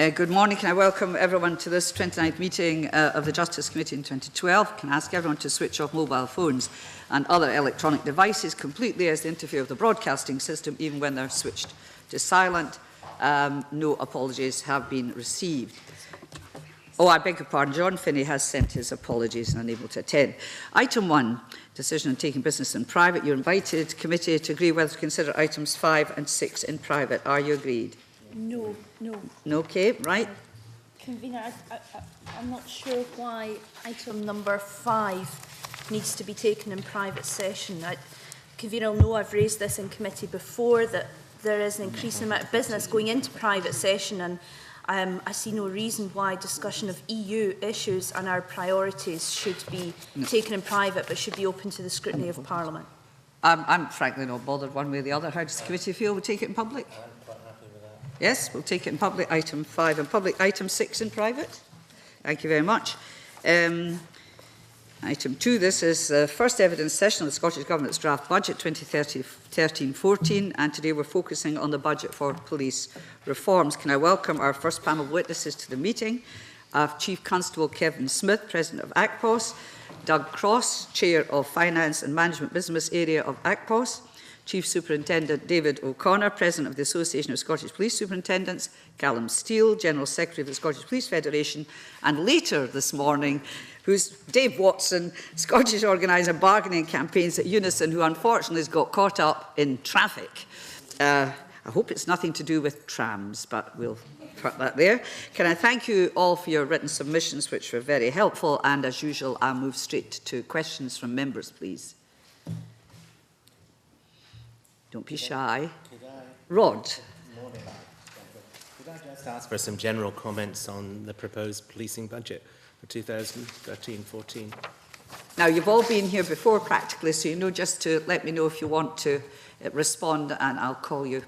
Good morning. Can I welcome everyone to this 29th meeting of the Justice Committee in 2012. Can I ask everyone to switch off mobile phones and other electronic devices completely as they interfere with the broadcasting system, even when they're switched to silent. No apologies have been received. Oh, I beg your pardon. John Finney has sent his apologies and unable to attend. Item 1, decision on taking business in private. You're invited, committee, to agree whether to consider items 5 and 6 in private. Are you agreed? No. Okay, right. Convener, I'm not sure why item number 5 needs to be taken in private session. Convener will know I've raised this in committee before, that there is an increasing amount of business going into private session, and I see no reason why discussion of EU issues and our priorities should be taken in private, but should be open to the scrutiny of Parliament. I'm frankly not bothered one way or the other. How does the committee feel? We'll take it in public? Yes, we'll take it in public. Item 5 in public. Item 6 in private. Thank you very much. Item 2, this is the first evidence session of the Scottish Government's draft budget 2013-14, and today we're focusing on the budget for police reforms. Can I welcome our first panel of witnesses to the meeting? Chief Constable Kevin Smith, President of ACPOS, Doug Cross, Chair of Finance and Management Business Area of ACPOS, Chief Superintendent David O'Connor, President of the Association of Scottish Police Superintendents, Callum Steele, General Secretary of the Scottish Police Federation, and later this morning, who's Dave Watson, Scottish Organiser Bargaining Campaigns at Unison, who unfortunately has got caught up in traffic. I hope it's nothing to do with trams, but we'll put that there. Can I thank you all for your written submissions, which were very helpful, and as usual, I'll move straight to questions from members, please. Don't be shy. Rod. Could I just ask for some general comments on the proposed policing budget for 2013-14? Now, you've all been here before practically, so you know just to let me know if you want to respond, and I'll call you.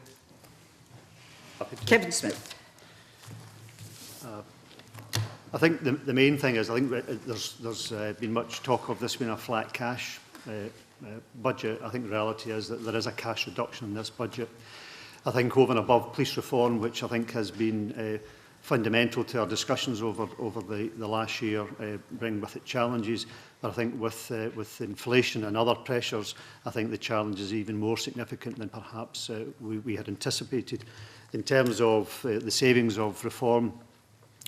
Kevin Smith. I think the main thing is, I think there's been much talk of this being a flat cash budget. I think the reality is that there is a cash reduction in this budget. I think over and above police reform, which I think has been fundamental to our discussions over the last year, bring with it challenges. But I think with inflation and other pressures, I think the challenge is even more significant than perhaps we had anticipated. In terms of the savings of reform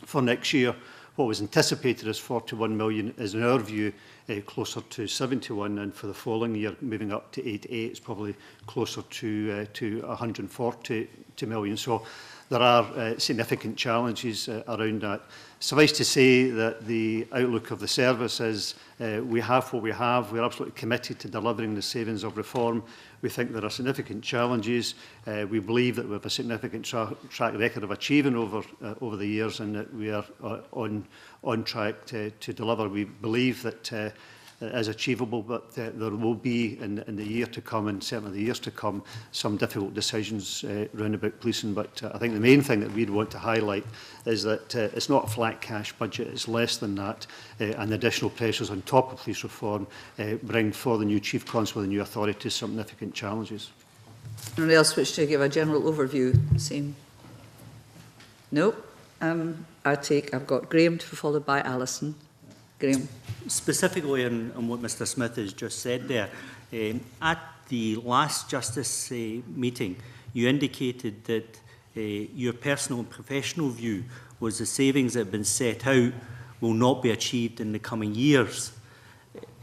for next year, what was anticipated as 41 million is, in our view, closer to 71, and for the following year, moving up to 88, it's probably closer to 140 million. So there are significant challenges around that. Suffice to say that the outlook of the service is we have what we have. We're absolutely committed to delivering the savings of reform. We think there are significant challenges. We believe that we have a significant track record of achieving over the years, and that we are on track to deliver. We believe that it is achievable, but there will be in the year to come, and certainly the years to come, some difficult decisions round about policing. But I think the main thing that we'd want to highlight is that it's not a flat cash budget, it's less than that, and the additional pressures on top of police reform bring for the new Chief Constable and the new authorities significant challenges. Anyone else wish to give a general overview? Same? No? I've got Graham followed by Alison. Graham. Specifically on what Mr Smith has just said there, at the last Justice meeting, you indicated that your personal and professional view was the savings that have been set out will not be achieved in the coming years.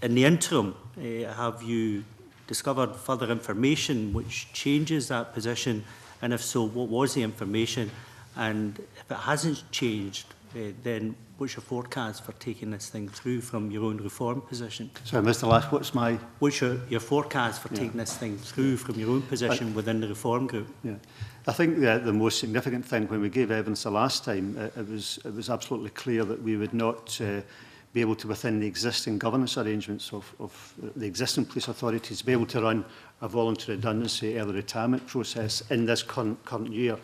In the interim, have you discovered further information which changes that position? And if so, what was the information? And if it hasn't changed, then what's your forecast for taking this thing through from your own reform position? Sorry, Mr Lash, what's your forecast for taking this thing through from your own position within the reform group? Yeah. I think the most significant thing when we gave evidence the last time, it was absolutely clear that we would not be able to, within the existing governance arrangements of the existing police authorities, be able to run a voluntary redundancy early retirement process in this current year.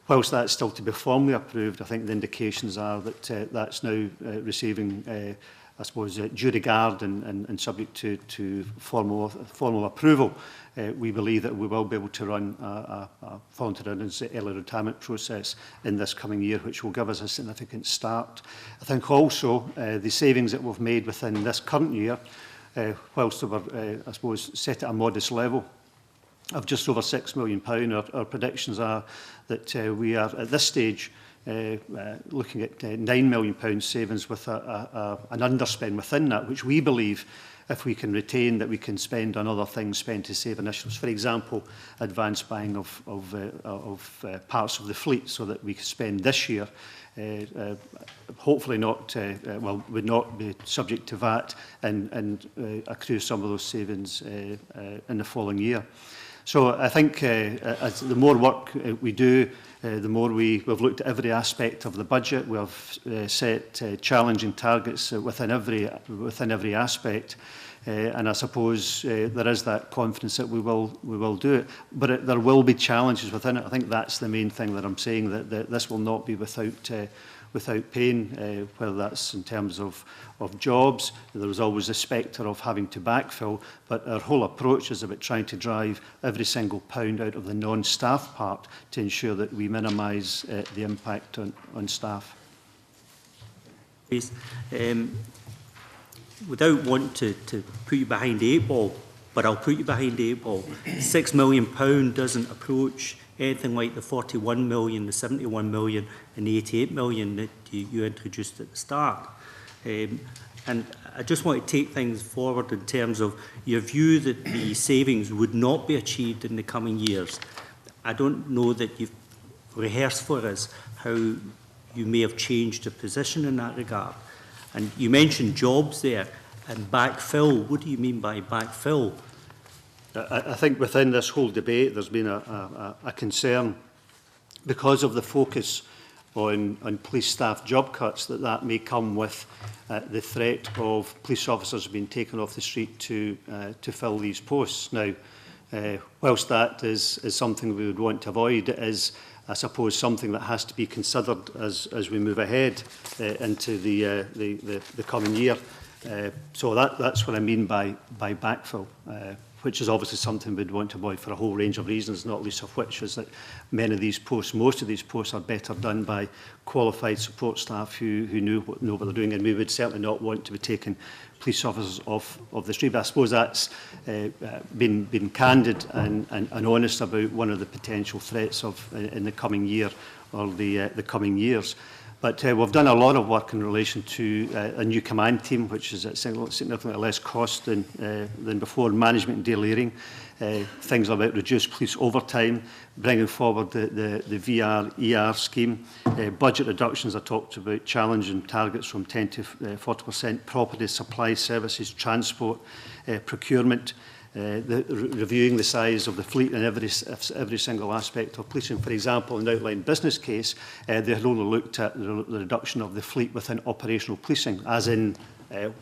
Whilst that's still to be formally approved, I think the indications are that that's now receiving I suppose, due regard and subject to formal approval, we believe that we will be able to run a voluntary redundancy early retirement process in this coming year, which will give us a significant start. I think also the savings that we've made within this current year, whilst they were, I suppose, set at a modest level of just over £6 million, our predictions are that we are at this stage looking at £9 million savings with an underspend within that, which we believe, if we can retain, that we can spend on other things, spend to save initiatives. For example, advanced buying of parts of the fleet, so that we can spend this year, hopefully not, would not be subject to VAT and accrue some of those savings in the following year. So I think as the more work we do, the more we've looked at every aspect of the budget. We've set challenging targets within every aspect, and I suppose there is that confidence that we will do it. But there will be challenges within it. I think that's the main thing that I'm saying, that this will not be without pain, whether that's in terms of jobs. There was always a spectre of having to backfill, but our whole approach is about trying to drive every single pound out of the non-staff part to ensure that we minimise the impact on staff. Please, without wanting to put you behind the 8 ball, but I'll put you behind the 8 ball. £6 million doesn't approach anything like the 41 million, the 71 million and the 88 million that you introduced at the start. And I just want to take things forward in terms of your view that the savings would not be achieved in the coming years. I don't know that you've rehearsed for us how you may have changed your position in that regard. And you mentioned jobs there and backfill. What do you mean by backfill? I think within this whole debate there's been a concern, because of the focus on police staff job cuts, that may come with the threat of police officers being taken off the street to fill these posts. Now, whilst that is something we would want to avoid, it is, I suppose, something that has to be considered as we move ahead into the coming year. So that's what I mean by backfill, which is obviously something we'd want to avoid for a whole range of reasons, not least of which is that many of these posts, most of these posts, are better done by qualified support staff who know what they're doing, and we would certainly not want to be taking police officers off the street. But I suppose that's been candid and honest about one of the potential threats in the coming year or the coming years. But we've done a lot of work in relation to a new command team, which is at significantly less cost than before, management and delivering, things about reduced police overtime, bringing forward the VR-ER scheme, budget reductions. I talked about challenging targets from 10 to 40%, property, supply services, transport, procurement, reviewing the size of the fleet in every single aspect of policing. For example, in the outline business case, they had only looked at the reduction of the fleet within operational policing, as in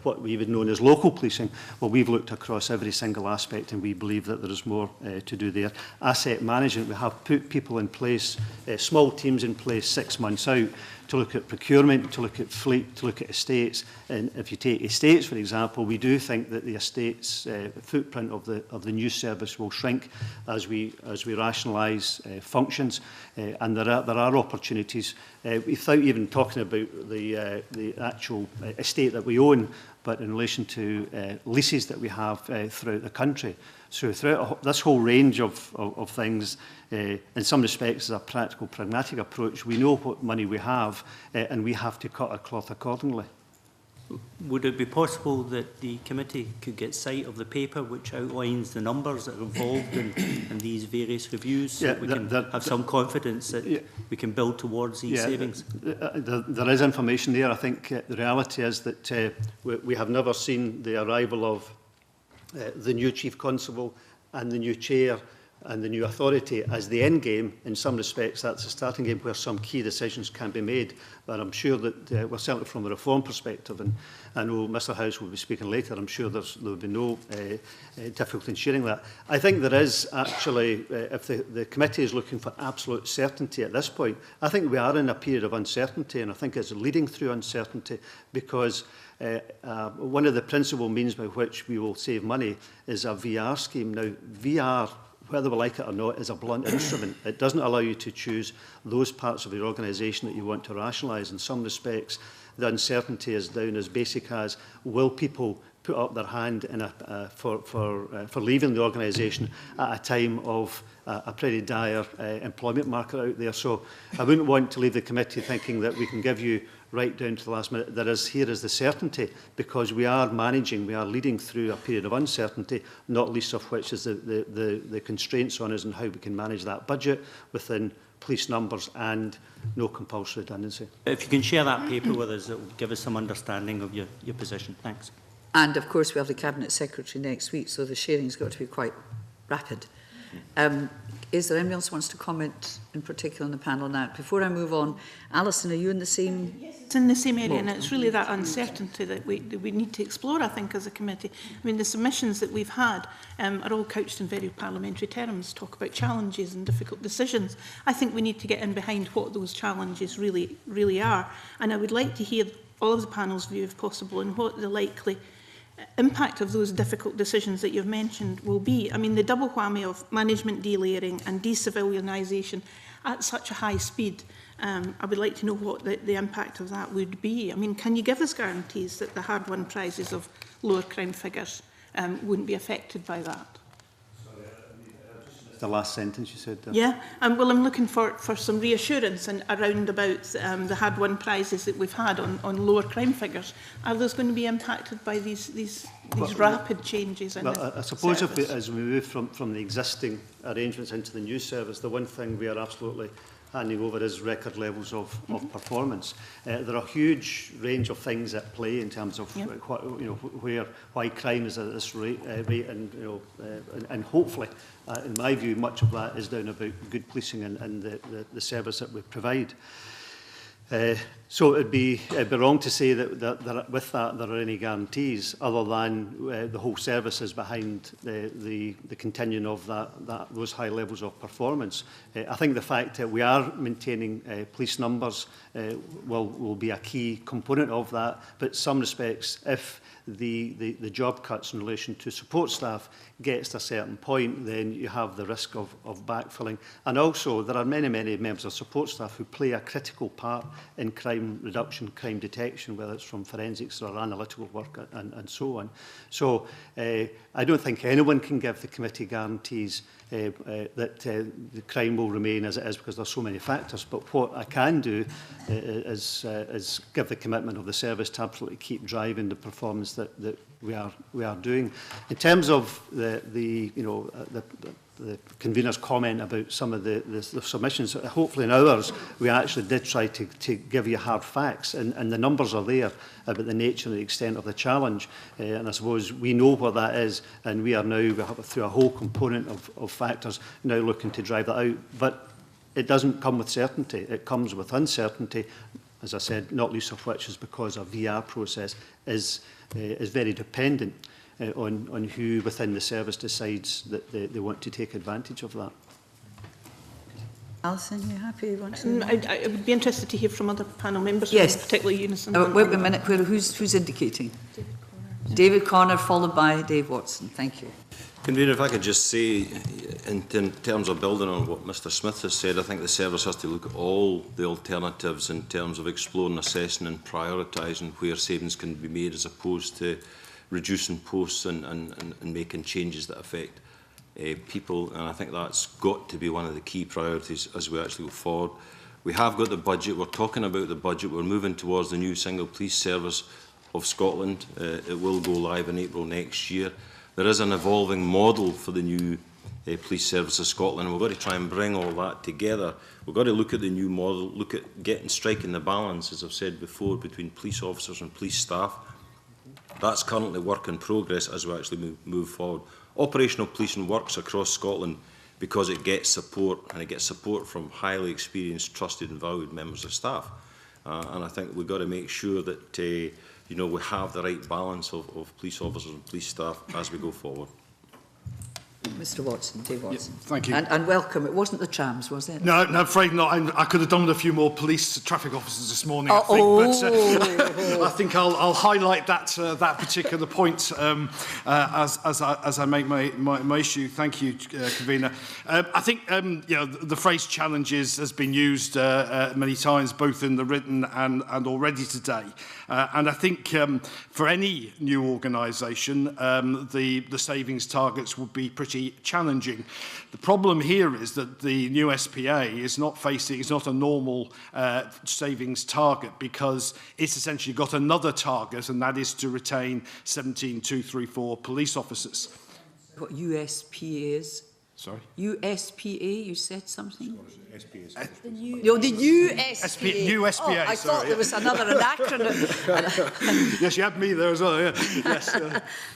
what we would know as local policing. Well, we've looked across every single aspect, and we believe that there is more to do there. Asset management, we have put people in place, small teams in place 6 months out, to look at procurement, to look at fleet, to look at estates. And if you take estates, for example, we do think that the estates footprint of the new service will shrink as we rationalise functions, and there are opportunities without even talking about the actual estate that we own, but in relation to leases that we have throughout the country. So throughout this whole range of things, in some respects, is a practical, pragmatic approach. We know what money we have, and we have to cut our cloth accordingly. Would it be possible that the committee could get sight of the paper which outlines the numbers that are involved in these various reviews, so that we can have some confidence that we can build towards these savings? There is information there. I think the reality is that we have never seen the arrival of the new Chief Constable and the new Chair and the new authority as the end game. In some respects, that's a starting game where some key decisions can be made. But I'm sure that, well, certainly from a reform perspective, and I know Mr House will be speaking later, I'm sure there will be no difficulty in sharing that. I think there is actually, if the committee is looking for absolute certainty at this point, I think we are in a period of uncertainty, and I think it's leading through uncertainty, because one of the principal means by which we will save money is a VR scheme. Now, VR, whether we like it or not, is a blunt instrument. It doesn't allow you to choose those parts of your organisation that you want to rationalise. In some respects, the uncertainty is down as basic as, will people put up their hand in for leaving the organisation at a time of a pretty dire employment market out there. So I wouldn't want to leave the committee thinking that we can give you right down to the last minute. Here is the certainty, because we are leading through a period of uncertainty, not least of which is the constraints on us and how we can manage that budget within police numbers and no compulsory redundancy. If you can share that paper with us, it will give us some understanding of your position. Thanks. And of course we have the Cabinet Secretary next week, so the sharing's got to be quite rapid. Is there anyone else who wants to comment in particular on the panel now? Before I move on, Alison, are you in the same? Yes, it's in the same area, and it's really that uncertainty that we need to explore, I think, as a committee. I mean, the submissions that we've had are all couched in very parliamentary terms, talk about challenges and difficult decisions. I think we need to get in behind what those challenges really are. And I would like to hear all of the panel's view, if possible, and what the likely impact of those difficult decisions that you've mentioned will be. I mean, the double whammy of management delayering and decivilianisation at such a high speed, I would like to know what the impact of that would be. I mean, can you give us guarantees that the hard-won prizes of lower crime figures wouldn't be affected by that? The last sentence you said there. Yeah, well, I'm looking for some reassurance and around about the hard-won prizes that we've had on lower crime figures. Are those going to be impacted by these rapid changes in I suppose as we move from the existing arrangements into the new service, the one thing we are absolutely handing over is record levels of performance. There are a huge range of things at play in terms of why crime is at this rate, and hopefully, in my view, much of that is down about good policing and the service that we provide. So it'd be wrong to say that with that there are any guarantees other than the whole service is behind the continuing of those high levels of performance. I think the fact that we are maintaining police numbers will be a key component of that, but in some respects, if the job cuts in relation to support staff gets to a certain point, then you have the risk of backfilling. And also, there are many members of support staff who play a critical part in crime reduction, crime detection, whether it's from forensics or analytical work and so on. So I don't think anyone can give the committee guarantees that the crime will remain as it is, because there are so many factors. But what I can do is give the commitment of the service to absolutely keep driving the performance that we are doing. In terms of the convener's comment about some of the submissions, hopefully in ours we actually did try to give you hard facts, and the numbers are there about the nature and the extent of the challenge, and I suppose we know what that is, and we have through a whole component of factors now looking to drive that out. But it doesn't come with certainty, it comes with uncertainty, as I said, not least of which is because a VR process is very dependent on who within the service decides that they want to take advantage of that. Alison, are you happy? You want I would be interested to hear from other panel members, yes, particularly Unison. Wait a minute, who's indicating? David Connor, followed by Dave Watson. Thank you. Convener, if I could just say, in terms of building on what Mr Smith has said, I think the service has to look at all the alternatives in terms of exploring, assessing and prioritising where savings can be made, as opposed to reducing posts and making changes that affect people. And I think that's got to be one of the key priorities as we actually go forward. We have got the budget, we're talking about the budget, we're moving towards the new single police service of Scotland. It will go live in April next year. There is an evolving model for the new police service of Scotland, and we've got to try and bring all that together. We've got to look at the new model, look at striking the balance, as I've said before, between police officers and police staff. That's currently work in progress as we actually move forward. Operational policing works across Scotland because it gets support, and it gets support from highly experienced, trusted and valued members of staff. And I think we've got to make sure that you know, we have the right balance of police officers and police staff as we go forward. Mr Watson, Dave Watson. Yeah, thank you. And welcome. It wasn't the trams, was it? No, I'm afraid not. I could have done with a few more police traffic officers this morning, I think. But I think I'll highlight that that particular point as I make my issue. Thank you, Convener. I think you know, the phrase challenges has been used many times, both in the written and already today. And I think for any new organisation, the savings targets would be pretty challenging. The problem here is that the new SPA is not a normal savings target, because it's essentially got another target, and that is to retain 17,234 police officers. What USPA is? Sorry? USPA, you said something? The new No, the USPA. New SPA, oh, I thought there was another acronym. Yes, you had me there as well. Yeah. Yes,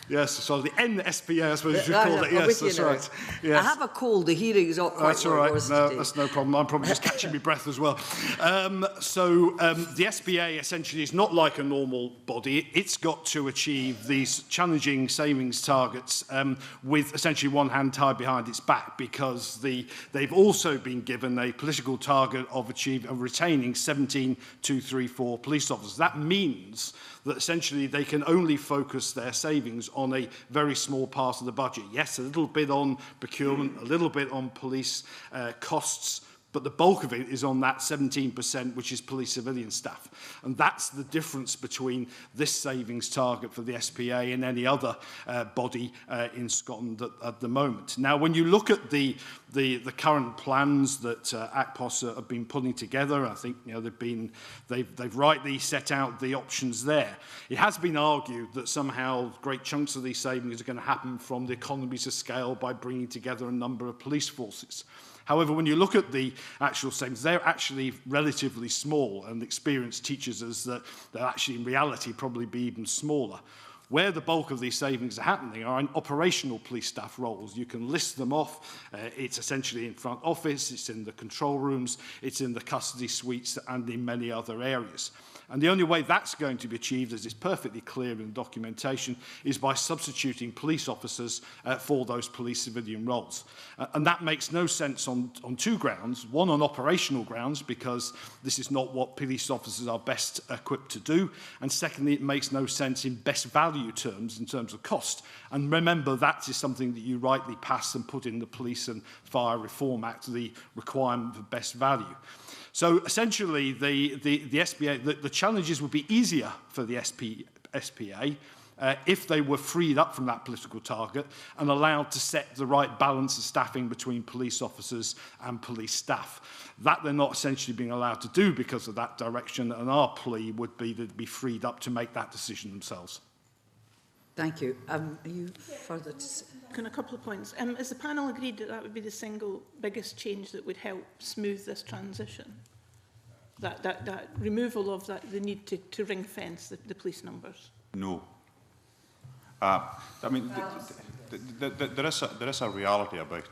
yes. So the NSPA, I suppose you should call it. Yes, that's right. Yes. I have a cold. The hearing is not quite That's all what right. it was No, today. that's no problem. I'm probably just catching my breath as well. The SPA essentially is not like a normal body. It's got to achieve these challenging savings targets with essentially one hand tied behind its back, because they've also been given a political target of retaining 17,234 police officers. That means that essentially they can only focus their savings on a very small part of the budget. Yes, a little bit on procurement, a little bit on police costs, but the bulk of it is on that 17%, which is police civilian staff. And that's the difference between this savings target for the SPA and any other body in Scotland at the moment. Now, when you look at the current plans that ACPOS have been putting together, I think you know they've rightly set out the options there. It has been argued that somehow great chunks of these savings are going to happen from the economies of scale by bringing together a number of police forces. However, when you look at the actual savings, they're actually relatively small, and experience teaches us that they'll actually in reality probably be even smaller. Where the bulk of these savings are happening are in operational police staff roles. You can list them off. It's essentially in front office, it's in the control rooms, it's in the custody suites, and in many other areas. And the only way that's going to be achieved, as is perfectly clear in the documentation, is by substituting police officers for those police civilian roles. And that makes no sense on two grounds. One, on operational grounds, because this is not what police officers are best equipped to do. And secondly, it makes no sense in best value terms, in terms of cost. And remember, that is something that you rightly passed and put in the Police and Fire Reform Act, the requirement for best value. So essentially, the SPA, the challenges would be easier for the SPA if they were freed up from that political target and allowed to set the right balance of staffing between police officers and police staff. That they're not essentially being allowed to do because of that direction, and our plea would be that they'd be freed up to make that decision themselves. Thank you. Are you further to say? Can a couple of points. Is the panel agreed that that would be the single biggest change that would help smooth this transition? That removal of the need to ring fence the police numbers? No. I mean, there is a reality about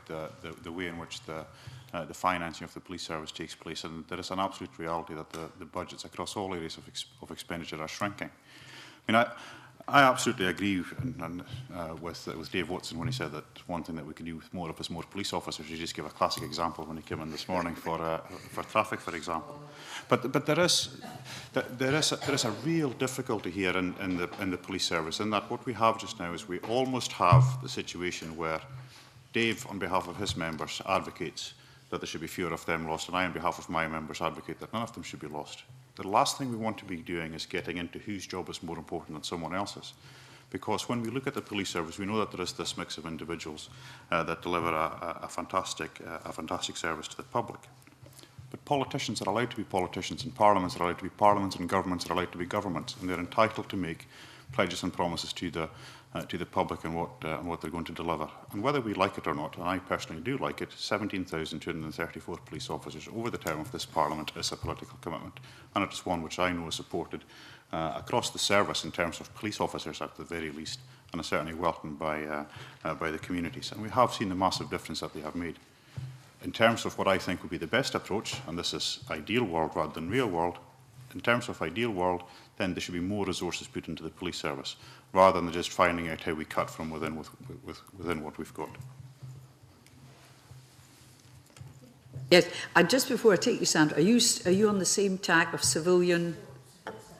the way in which the financing of the police service takes place, and there is an absolute reality that the budgets across all areas of expenditure are shrinking. I mean, I absolutely agree with Dave Watson when he said that one thing that we could do with more of is more police officers. You just give a classic example when he came in this morning for traffic, for example. But there is a real difficulty here in the police service, in that what we have just now is we almost have the situation where Dave, on behalf of his members, advocates that there should be fewer of them lost, and I, on behalf of my members, advocate that none of them should be lost. The last thing we want to be doing is getting into whose job is more important than someone else's. Because when we look at the police service, we know that there is this mix of individuals that deliver a fantastic service to the public. But politicians are allowed to be politicians, and parliaments are allowed to be parliaments, and governments are allowed to be governments, and they're entitled to make pledges and promises to the public and what they're going to deliver. And whether we like it or not, and I personally do like it, 17,234 police officers over the term of this Parliament is a political commitment, and it is one which I know is supported across the service in terms of police officers at the very least, and is certainly welcomed by the communities. And we have seen the massive difference that they have made. in terms of what I think would be the best approach, and this is ideal world rather than real world, in terms of ideal world, then there should be more resources put into the police service, rather than just finding out how we cut from within what we've got. Yes, and just before I take you, Sandra, are you on the same tack of civilian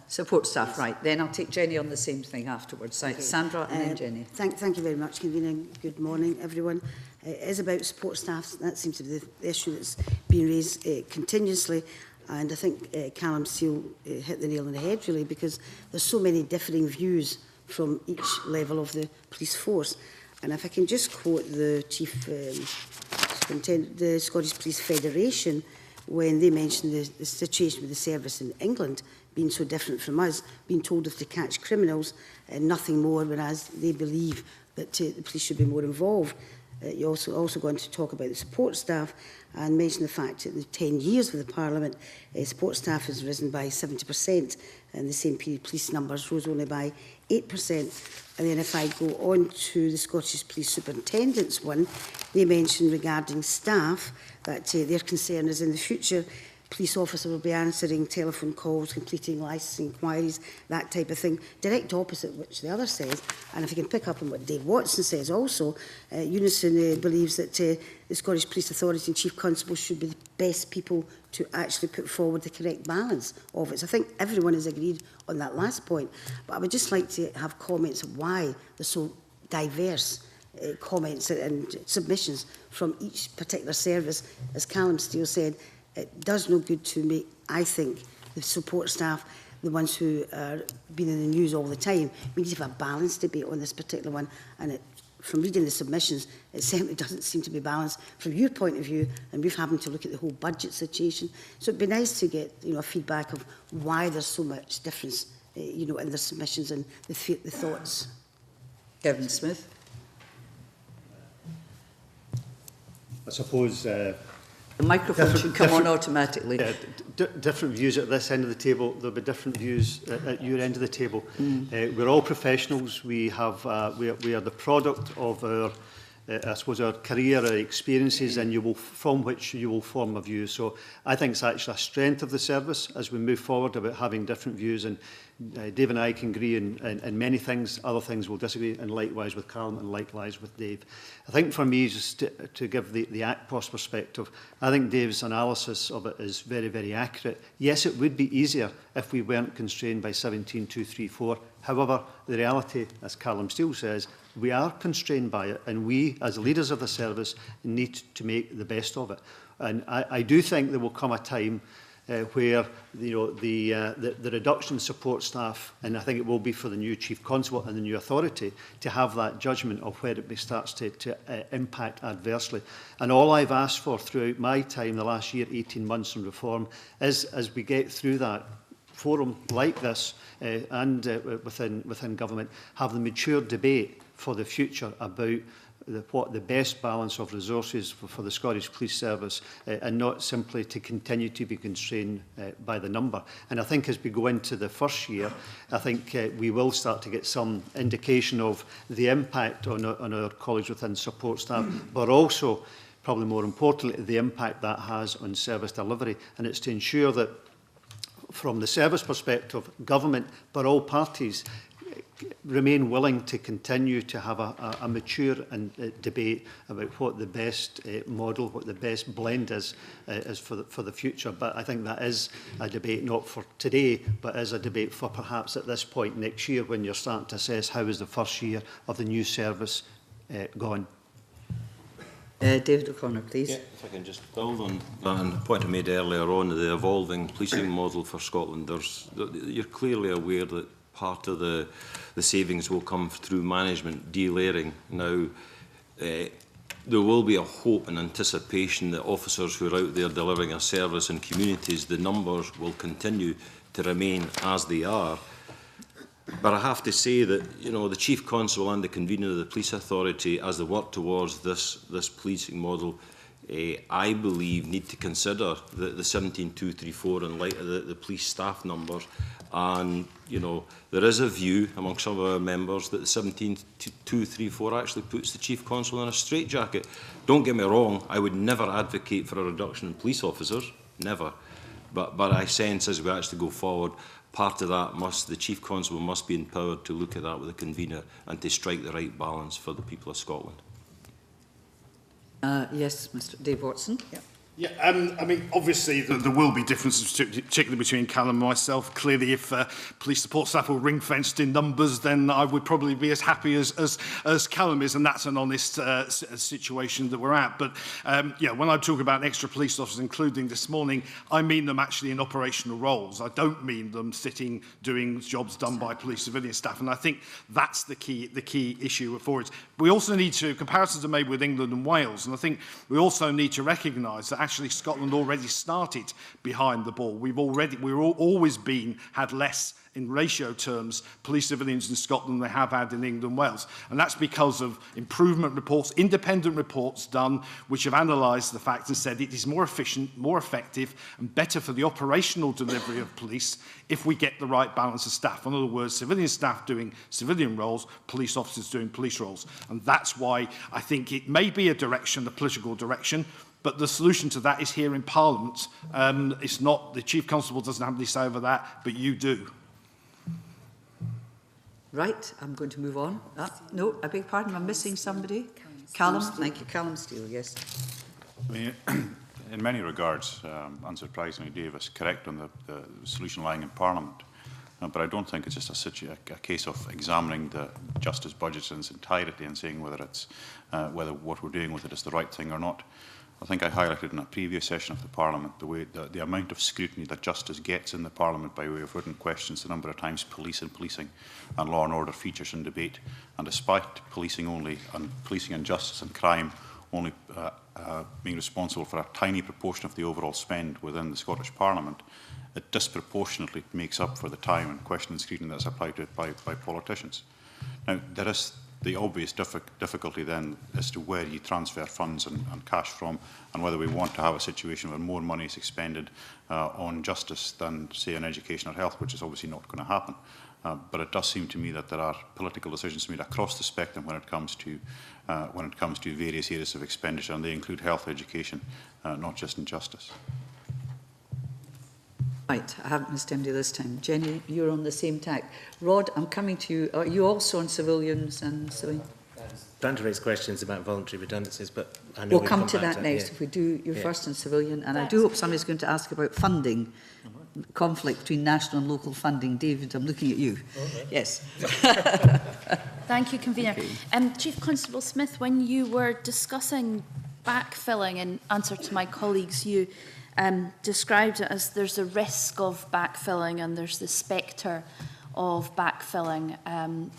support staff? Right, then I'll take Jenny on the same thing afterwards. Okay. Sandra and then Jenny. Thank you very much, Convener. Good morning, everyone. It is about support staff. That seems to be the issue that's been raised continuously. And I think Callum Steele hit the nail on the head, really, because there's so many differing views from each level of the police force. And if I can just quote the Chief Superintendent, the Scottish Police Federation, when they mentioned the situation with the service in England being so different from us, being told if they catch criminals and nothing more, whereas they believe that the police should be more involved. You also going to talk about the support staff and mention the fact that in the 10 years with the Parliament, support staff has risen by 70%, and the same period police numbers rose only by 8%. And then if I go on to the Scottish Police Superintendent's one, they mention regarding staff that their concern is in the future police officer will be answering telephone calls, completing licensing inquiries, that type of thing. Direct opposite which the other says. And if you can pick up on what Dave Watson says also, Unison believes that the Scottish Police Authority and Chief Constable should be the best people to actually put forward the correct balance of it. So I think everyone has agreed on that last point. But I would just like to have comments of why there's so diverse comments and submissions from each particular service. As Callum Steele said, it does no good to make, I think, the support staff, the ones who are being in the news all the time. We need to have a balanced debate on this particular one. And from reading the submissions, it certainly doesn't seem to be balanced from your point of view. And we've having to look at the whole budget situation. So it'd be nice to get, a feedback of why there's so much difference, in the submissions and the thoughts. Kevin Smith. I suppose the microphone should come on automatically. Different views at this end of the table. There'll be different views at your end of the table. We're all professionals. We have we are the product of our I suppose our career, our experiences, and from which you will form a view. So I think it's actually a strength of the service as we move forward about having different views. And Dave and I can agree in many things. Other things we'll disagree, and likewise with Callum and likewise with Dave. I think for me, just to give the ACPOS perspective, I think Dave's analysis of it is very, very accurate. Yes, it would be easier if we weren't constrained by 17.234. However, the reality, as Callum Steele says, we are constrained by it, and we, as leaders of the service, need to make the best of it. And I do think there will come a time where the reduction in support staff, and I think it will be for the new Chief Constable and the new authority, to have that judgment of where it starts to impact adversely. And all I've asked for throughout my time, the last year, 18 months in reform, is as we get through that forum like this and within government, have the mature debate for the future about what the best balance of resources for the Scottish Police Service and not simply to continue to be constrained by the number. And I think as we go into the first year, I think we will start to get some indication of the impact on our colleagues within support staff, but also, probably more importantly, the impact that has on service delivery. And it's to ensure that from the service perspective, government, but all parties remain willing to continue to have a mature debate about what the best model, what the best blend is for the future. But I think that is a debate not for today, but is a debate for perhaps at this point next year when you're starting to assess how is the first year of the new service gone. David O'Connor, please. Yeah, if I can just build on a point I made earlier on, the evolving policing model for Scotland. You're clearly aware that part of the savings will come through management delayering. Now, there will be a hope and anticipation that officers who are out there delivering a service in communities, the numbers will continue to remain as they are. But I have to say that, the Chief Constable and the convener of the Police Authority, as they work towards this policing model, I believe, need to consider the 17,234 in light of the police staff numbers. And, you know, there is a view among some of our members that the 17,234 actually puts the Chief Constable in a straitjacket. Don't get me wrong, I would never advocate for a reduction in police officers, never. But I sense as we actually go forward, part of that the Chief Constable must be empowered to look at that with the convener and to strike the right balance for the people of Scotland. Yes, Mr. Dave Watson. Yeah. Yeah, I mean, obviously there will be differences, particularly between Callum and myself. Clearly, if police support staff were ring-fenced in numbers, then I would probably be as happy as Callum is, and that's an honest situation that we're at. But yeah, when I talk about extra police officers, including this morning, I mean them actually in operational roles. I don't mean them sitting doing jobs done by police civilian staff, and I think that's the key issue for it. We also need to, comparisons are made with England and Wales, and I think we also need to recognise that actually Scotland already started behind the ball. We've always had less in ratio terms police civilians in Scotland than they have had in England and Wales. And that's because of improvement reports, independent reports done, which have analysed the facts and said it is more efficient, more effective and better for the operational delivery of police if we get the right balance of staff. In other words, civilian staff doing civilian roles, police officers doing police roles. And that's why I think it may be a direction, a political direction, but the solution to that is here in Parliament. It's not, the Chief Constable doesn't have any say over that, but you do. Right, I'm going to move on. No, I beg your pardon, I'm missing somebody. Callum, thank you. Callum Steele, yes. I mean, in many regards, unsurprisingly, Dave is correct on the solution lying in Parliament. But I don't think it's just a case of examining the Justice budget in its entirety and saying whether what we're doing with it is the right thing or not. I think I highlighted in a previous session of the Parliament the amount of scrutiny that Justice gets in the Parliament by way of written questions, the number of times police and policing and law and order features in debate. And despite policing and justice and crime only being responsible for a tiny proportion of the overall spend within the Scottish Parliament, it disproportionately makes up for the time and question and scrutiny that's applied to it by politicians. Now, there is the obvious difficulty then as to where you transfer funds and cash from, and whether we want to have a situation where more money is expended on justice than, say, on education or health, which is obviously not going to happen. But it does seem to me that there are political decisions made across the spectrum when it comes to various areas of expenditure, and they include health, education, not just in justice. Right, I haven't missed anybody this time. Jenny, you're on the same tack. Rod, I'm coming to you. Are you also on civilians and civilian? Trying to raise questions about voluntary redundancies, but I know we'll come to that next. Yeah. If we do, you're first on civilian, and I do hope somebody's going to ask about funding, conflict between national and local funding. David, I'm looking at you. Okay. Yes. Thank you, Convener. Okay. Chief Constable Smith, when you were discussing backfilling in answer to my colleagues, you described it as there's a risk of backfilling and there's the spectre of backfilling.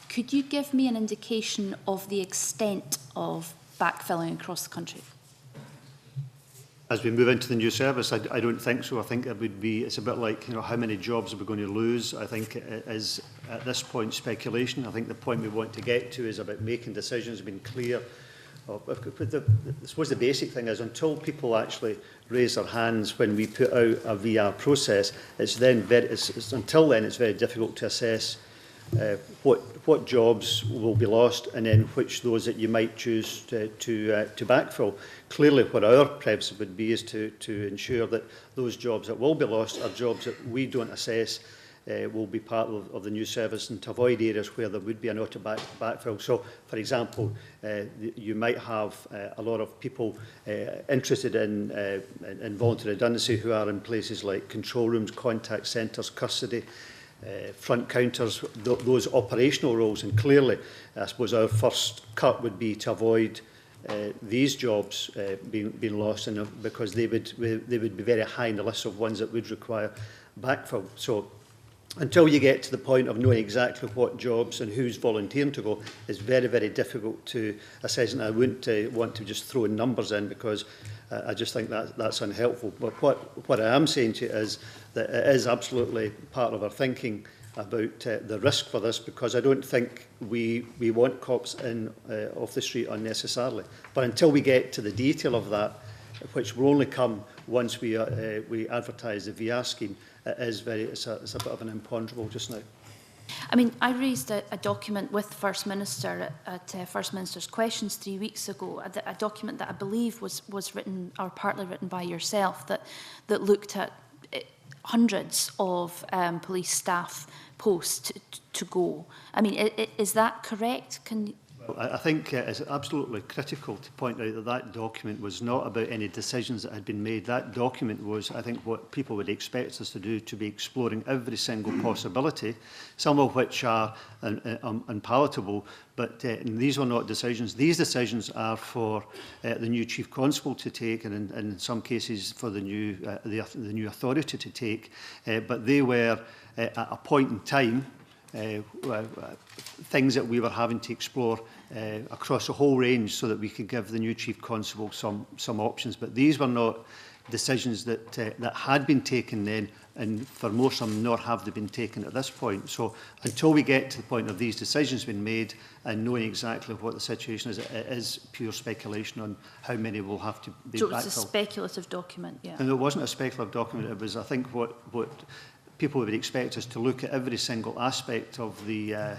Could you give me an indication of the extent of backfilling across the country? As we move into the new service, I don't think so. I think it would be, it's a bit like, you know, how many jobs are we going to lose? I think it is, at this point, speculation. I think the point we want to get to is about making decisions, being clear. I suppose the basic thing is, until people actually raise their hands when we put out a VR process, until then it's very difficult to assess what jobs will be lost and then which those that you might choose to backfill. Clearly, what our preference would be is to ensure that those jobs that will be lost are jobs that we don't assess will be part of the new service, and to avoid areas where there would be an auto backfill. So, for example, you might have a lot of people interested in voluntary redundancy who are in places like control rooms, contact centres, custody, front counters, those operational roles. And clearly, I suppose our first cut would be to avoid these jobs being lost, because they would be very high in the list of ones that would require backfill. So, until you get to the point of knowing exactly what jobs and who's volunteering to go, it's very, very difficult to assess. And I wouldn't want to just throw numbers in, because I just think that's unhelpful. But what I am saying to you is that it is absolutely part of our thinking about the risk for this, because I don't think we want cops in off the street unnecessarily. But until we get to the detail of that, which will only come once we advertise the VR scheme, it's a bit of an imponderable just now. I mean, I raised a document with the First Minister at First Minister's Questions 3 weeks ago, a document that I believe was written, or partly written by yourself, that looked at hundreds of police staff posts to go. I mean, is that correct? I think it's absolutely critical to point out that that document was not about any decisions that had been made. That document was, I think, what people would expect us to do, to be exploring every single possibility, some of which are unpalatable, but these were not decisions. These decisions are for the new Chief Constable to take, and in some cases for the new authority to take, but they were at a point in time things that we were having to explore across a whole range so that we could give the new Chief Constable some options. But these were not decisions that had been taken then, and for most of them not have they been taken at this point. So until we get to the point of these decisions being made and knowing exactly what the situation is, it is pure speculation on how many will have to be backfilled. So it's a speculative document, yeah. And it wasn't a speculative document. It was, I think, what people would expect us to look at every single aspect of the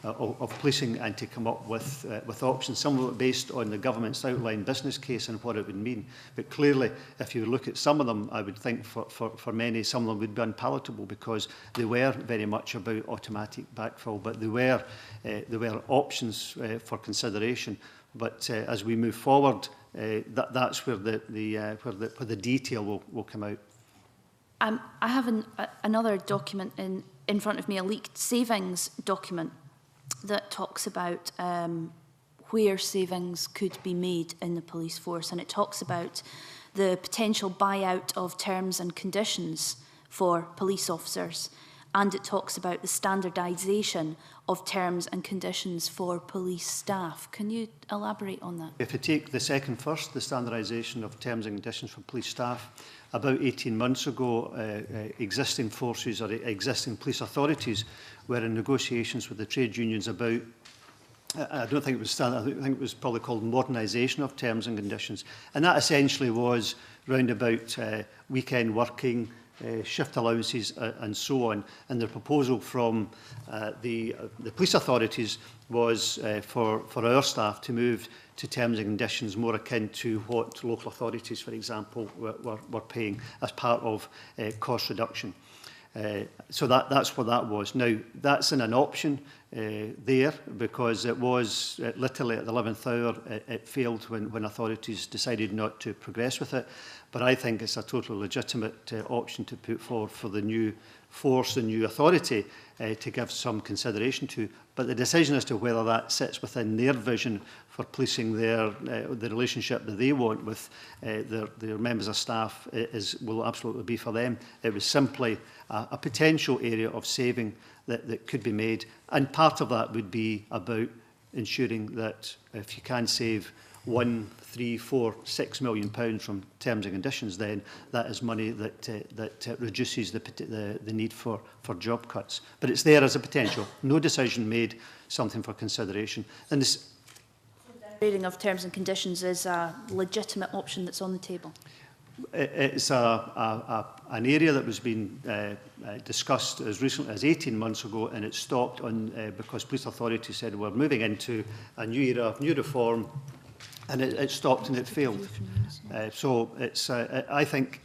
of policing and to come up with options, some of it based on the government's outlined business case and what it would mean. But clearly, if you look at some of them, I would think for many, some of them would be unpalatable because they were very much about automatic backfill, but they were options for consideration. But as we move forward, that's where the detail will come out. I have another document in front of me, a leaked savings document that talks about where savings could be made in the police force, and it talks about the potential buyout of terms and conditions for police officers, and it talks about the standardisation of terms and conditions for police staff. Can you elaborate on that? If you take the second first, the standardisation of terms and conditions for police staff, about 18 months ago, existing forces or existing police authorities were in negotiations with the trade unions about, I don't think it was standard, I think it was probably called modernisation of terms and conditions. And that essentially was round about weekend working, shift allowances and so on. And the proposal from the police authorities was for our staff to move to terms and conditions more akin to what local authorities, for example, were paying as part of cost reduction. So that's what that was. Now, that's in an option there because it was literally at the 11th hour, it failed when authorities decided not to progress with it. But I think it's a totally legitimate option to put forward for the new force, the new authority to give some consideration to. But the decision as to whether that sits within their vision for policing the relationship that they want with their members of staff will absolutely be for them. It was simply a potential area of saving that could be made. And part of that would be about ensuring that if you can save £1, 3, 4, 6 million from terms and conditions, then that is money that reduces the need for job cuts. But it's there as a potential. No decision made, something for consideration. And this Reading of terms and conditions is a legitimate option that's on the table. It's an area that was being discussed as recently as 18 months ago, and it stopped because police authorities said we're moving into a new era, new reform, and it stopped and it failed. So it's, I think,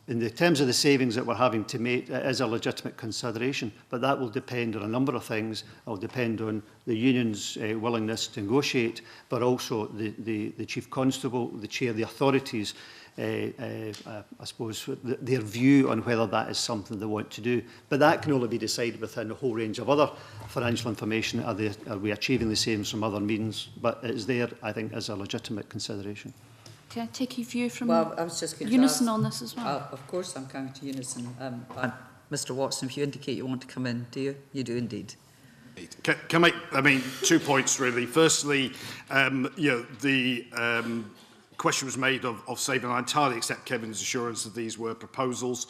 in the terms of the savings that we're having to make, it is a legitimate consideration, but that will depend on a number of things. It will depend on the union's willingness to negotiate, but also the Chief Constable, the Chair of the authorities, I suppose, their view on whether that is something they want to do. But that can only be decided within a whole range of other financial information. Are we achieving the same from other means? But it is there, I think, as a legitimate consideration. Can I take your view from I was just going Unison to ask, on this as well? Of course, I'm coming to Unison. Mr. Watson, if you indicate you want to come in, do you? You do indeed. Can I mean, 2 points really. Firstly, the question was made of saving. I entirely accept Kevin's assurance that these were proposals.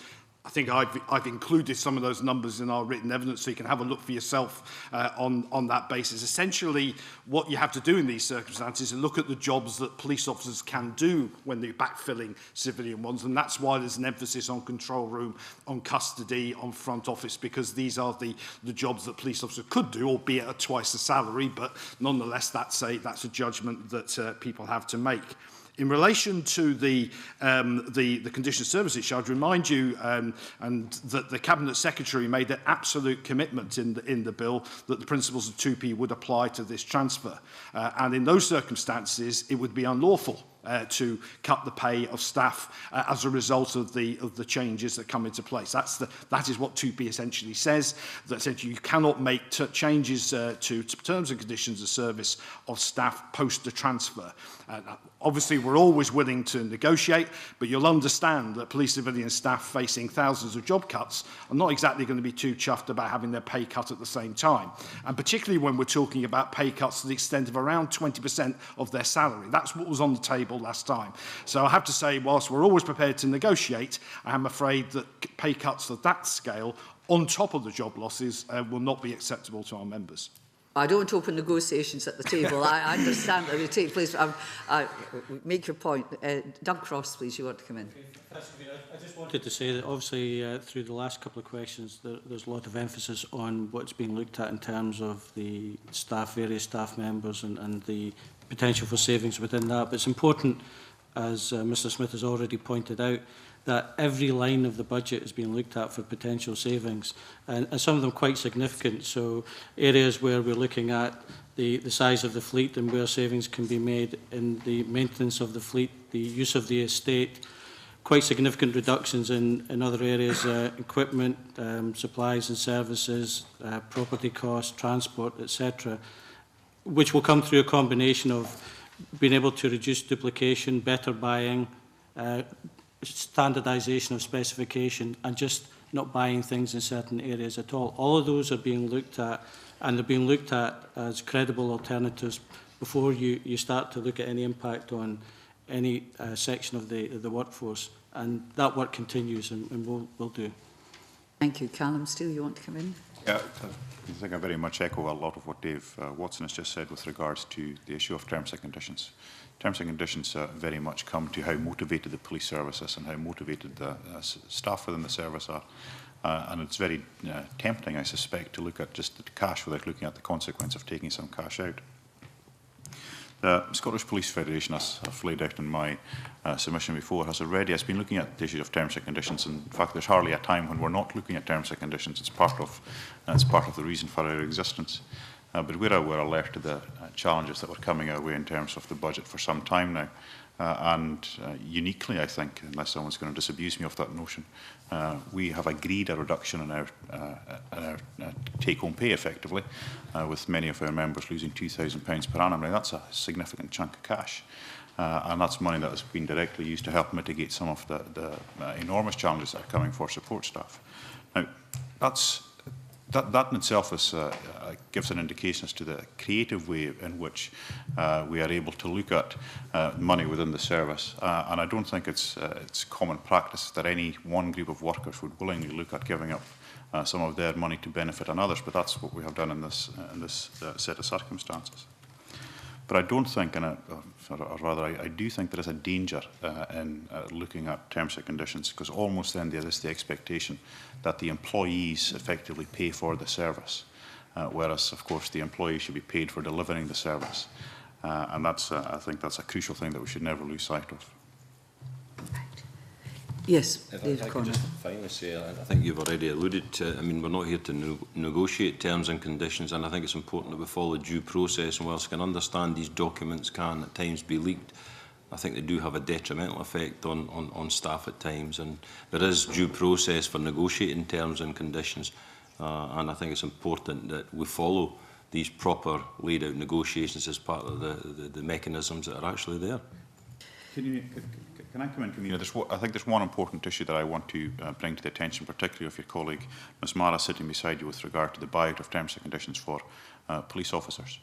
I think I've included some of those numbers in our written evidence so you can have a look for yourself on that basis. Essentially, what you have to do in these circumstances is look at the jobs that police officers can do when they're backfilling civilian ones, and that's why there's an emphasis on control room, on custody, on front office, because these are the jobs that police officers could do, albeit at twice the salary, but nonetheless that's a judgment that people have to make. In relation to the condition of service issue, I'd remind you and that the Cabinet Secretary made an absolute commitment in the bill that the principles of 2P would apply to this transfer. And in those circumstances, it would be unlawful to cut the pay of staff as a result of the changes that come into place. That is what 2P essentially says, that essentially you cannot make changes to terms and conditions of service of staff post the transfer. Obviously, we're always willing to negotiate, but you'll understand that police civilian staff facing thousands of job cuts are not exactly going to be too chuffed about having their pay cut at the same time. And particularly when we're talking about pay cuts to the extent of around 20% of their salary. That's what was on the table last time. So I have to say, whilst we're always prepared to negotiate, I am afraid that pay cuts at that scale, on top of the job losses, will not be acceptable to our members. I don't open negotiations at the table. I understand that they take place. Make your point. Doug Cross, please, you want to come in. I just wanted to say that obviously through the last couple of questions there's a lot of emphasis on what's being looked at in terms of the staff, various staff members and the potential for savings within that. But it's important, as Mr Smith has already pointed out, that every line of the budget is being looked at for potential savings, and some of them quite significant. So areas where we're looking at the size of the fleet and where savings can be made in the maintenance of the fleet, the use of the estate, quite significant reductions in other areas, equipment, supplies and services, property costs, transport, etc., which will come through a combination of being able to reduce duplication, better buying, standardisation of specification, and just not buying things in certain areas at all. All of those are being looked at, and they're being looked at as credible alternatives before you start to look at any impact on any section of the workforce. And that work continues, and we'll do. Thank you. Callum Steele, you want to come in? Yeah, I think I very much echo a lot of what Dave Watson has just said with regards to the issue of terms and conditions. Terms and conditions very much come to how motivated the police service is and how motivated the staff within the service are. And it's very tempting, I suspect, to look at just the cash without looking at the consequence of taking some cash out. The Scottish Police Federation, as I've laid out in my submission before, has been looking at the issue of terms and conditions. And in fact, there's hardly a time when we're not looking at terms and conditions. It's part of the reason for our existence. But we're alert to the challenges that were coming our way in terms of the budget for some time now. Uniquely, I think, unless someone's going to disabuse me of that notion, we have agreed a reduction in our take-home pay, effectively, with many of our members losing £2,000 per annum. Now, that's a significant chunk of cash, and that's money that has been directly used to help mitigate some of the enormous challenges that are coming for support staff. Now, that in itself gives an indication as to the creative way in which we are able to look at money within the service. And I don't think it's common practice that any one group of workers would willingly look at giving up some of their money to benefit on others, but that's what we have done in this set of circumstances. But I don't think, or rather I do think there is a danger in looking at terms and conditions, because almost then there is the expectation that the employees effectively pay for the service, whereas, of course, the employee should be paid for delivering the service. And that's, I think that's a crucial thing that we should never lose sight of. Yes, if I could just finally say, I think you've already alluded to, I mean, we're not here to negotiate terms and conditions, and I think it's important that we follow due process, and whilst I can understand these documents can at times be leaked, I think they do have a detrimental effect on staff at times, and there is due process for negotiating terms and conditions, and I think it's important that we follow these proper laid out negotiations as part of the mechanisms that are actually there. Can I come in, Convener? I think there's one important issue that I want to bring to the attention, particularly of your colleague, Ms Mara, sitting beside you with regard to the buyout of terms and conditions for police officers.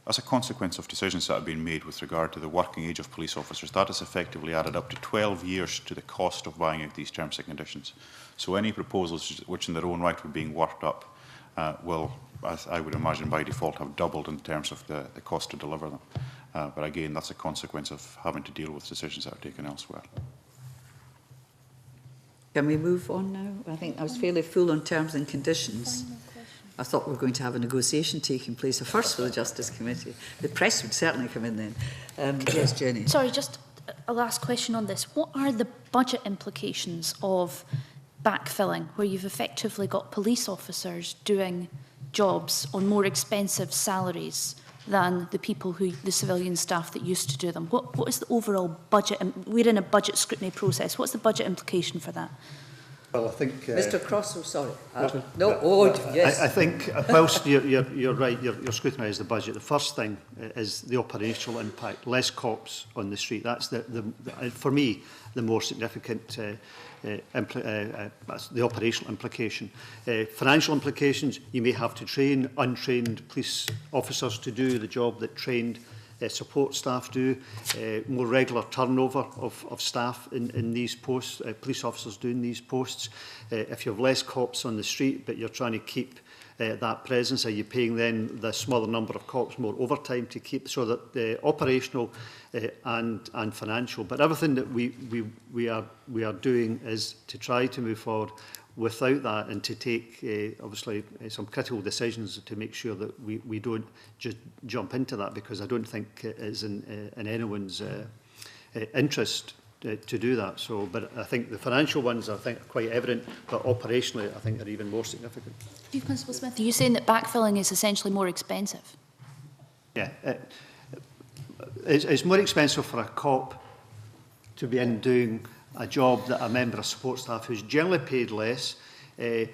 as a consequence of decisions that have been made with regard to the working age of police officers, that has effectively added up to 12 years to the cost of buying out these terms and conditions. So any proposals which in their own right were being worked up will, as I would imagine, by default have doubled in terms of the cost to deliver them. But again, that's a consequence of having to deal with decisions that are taken elsewhere. Can we move on now? I think I was fairly full on terms and conditions. I thought we were going to have a negotiation taking place, a first for the Justice Committee. The press would certainly come in then. Yes, Jenny. Sorry, just a last question on this. What are the budget implications of backfilling, where you've effectively got police officers doing jobs on more expensive salaries than the people the civilian staff that used to do them? What is the overall budget? We're in a budget scrutiny process. What's the budget implication for that? Well, I think... Mr Cross, sorry. Yes. I think, whilst you're right, you're scrutinising the budget, the first thing is the operational impact. Less cops on the street. That's, for me, the more significant the operational implication. Financial implications, you may have to train untrained police officers to do the job that trained support staff do, more regular turnover of staff in these posts, police officers doing these posts. If you have less cops on the street, but you're trying to keep that presence, are you paying then the smaller number of cops more overtime to keep, so that the operational and financial, but everything that we are doing is to try to move forward without that, and to take obviously some critical decisions to make sure that we don't just jump into that, because I don't think it is in anyone's interest to do that. So, but I think the financial ones I think are quite evident, but operationally I think are even more significant. Chief Constable Smith, are you saying that backfilling is essentially more expensive? Yeah, it's more expensive for a cop to be in doing a job that a member of support staff who's generally paid less. I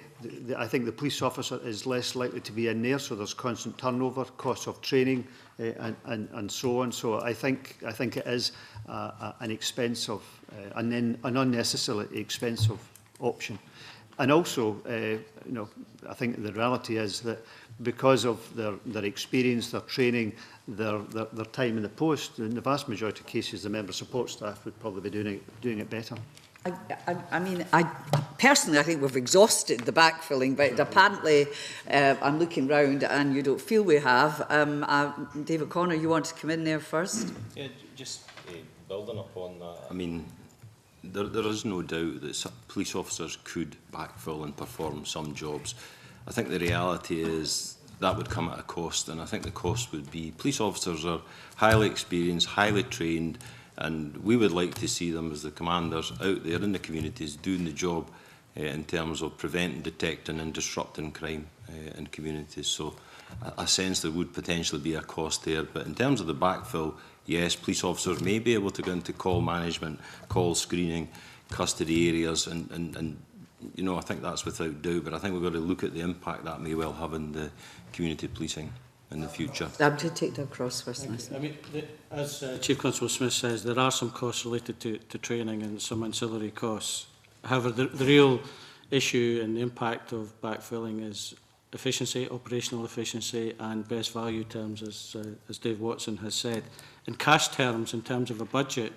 think the police officer is less likely to be in there, so there's constant turnover, costs of training, and so on. So I think it is an expensive, an unnecessarily expensive option. And also, I think the reality is that because of their experience, their training, their time in the post, in the vast majority of cases, the member support staff would probably be doing it better. I mean, personally, I think we've exhausted the backfilling, but apparently I'm looking round and you don't feel we have. David Connor, you want to come in there first? Yeah, just building upon that. I mean, there is no doubt that some police officers could backfill and perform some jobs. I think the reality is that would come at a cost, and I think the cost would be police officers are highly experienced, highly trained, and we would like to see them as the commanders out there in the communities doing the job in terms of preventing, detecting and disrupting crime in communities. So I sense there would potentially be a cost there, but in terms of the backfill, yes, police officers may be able to go into call management, call screening, custody areas, and you know, I think that's without doubt, but I think we've got to look at the impact that may well have in the community policing in the future. I'm to take that across first. I mean, as Chief Constable Smith says, there are some costs related to training and some ancillary costs. However, the real issue and the impact of backfilling is efficiency, operational efficiency and best value terms, as Dave Watson has said. In cash terms, in terms of a budget,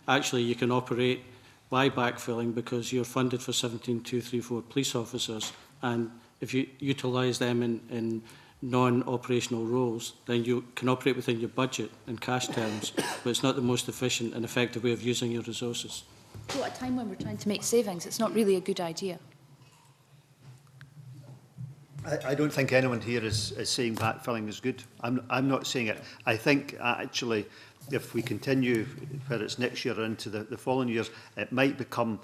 actually you can operate by backfilling because you're funded for 17,234 police officers, and if you utilise them in non-operational roles, then you can operate within your budget in cash terms, but it's not the most efficient and effective way of using your resources. So at a time when we're trying to make savings, it's not really a good idea. I don't think anyone here is saying backfilling is good. I'm not saying it. I think actually, if we continue, whether it's next year or into the following years, it might become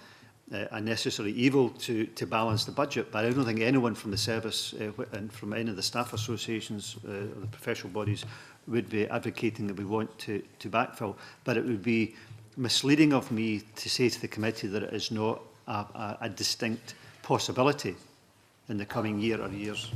a necessary evil to balance the budget. But I don't think anyone from the service and from any of the staff associations or the professional bodies would be advocating that we want to backfill. But it would be misleading of me to say to the committee that it is not a distinct possibility. in the coming year or years.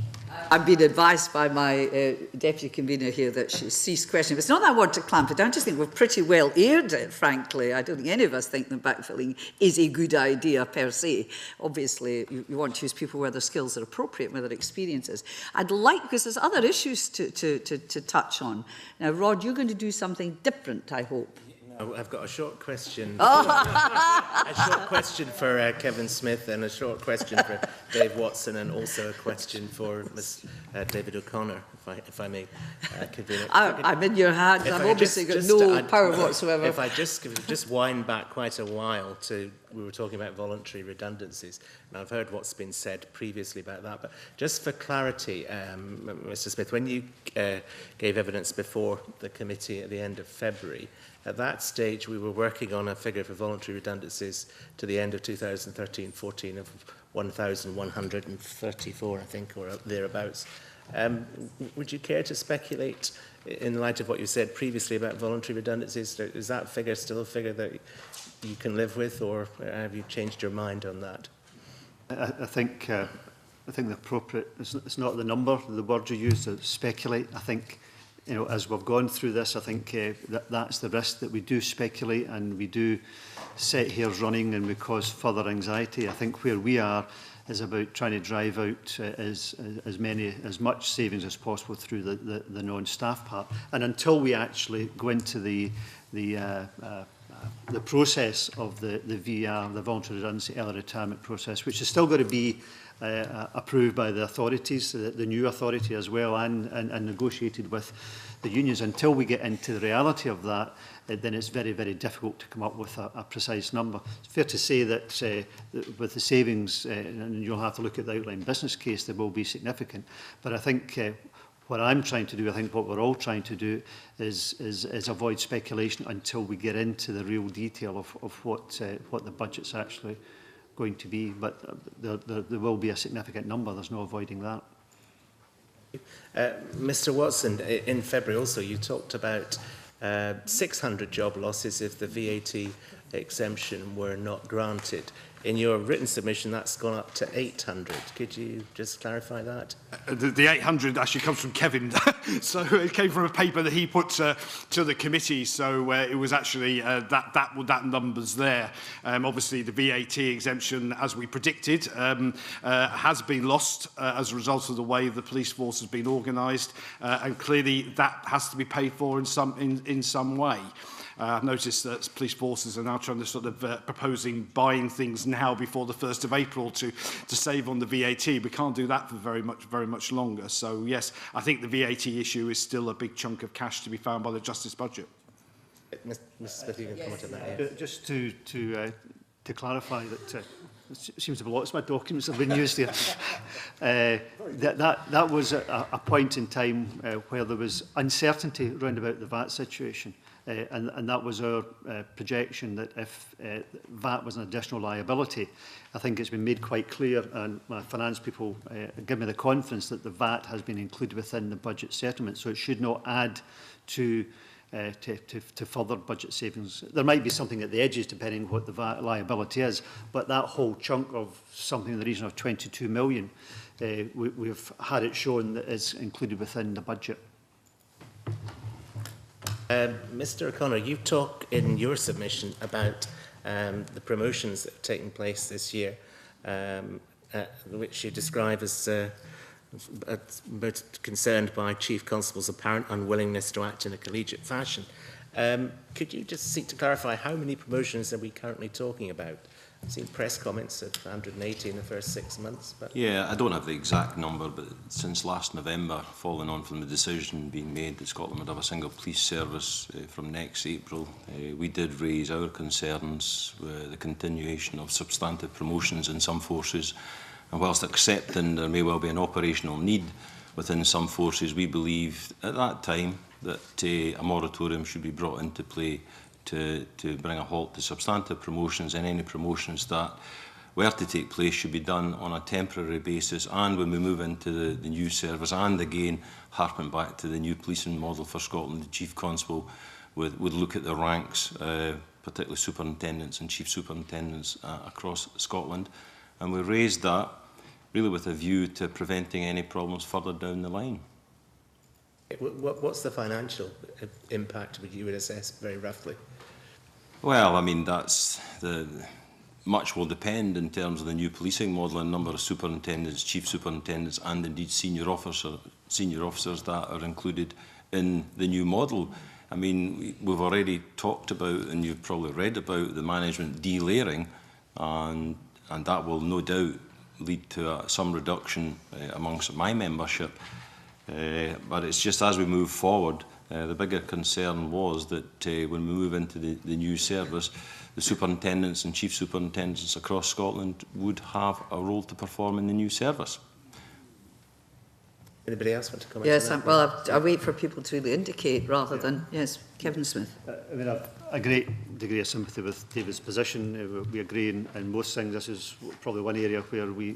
I'm being advised by my deputy convener here that she ceased questioning. But it's not that I want to clamp it down. I just think we've pretty well aired it, frankly. I don't think any of us think that backfilling is a good idea per se. Obviously, you want to use people where their skills are appropriate, where their experience is. I'd like, because there's other issues to touch on. Now, Rod, you're going to do something different, I hope. I've got a short question. A short question for Kevin Smith and a short question for Dave Watson, and also a question for Ms. David O'Connor, if I may convene it. I'm in your hands. I've obviously got no power whatsoever. If I just wind back quite a while to, we were talking about voluntary redundancies, and I've heard what's been said previously about that, but just for clarity, Mr. Smith, when you gave evidence before the committee at the end of February, at that stage, we were working on a figure for voluntary redundancies to the end of 2013-14 of 1,134, I think, or thereabouts. Would you care to speculate, in light of what you said previously about voluntary redundancies, is that figure still a figure that you can live with, or have you changed your mind on that? I think the appropriate, it's not the number, the word you use, to speculate. I think, you know, as we've gone through this, I think that's the risk, that we do speculate and we do set hairs running and we cause further anxiety. I think where we are is about trying to drive out as much savings as possible through the non-staff part. And until we actually go into the process of the VR, the voluntary redundancy early retirement process, which is still going to be approved by the authorities, the new authority as well, and negotiated with the unions. Until we get into the reality of that, then it's very, very difficult to come up with a precise number. It's fair to say that with the savings, and you'll have to look at the outline business case, they will be significant. But I think what I'm trying to do, I think what we're all trying to do, is avoid speculation until we get into the real detail of what the budget's actually going to be. But there will be a significant number. There's no avoiding that. Mr. Watson, in February also you talked about 600 job losses if the VAT exemption were not granted. In your written submission, that's gone up to 800. Could you just clarify that? The 800 actually comes from Kevin. So it came from a paper that he put to the committee. So it was actually that number's there. Obviously, the VAT exemption, as we predicted, has been lost as a result of the way the police force has been organised. And clearly, that has to be paid for in some way. I've noticed that police forces are now trying to sort of proposing buying things now before the 1st of April to save on the VAT. We can't do that for very much longer. So yes, I think the VAT issue is still a big chunk of cash to be found by the Justice budget. Mr. Smith, you can comment on that. Yeah. Just to clarify that. It seems to be lots of my documents have been used here. That was a point in time where there was uncertainty around about the VAT situation. And that was our projection, that if VAT was an additional liability, I think it's been made quite clear, and my finance people give me the confidence that the VAT has been included within the budget settlement, so it should not add to further budget savings. There might be something at the edges depending on what the VAT liability is, but that whole chunk of something in the region of 22 million, we've had it shown that is included within the budget. Mr. O'Connor, you talk in your submission about the promotions that have taken place this year, which you describe as concerned by Chief Constable's apparent unwillingness to act in a collegiate fashion. Could you just seek to clarify how many promotions are we currently talking about? I've seen press comments of 180 in the first 6 months. But yeah, I don't have the exact number, but since last November, following on from the decision being made that Scotland would have a single police service from next April, we did raise our concerns with the continuation of substantive promotions in some forces. And whilst accepting there may well be an operational need within some forces, we believed at that time that a moratorium should be brought into play to bring a halt to substantive promotions, and any promotions that were to take place should be done on a temporary basis, and when we move into the new service, and again harping back to the new policing model for Scotland, the Chief Constable would look at the ranks, particularly superintendents and chief superintendents across Scotland, and we raised that really with a view to preventing any problems further down the line. What's the financial impact you would assess very roughly? Well, I mean, much will depend in terms of the new policing model and number of superintendents, chief superintendents, and indeed senior officers that are included in the new model. I mean, we've already talked about, and you've probably read about, the management delayering, and that will no doubt lead to some reduction amongst my membership. But it's just as we move forward, the bigger concern was that when we move into the new service, the superintendents and chief superintendents across Scotland would have a role to perform in the new service. Anybody else want to comment? Yes, on that? well, I wait for people to really indicate rather than, yes, Kevin Smith. I mean, I've a great degree of sympathy with David's position. We agree in most things. This is probably one area where we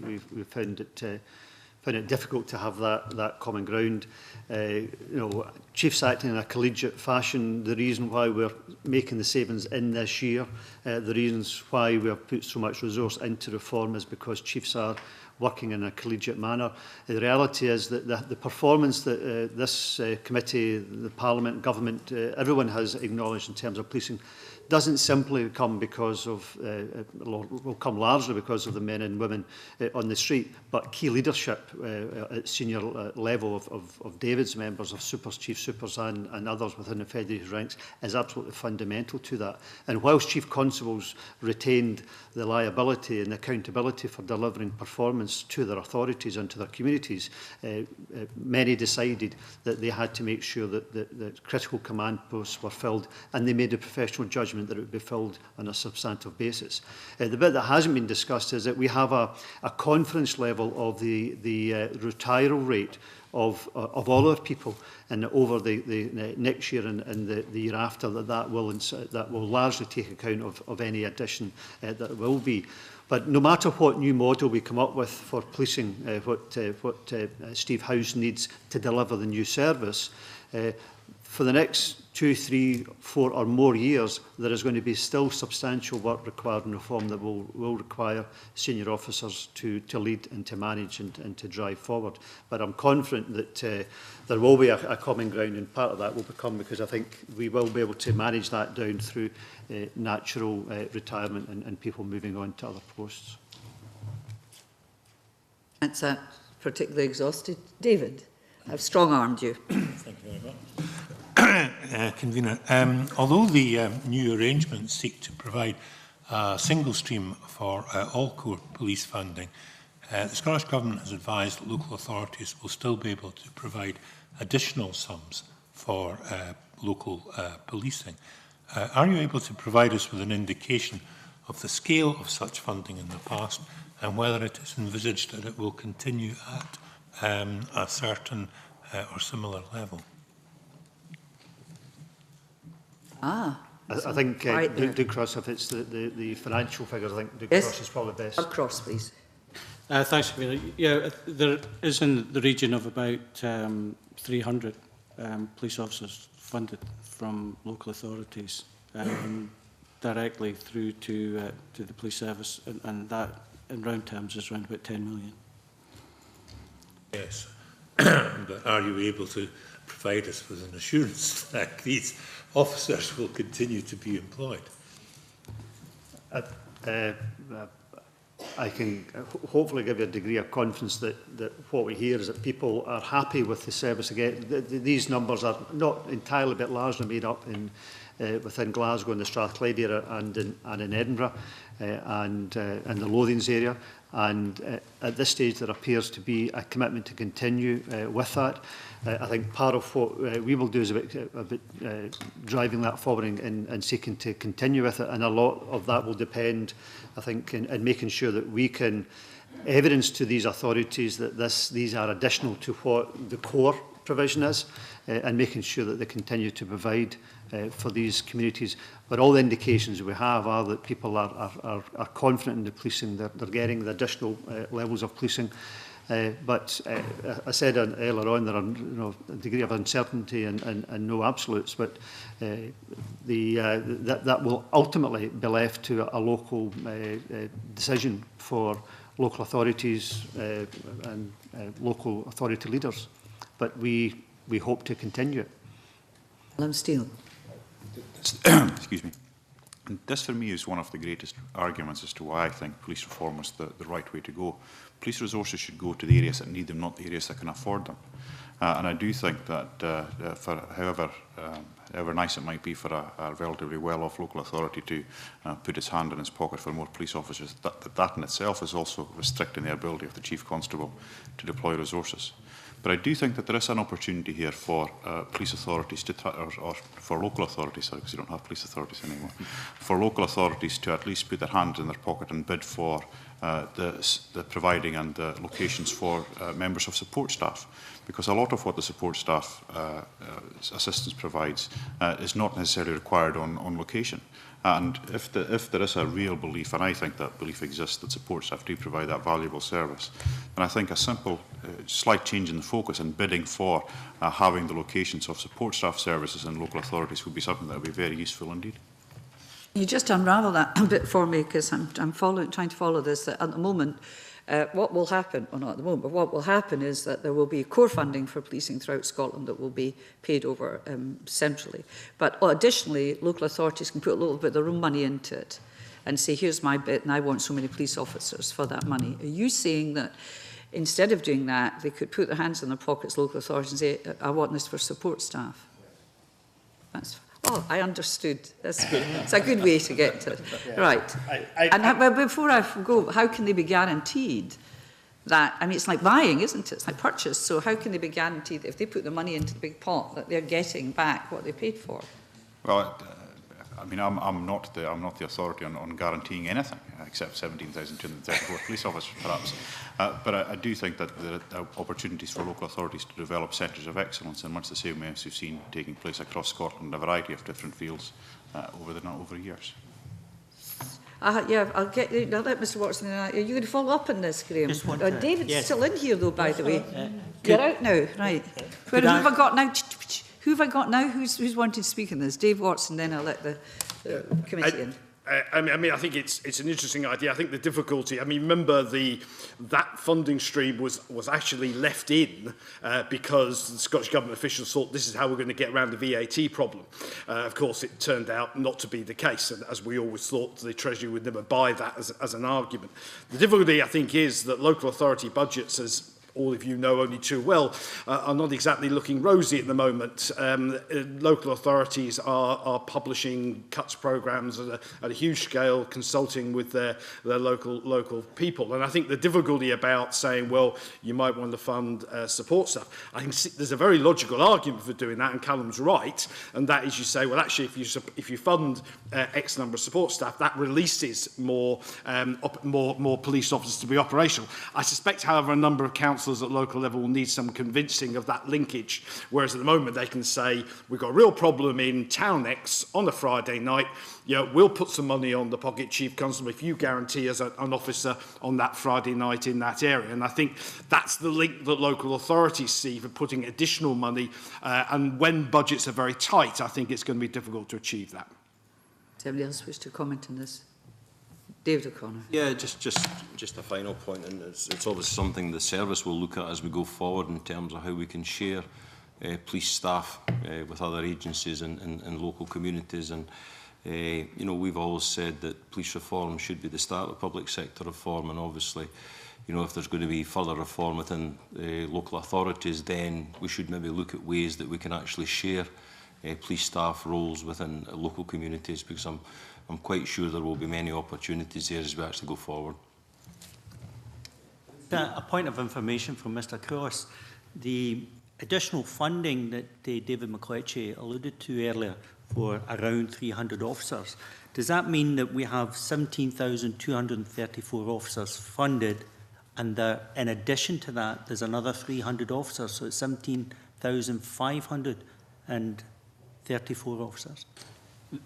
found it difficult to have that common ground. You know, chiefs acting in a collegiate fashion, the reason why we're making the savings in this year, the reasons why we have put so much resource into reform is because chiefs are working in a collegiate manner. The reality is that the performance that this committee, the Parliament, government, everyone has acknowledged in terms of policing doesn't simply come because of, will come largely because of the men and women on the street, but key leadership at senior level of David's members, of supers, chief supers and others within the Federated ranks is absolutely fundamental to that. And whilst chief constables retained the liability and accountability for delivering performance to their authorities and to their communities, many decided that they had to make sure that critical command posts were filled, and they made a professional judgment that it would be filled on a substantive basis. The bit that hasn't been discussed is that we have a conference level of the retiral rate of all our people, and over the next year and the year after that will largely take account of any addition that will be. But no matter what new model we come up with for policing, what Steve House needs to deliver the new service, for the next 2, 3, 4 or more years, there is going to be still substantial work required in reform that will require senior officers to lead and to manage and to drive forward. But I'm confident that there will be a common ground, and part of that will become because I think we will be able to manage that down through natural retirement and people moving on to other posts. That's particularly exhausted. David, I've strong-armed you. Thank you very much. Convener, although the new arrangements seek to provide a single stream for all core police funding, the Scottish Government has advised that local authorities will still be able to provide additional sums for local policing. Are you able to provide us with an indication of the scale of such funding in the past and whether it is envisaged that it will continue at a certain or similar level? I think Doug Cross, if it's the financial figures, I think Doug Cross is probably best. Doug Cross, please. Thanks, Convener. Yeah, there is in the region of about 300 police officers funded from local authorities directly through to the police service, and that, in round terms, is around about 10 million. Yes, but are you able to provide us with an assurance that these officers will continue to be employed? I can hopefully give you a degree of confidence that what we hear is that people are happy with the service. Again, these numbers are not entirely, but largely made up within Glasgow and the Strathclyde area and in Edinburgh and the Lothians area. And at this stage, there appears to be a commitment to continue with that. I think part of what we will do is about driving that forward and seeking to continue with it. And a lot of that will depend, I think, in making sure that we can evidence to these authorities that these are additional to what the core provision is, and making sure that they continue to provide for these communities. But all the indications we have are that people are confident in the policing, they're getting the additional levels of policing. But I said earlier on there are a degree of uncertainty and no absolutes, but that will ultimately be left to a local decision for local authorities and local authority leaders. But we hope to continue it. Alan Steele. Excuse me. And this for me is one of the greatest arguments as to why I think police reform was the right way to go. Police resources should go to the areas that need them, not the areas that can afford them. And I do think that for however nice it might be for a relatively well-off local authority to put its hand in its pocket for more police officers, that in itself is also restricting the ability of the Chief Constable to deploy resources. But I do think that there is an opportunity here for police authorities to try, or for local authorities, sorry, because you don't have police authorities anymore, for local authorities to at least put their hands in their pocket and bid for the providing and the locations for members of support staff. Because a lot of what the support staff assistance provides is not necessarily required on location. And if there is a real belief, and I think that belief exists, that support staff do provide that valuable service, then I think a simple slight change in the focus and bidding for having the locations of support staff services in local authorities would be something that would be very useful indeed. You just unravel that a bit for me, because I'm trying to follow this. At the moment, what will happen, well not at the moment, but what will happen is that there will be core funding for policing throughout Scotland that will be paid over centrally. But additionally, local authorities can put a little bit of their own money into it and say, here's my bit and I want so many police officers for that money. Are you saying that instead of doing that, they could put their hands in their pockets, local authorities, and say, I want this for support staff? That's oh, I understood. That's good. It's a good way to get to it. Yeah. Right. But before I go, how can they be guaranteed that, I mean, it's like buying, isn't it? It's like purchase. So how can they be guaranteed that if they put the money into the big pot that they're getting back what they paid for? Well, I mean, I'm not the authority on guaranteeing anything except 17,234 police officers, perhaps. But I do think that there are opportunities for local authorities to develop centres of excellence in much the same way as we've seen taking place across Scotland in a variety of different fields over years. Yeah, I'll let Mr Watson in. Are you going to follow up on this, Graham? David's yes. Still in here, though, by the way. You're out now, right. Who have I got now? Who have I got now? Who's wanting to speak on this? Dave Watson, then I'll let the committee in. I mean, I think it's an interesting idea. I think the difficulty, I mean, remember that funding stream was actually left in because the Scottish Government officials thought this is how we're going to get around the VAT problem. Of course, it turned out not to be the case, and as we always thought, the Treasury would never buy that as an argument. The difficulty, I think, is that local authority budgets, as all of you know only too well, are not exactly looking rosy at the moment. Local authorities are publishing cuts programmes at a huge scale, consulting with their local people. And I think the difficulty about saying, well, you might want to fund support staff, I think there's a very logical argument for doing that, and Callum's right, and that is you say, well, actually, if you fund X number of support staff, that releases more police officers to be operational. I suspect, however, a number of councils at local level will need some convincing of that linkage, whereas at the moment they can say, we've got a real problem in Town X on a Friday night, we'll put some money on the pocket chief constable if you guarantee us an officer on that Friday night in that area. And I think that's the link that local authorities see for putting additional money, and when budgets are very tight, I think it's going to be difficult to achieve that. Does anybody else wish to comment on this? David O'Connor. Yeah, just a final point, and it's obviously something the service will look at as we go forward in terms of how we can share police staff with other agencies and local communities. And you know, we've always said that police reform should be the start of public sector reform, and obviously, you know, if there's going to be further reform within local authorities, then we should maybe look at ways that we can actually share police staff roles within local communities, because I'm quite sure there will be many opportunities there as we actually go forward. A point of information from Mr Cross. The additional funding that David McCletchie alluded to earlier for around 300 officers, does that mean that we have 17,234 officers funded, and in addition to that there's another 300 officers, so it's 17,534 officers?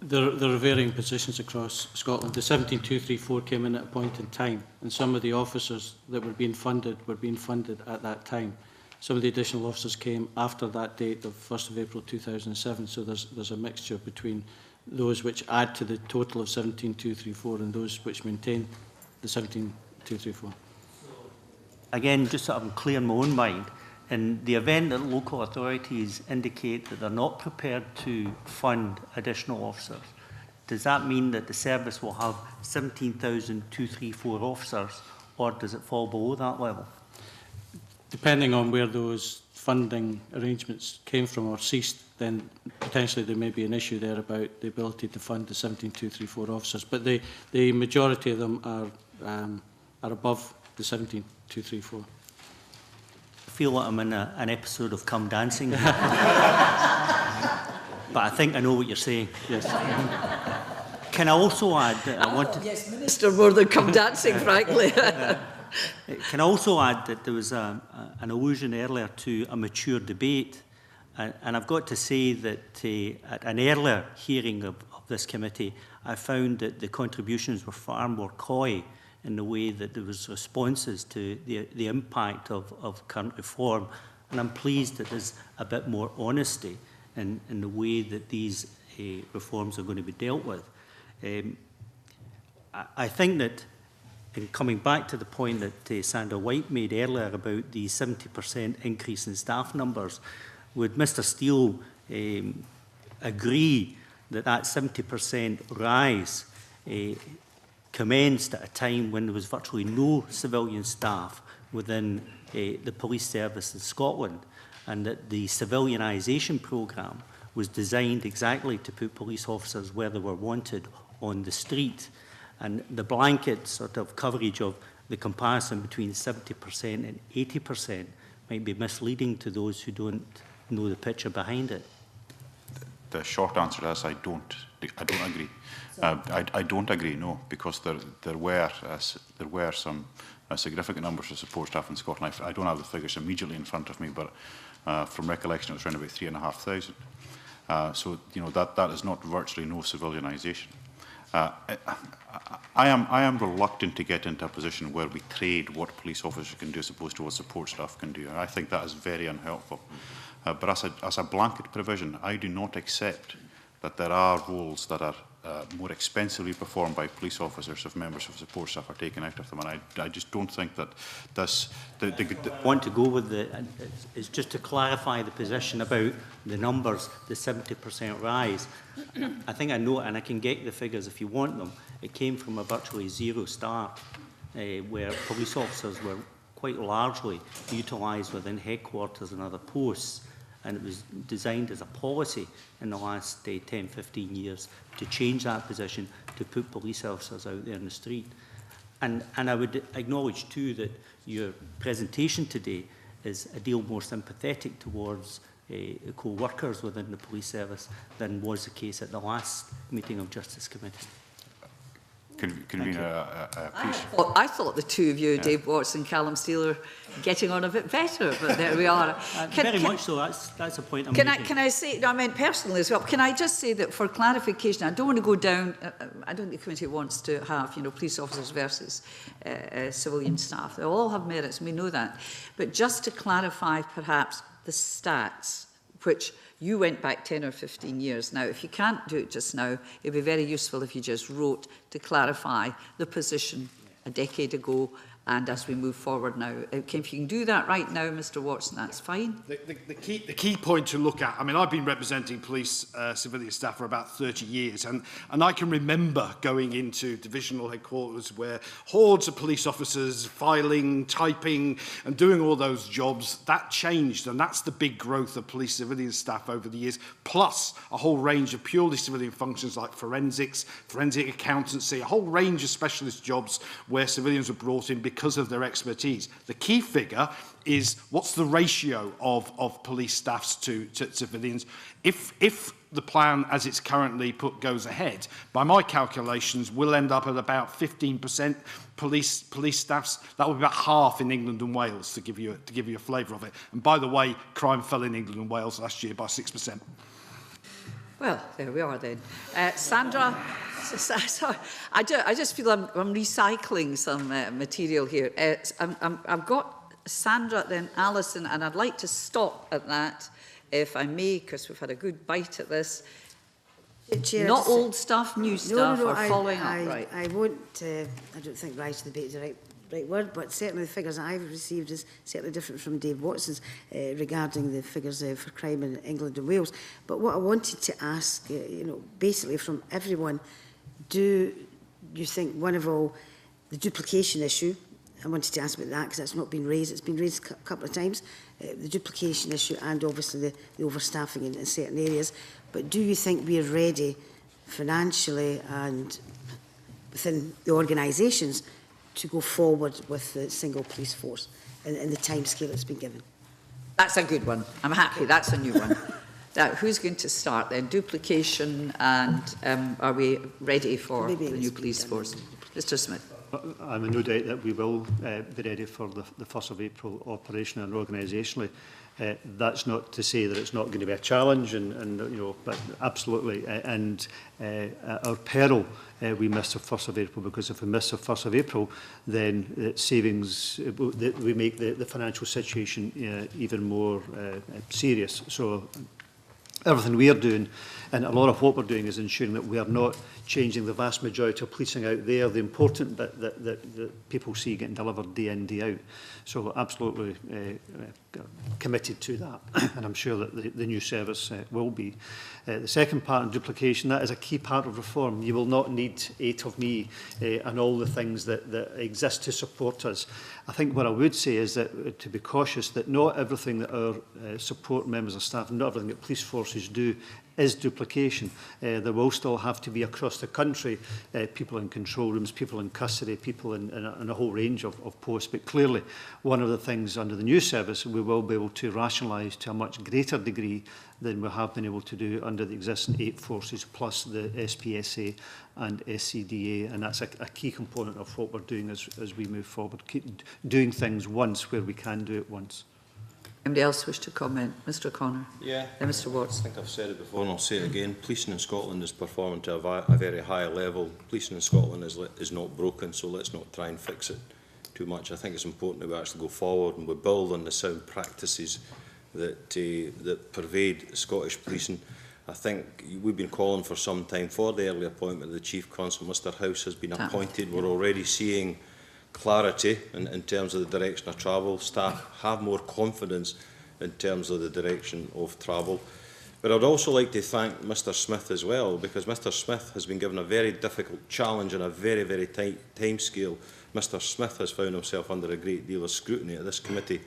There are varying positions across Scotland. The 17234 came in at a point in time, and some of the officers that were being funded at that time. Some of the additional officers came after that date of 1st of April 2007, so there's a mixture between those which add to the total of 17234 and those which maintain the 17234. Again, just so I'm clear in my own mind, in the event that local authorities indicate that they're not prepared to fund additional officers, does that mean that the service will have 17,234 officers, or does it fall below that level? Depending on where those funding arrangements came from or ceased, then potentially there may be an issue there about the ability to fund the 17234 officers. But the majority of them are above the 17234. I feel like I'm in an episode of Come Dancing. But I think I know what you're saying. Yes. Can I also add that I want to... Yes, Minister, more than come dancing, frankly. Can I also add that there was an allusion earlier to a mature debate, and I've got to say that at an earlier hearing of this committee, I found that the contributions were far more coy in the way that there was responses to the impact of current reform, and I'm pleased that there's a bit more honesty in the way that these reforms are going to be dealt with. I think that, in coming back to the point that Sandra White made earlier about the 70% increase in staff numbers, would Mr Steele agree that that 70% rise commenced at a time when there was virtually no civilian staff within the police service in Scotland, and that the civilianisation programme was designed exactly to put police officers where they were wanted on the street? And the blanket sort of coverage of the comparison between 70% and 80% might be misleading to those who don't know the picture behind it. The short answer is I don't agree. I don't agree, no, because there were some significant numbers of support staff in Scotland. I don't have the figures immediately in front of me, but from recollection, it was around about 3,500. So you know that is not virtually no civilianisation. I am reluctant to get into a position where we trade what police officers can do as opposed to what support staff can do. I think that is very unhelpful. But as a blanket provision, I do not accept that there are roles that are more expensively performed by police officers if members of support staff are taken out of them. And I just don't think that this... I want to go with it's just to clarify the position about the numbers, the 70% rise. I think I know, and I can get the figures if you want them. It came from a virtually zero start, where police officers were quite largely utilised within headquarters and other posts. And it was designed as a policy in the last 10, 15 years to change that position, to put police officers out there in the street. And I would acknowledge too that your presentation today is a deal more sympathetic towards co-workers within the police service than was the case at the last meeting of Justice Committee. I thought the two of you, Dave Watson and Callum Steele, are getting on a bit better, but there we are. Very much so. That's a point I'm making. Can I say, no, I meant personally as well, can I just say that for clarification, I don't want to go down, I don't think the committee wants to have, police officers versus civilian staff. They all have merits, and we know that. But just to clarify perhaps the stats, which you went back 10 or 15 years. Now, if you can't do it just now, it'd be very useful if you just wrote to clarify the position a decade ago and as we move forward now. If you can do that right now, Mr Watson, that's fine. The key point to look at, I mean, I've been representing police civilian staff for about 30 years, and I can remember going into divisional headquarters where hordes of police officers filing, typing, and doing all those jobs. That changed, and that's the big growth of police civilian staff over the years, plus a whole range of purely civilian functions like forensics, forensic accountancy, a whole range of specialist jobs where civilians were brought in because of their expertise. The key figure is what's the ratio of police staffs to civilians. If the plan as it's currently put goes ahead, by my calculations, we'll end up at about 15% police staffs. That would be about half in England and Wales, to give you a flavour of it. And by the way, crime fell in England and Wales last year by 6%. Well, there we are then. Sandra, sorry, I just feel I'm recycling some material here. I've got Sandra, then Alison, and I'd like to stop at that, if I may, because we've had a good bite at this. Chair, Not old stuff, new stuff, or following up, right? I won't, I don't think rise to the bait is the right word, but certainly the figures I've received is certainly different from Dave Watson's regarding the figures for crime in England and Wales. But what I wanted to ask, basically from everyone, do you think, one of all, the duplication issue, I wanted to ask about that because that's not been raised, it's been raised a couple of times, the duplication issue and obviously the overstaffing in certain areas. But do you think we're ready financially and within the organisations to go forward with the single police force in the timescale that's been given? That's a good one. I'm happy. That's a new one. Now, who's going to start then? Duplication, and are we ready for the new police force? Mr. Smith. I'm in no doubt that we will be ready for the 1st of April operation and organisationally. That's not to say that it's not going to be a challenge, but absolutely. And at our peril, we miss the 1st of April, because if we miss the 1st of April, then savings, we make the financial situation even more serious. So everything we are doing, and a lot of what we're doing, is ensuring that we are not changing the vast majority of policing out there, the important bit that people see getting delivered day in, day out. So absolutely committed to that, and I'm sure that the new service will be. The second part, in duplication, that is a key part of reform. You will not need 8 of me and all the things that exist to support us. I think what I would say is that to be cautious that not everything that our support members of staff, not everything that police forces do, is duplication. There will still have to be across the country people in control rooms, people in custody, people in a whole range of posts. But clearly, one of the things under the new service, we will be able to rationalise to a much greater degree than we have been able to do under the existing 8 forces, plus the SPSA and SCDA. And that's a key component of what we're doing as we move forward. Keep doing things once where we can do it once. Anybody else wish to comment? Mr. O'Connor? Yeah. Then Mr. Watts. I think I've said it before and I'll say it again. Policing in Scotland is performing to a very high level. Policing in Scotland is not broken, so let's not try and fix it too much. I think it's important that we actually go forward and we build on the sound practices that pervade Scottish policing. I think we've been calling for some time for the early appointment of the Chief Constable. Mr. House has been appointed. We're already seeing clarity in terms of the direction of travel. Staff have more confidence in terms of the direction of travel. But I'd also like to thank Mr. Smith as well, because Mr. Smith has been given a very difficult challenge and a very, very tight time scale. Mr. Smith has found himself under a great deal of scrutiny at this committee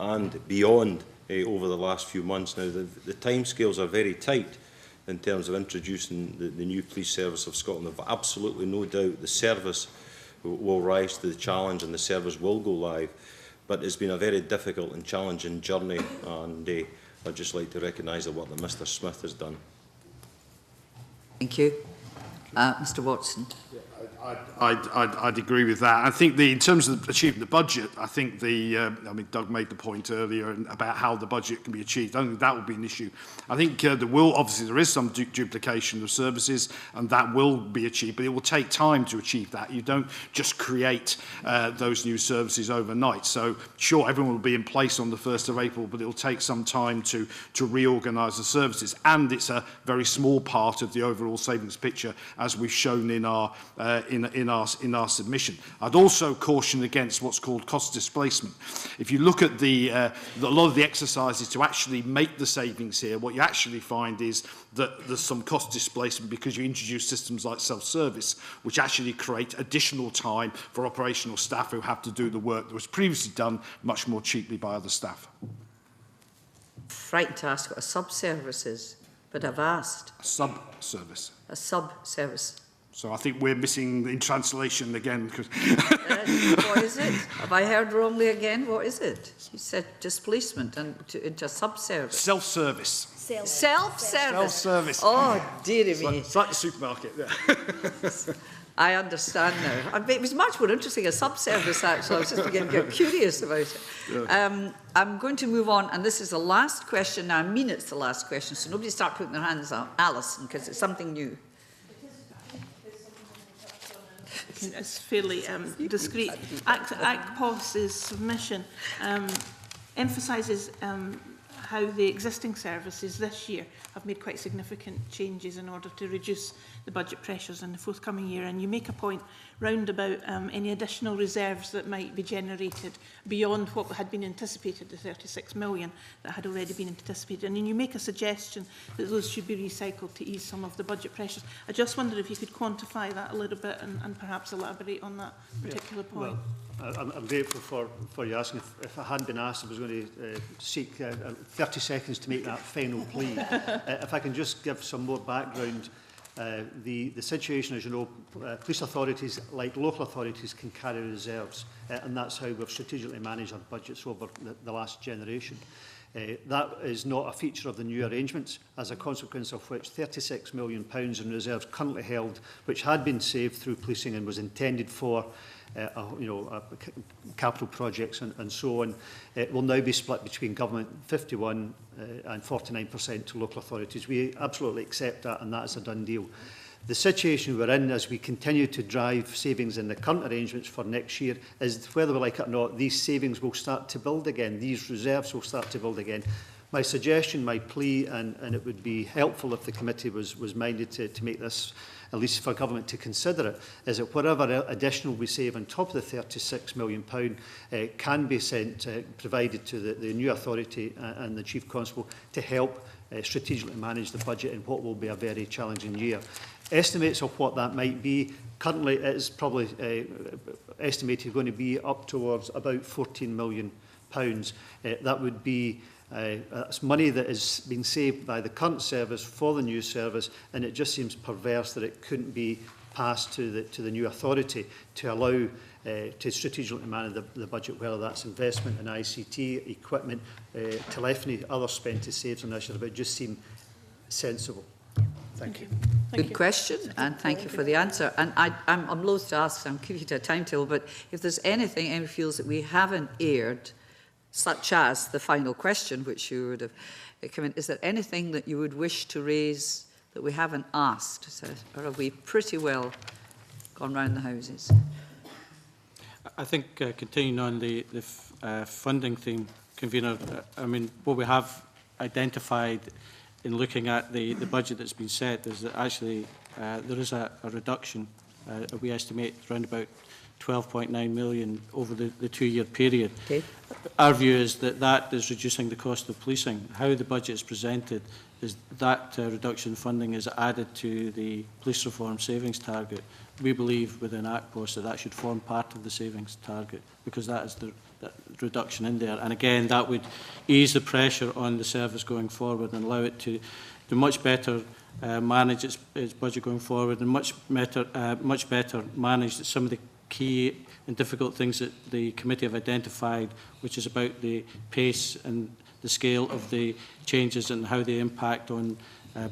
and beyond over the last few months. Now, the time scales are very tight in terms of introducing the new police service of Scotland. I've absolutely no doubt the service will rise to the challenge and the service will go live. But it's been a very difficult and challenging journey, and I'd just like to recognise the work that Mr. Smith has done. Thank you. Mr. Watson. I'd agree with that. I think in terms of achieving the budget, I think Doug made the point earlier about how the budget can be achieved. I don't think that will be an issue. I think obviously there is some duplication of services, and that will be achieved, but it will take time to achieve that. You don't just create those new services overnight. So sure, everyone will be in place on the 1st of April, but it will take some time to reorganise the services. And it's a very small part of the overall savings picture, as we've shown in our submission. I'd also caution against what's called cost displacement. If you look at a lot of the exercises to actually make the savings here, what you actually find is that there's some cost displacement because you introduce systems like self-service, which actually create additional time for operational staff who have to do the work that was previously done much more cheaply by other staff. Frightened to ask what a sub-service is, but I've asked. A sub-service. A sub-service. So I think we're missing in translation again. What is it? Have I heard wrongly again? What is it? You said displacement and into sub-service. Self-service. Self-service. Self-service. Oh, dearie me. It's like the supermarket. Yeah. I understand now. It was much more interesting as sub-service, actually. I was just getting curious about it. Yeah. I'm going to move on, and this is the last question. Now, I mean it's the last question, so nobody start putting their hands up. Alison, because it's something new. It's fairly discreet. ACPOS's submission emphasises how the existing services this year have made quite significant changes in order to reduce the budget pressures in the forthcoming year. And you make a point round about any additional reserves that might be generated beyond what had been anticipated, the 36 million that had already been anticipated. And then you make a suggestion that those should be recycled to ease some of the budget pressures. I just wondered if you could quantify that a little bit and perhaps elaborate on that particular point. Well, I'm grateful for you asking. If I hadn't been asked, I was going to seek 30 seconds to make that final plea. If I can just give some more background. The situation, as you know, police authorities, like local authorities, can carry reserves, and that's how we've strategically managed our budgets over the last generation. That is not a feature of the new arrangements, as a consequence of which £36 million in reserves currently held, which had been saved through policing and was intended for capital projects and so on, will now be split between government 51 and 49% to local authorities. We absolutely accept that, and that is a done deal. The situation we're in as we continue to drive savings in the current arrangements for next year is, whether we like it or not, these savings will start to build again. These reserves will start to build again. My suggestion, my plea, and it would be helpful if the committee was minded to make this, at least for government to consider it, is that whatever additional we save on top of the £36 million can be provided to the new authority and the Chief Constable to help strategically manage the budget in what will be a very challenging year. Estimates of what that might be, currently it is probably estimated going to be up towards about £14 million. That would be it's money that is being saved by the current service for the new service, and it just seems perverse that it couldn't be passed to the new authority to allow to strategically manage the budget, whether that's investment in ICT, equipment, telephony, other spend to save on initiative. It just seemed sensible. Thank you. Good question, and thank you for the answer. And I'm loath to ask, I'm keeping to a timetable, but if there's anything Emma feels that we haven't aired, such as the final question, which you would have come in, is there anything that you would wish to raise that we haven't asked? So, or have we pretty well gone round the houses? I think continuing on the funding theme, Convener, I mean, what we have identified in looking at the budget that's been set is that actually there is a reduction. We estimate around about 12.9 million over the 2-year period. Okay. Our view is that is reducing the cost of policing. How the budget is presented is that reduction in funding is added to the police reform savings target. We believe within ACPOS that should form part of the savings target, because that is that reduction in there. And again, that would ease the pressure on the service going forward and allow it to much better manage its budget going forward, and much better manage some of the key and difficult things that the committee have identified, which is about the pace and the scale of the changes and how they impact on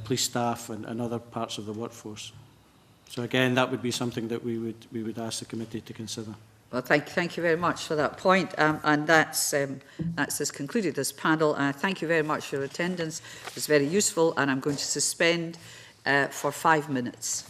police staff and other parts of the workforce. So again, that would be something that we would ask the committee to consider. Well, thank you very much for that point, and that's this concluded this panel. Thank you very much for your attendance. It was very useful, and I'm going to suspend for 5 minutes.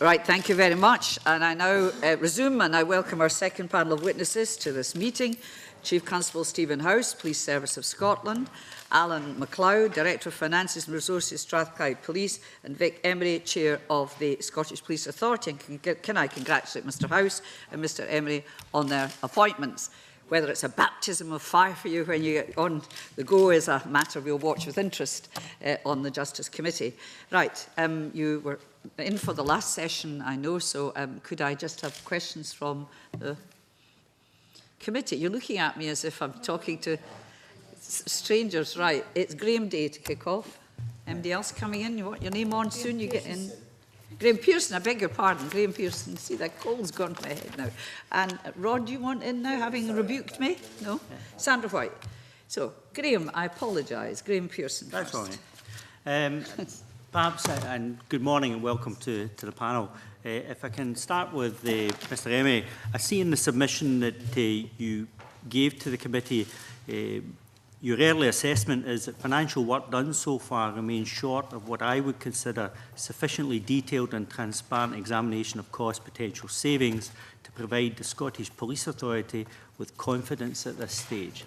Right, thank you very much. And I now resume and I welcome our second panel of witnesses to this meeting. Chief Constable Stephen House, Police Service of Scotland, Alan MacLeod, Director of Finances and Resources, Strathclyde Police, and Vic Emery, Chair of the Scottish Police Authority. And can I congratulate Mr House and Mr Emery on their appointments. Whether it's a baptism of fire for you when you get on the go is a matter we'll watch with interest on the Justice Committee. Right, you were in for the last session, I know, so could I just have questions from the committee? You're looking at me as if I'm talking to strangers. Right, it's Graham Day to kick off. Anybody else coming in? You want your name on soon? You get in. Graham Pearson, I beg your pardon, Graham Pearson. See, that cold's gone to my head now. And Rod, you want in now, having rebuked me? No? Sandra White. So, Graham, I apologise. Graham Pearson first. That's all right. Perhaps, and good morning and welcome to the panel. If I can start with Mr Emery, I see in the submission that you gave to the committee, your early assessment is that financial work done so far remains short of what I would consider sufficiently detailed and transparent examination of cost potential savings to provide the Scottish Police Authority with confidence at this stage.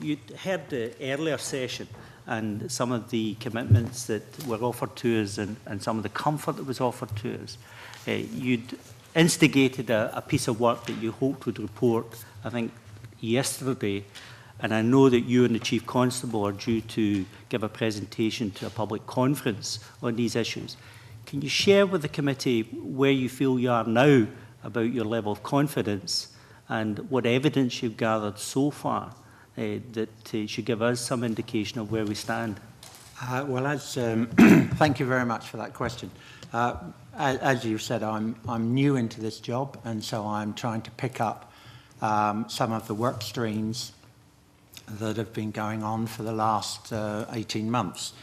You heard the earlier session and some of the commitments that were offered to us and some of the comfort that was offered to us. You'd instigated a piece of work that you hoped would report, I think, yesterday. And I know that you and the Chief Constable are due to give a presentation to a public conference on these issues. Can you share with the committee where you feel you are now about your level of confidence and what evidence you've gathered so far that should give us some indication of where we stand? Well, as thank you very much for that question. As you said, I'm new into this job, and so I'm trying to pick up some of the work streams that have been going on for the last 18 months.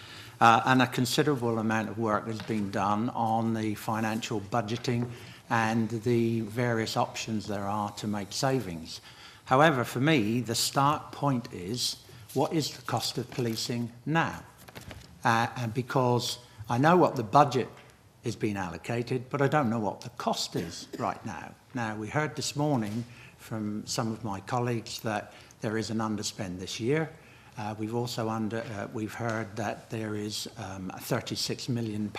And a considerable amount of work has been done on the financial budgeting and the various options there are to make savings. However, for me, the start point is, what is the cost of policing now? And because I know what the budget is being allocated, but I don't know what the cost is right now. Now, we heard this morning from some of my colleagues that there is an underspend this year. We've also we've heard that there is a £36 million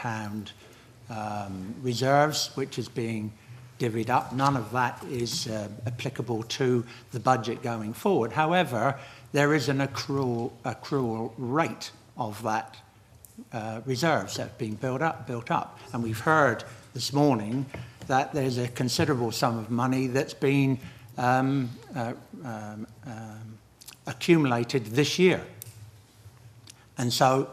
reserves, which is being divvied up. None of that is applicable to the budget going forward. However, there is an accrual rate of that reserves that have been built up. And we've heard this morning that there's a considerable sum of money that's been accumulated this year. And so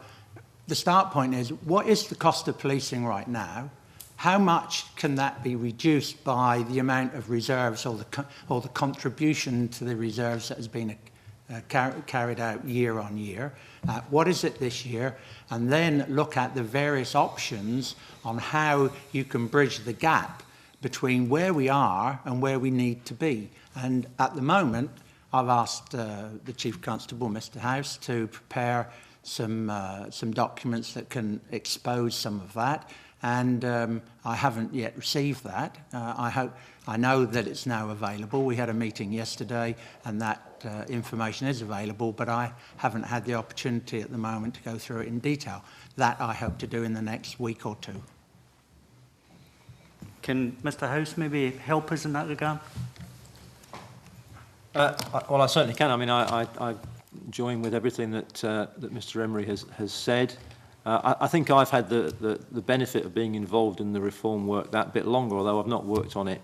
the start point is, what is the cost of policing right now? How much can that be reduced by the amount of reserves or the contribution to the reserves that has been carried out year on year? What is it this year? And then look at the various options on how you can bridge the gap between where we are and where we need to be. And at the moment, I've asked the Chief Constable, Mr House, to prepare some documents that can expose some of that. And I haven't yet received that. I know that it's now available. We had a meeting yesterday, and that information is available, but I haven't had the opportunity at the moment to go through it in detail. That I hope to do in the next week or two. Can Mr House maybe help us in that regard? Well, I certainly can. I mean, I join with everything that Mr Emery has said. I think I've had the benefit of being involved in the reform work that bit longer, although I've not worked on it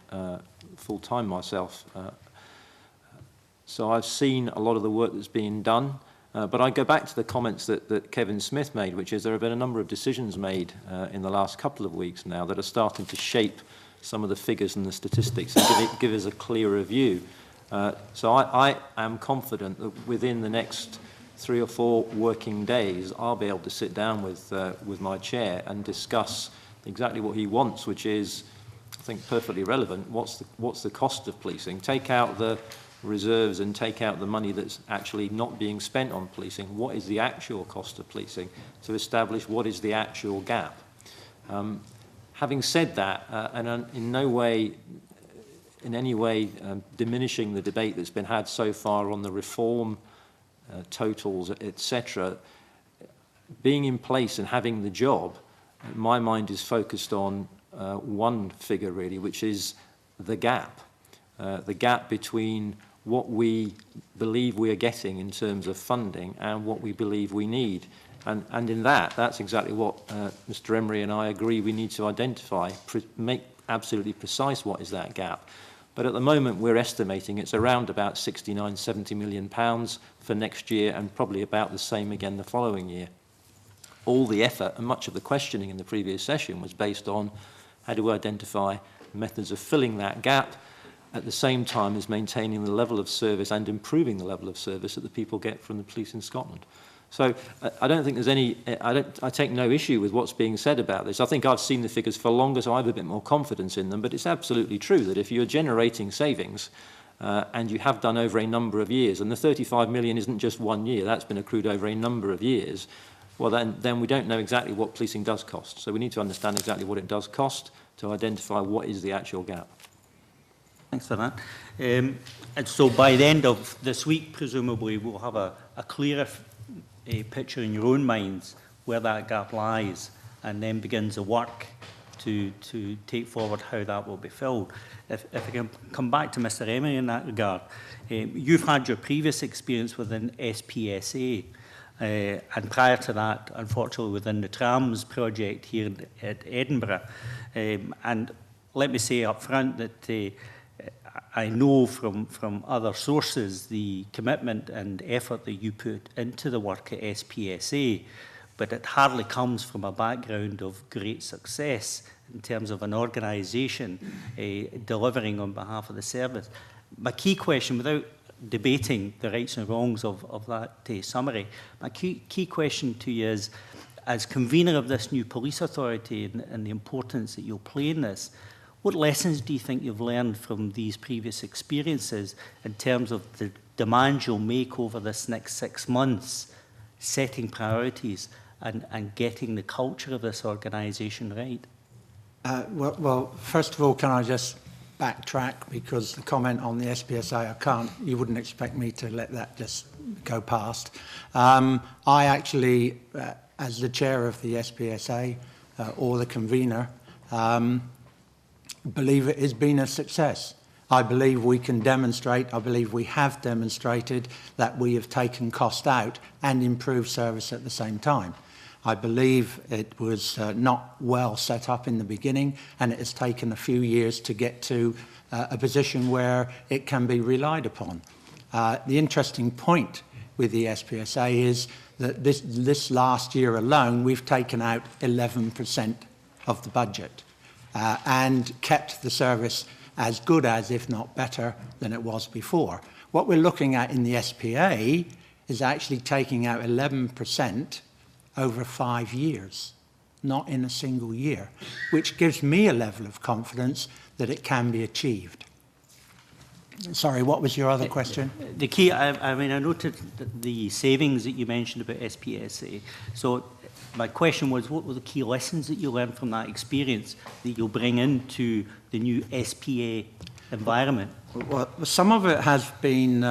full-time myself. So I've seen a lot of the work that's being done. But I go back to the comments that Kevin Smith made, which is there have been a number of decisions made in the last couple of weeks now that are starting to shape some of the figures and the statistics and give us a clearer view. So I am confident that within the next 3 or 4 working days, I'll be able to sit down with my chair and discuss exactly what he wants, which is, I think, perfectly relevant. What's the cost of policing? Take out the reserves and take out the money that's actually not being spent on policing. What is the actual cost of policing to establish what is the actual gap? Having said that, and in no way, in any way diminishing the debate that's been had so far on the reform totals, etc., being in place and having the job, my mind is focused on one figure really, which is the gap between what we believe we are getting in terms of funding and what we believe we need. And in that's exactly what Mr. Emery and I agree we need to identify, make absolutely precise what is that gap. But at the moment we're estimating it's around about 69, 70 million pounds for next year, and probably about the same again the following year. All the effort and much of the questioning in the previous session was based on how do we identify methods of filling that gap at the same time as maintaining the level of service and improving the level of service that the people get from the police in Scotland. So I don't think there's any, I take no issue with what's being said about this. I think I've seen the figures for longer, so I have a bit more confidence in them, but it's absolutely true that if you're generating savings and you have done over a number of years, and the 35 million isn't just 1 year, that's been accrued over a number of years, well then we don't know exactly what policing does cost. So we need to understand exactly what it does cost to identify what is the actual gap. Thanks for that. And so by the end of this week, presumably, we'll have a clearer picture in your own minds where that gap lies, and then begins the work to take forward how that will be filled. If I can come back to Mr. Emery in that regard, you've had your previous experience within SPSA, and prior to that, unfortunately, within the trams project here at Edinburgh. And let me say up front that I know from other sources the commitment and effort that you put into the work at SPSA, but it hardly comes from a background of great success in terms of an organisation delivering on behalf of the service. My key question, without debating the rights and wrongs of that summary, my key question to you is, as convener of this new police authority and the importance that you'll play in this, what lessons do you think you've learned from these previous experiences in terms of the demands you'll make over this next 6 months, setting priorities and getting the culture of this organisation right? Well, first of all, can I just backtrack, because the comment on the SPSA, you wouldn't expect me to let that just go past. I actually, as the chair of the SPSA or the convener, believe it has been a success. I believe we can demonstrate, I believe we have demonstrated that we have taken cost out and improved service at the same time. I believe it was not well set up in the beginning, and it has taken a few years to get to a position where it can be relied upon. The interesting point with the SPSA is that this last year alone, we've taken out 11% of the budget and kept the service as good as, if not better, than it was before. What we're looking at in the SPA is actually taking out 11% over 5 years, not in a single year, which gives me a level of confidence that it can be achieved. Sorry, what was your other question? The key, I mean, I noted the savings that you mentioned about SPSA. So my question was, what were the key lessons that you learned from that experience that you'll bring into the new SPA environment? Well, some of it has been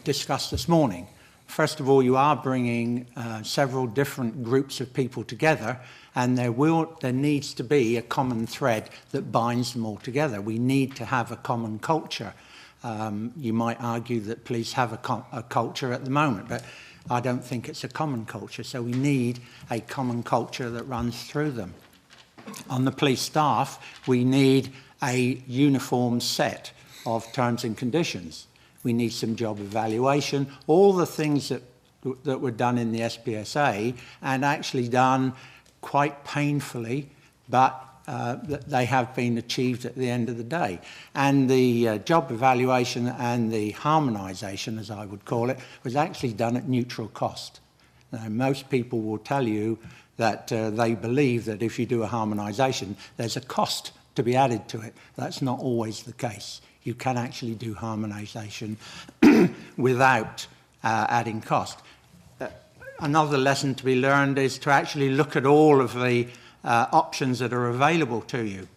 discussed this morning. First of all, you are bringing several different groups of people together, and there needs to be a common thread that binds them all together. We need to have a common culture. You might argue that police have a culture at the moment, but I don't think it's a common culture, so we need a common culture that runs through them. On the police staff, we need a uniform set of terms and conditions. We need some job evaluation, all the things that were done in the SPSA and actually done quite painfully, but they have been achieved at the end of the day. And the job evaluation and the harmonisation, as I would call it, was actually done at neutral cost. Now, most people will tell you that they believe that if you do a harmonisation, there's a cost to be added to it. That's not always the case. You can actually do harmonisation without adding cost. Another lesson to be learned is to actually look at all of the options that are available to you.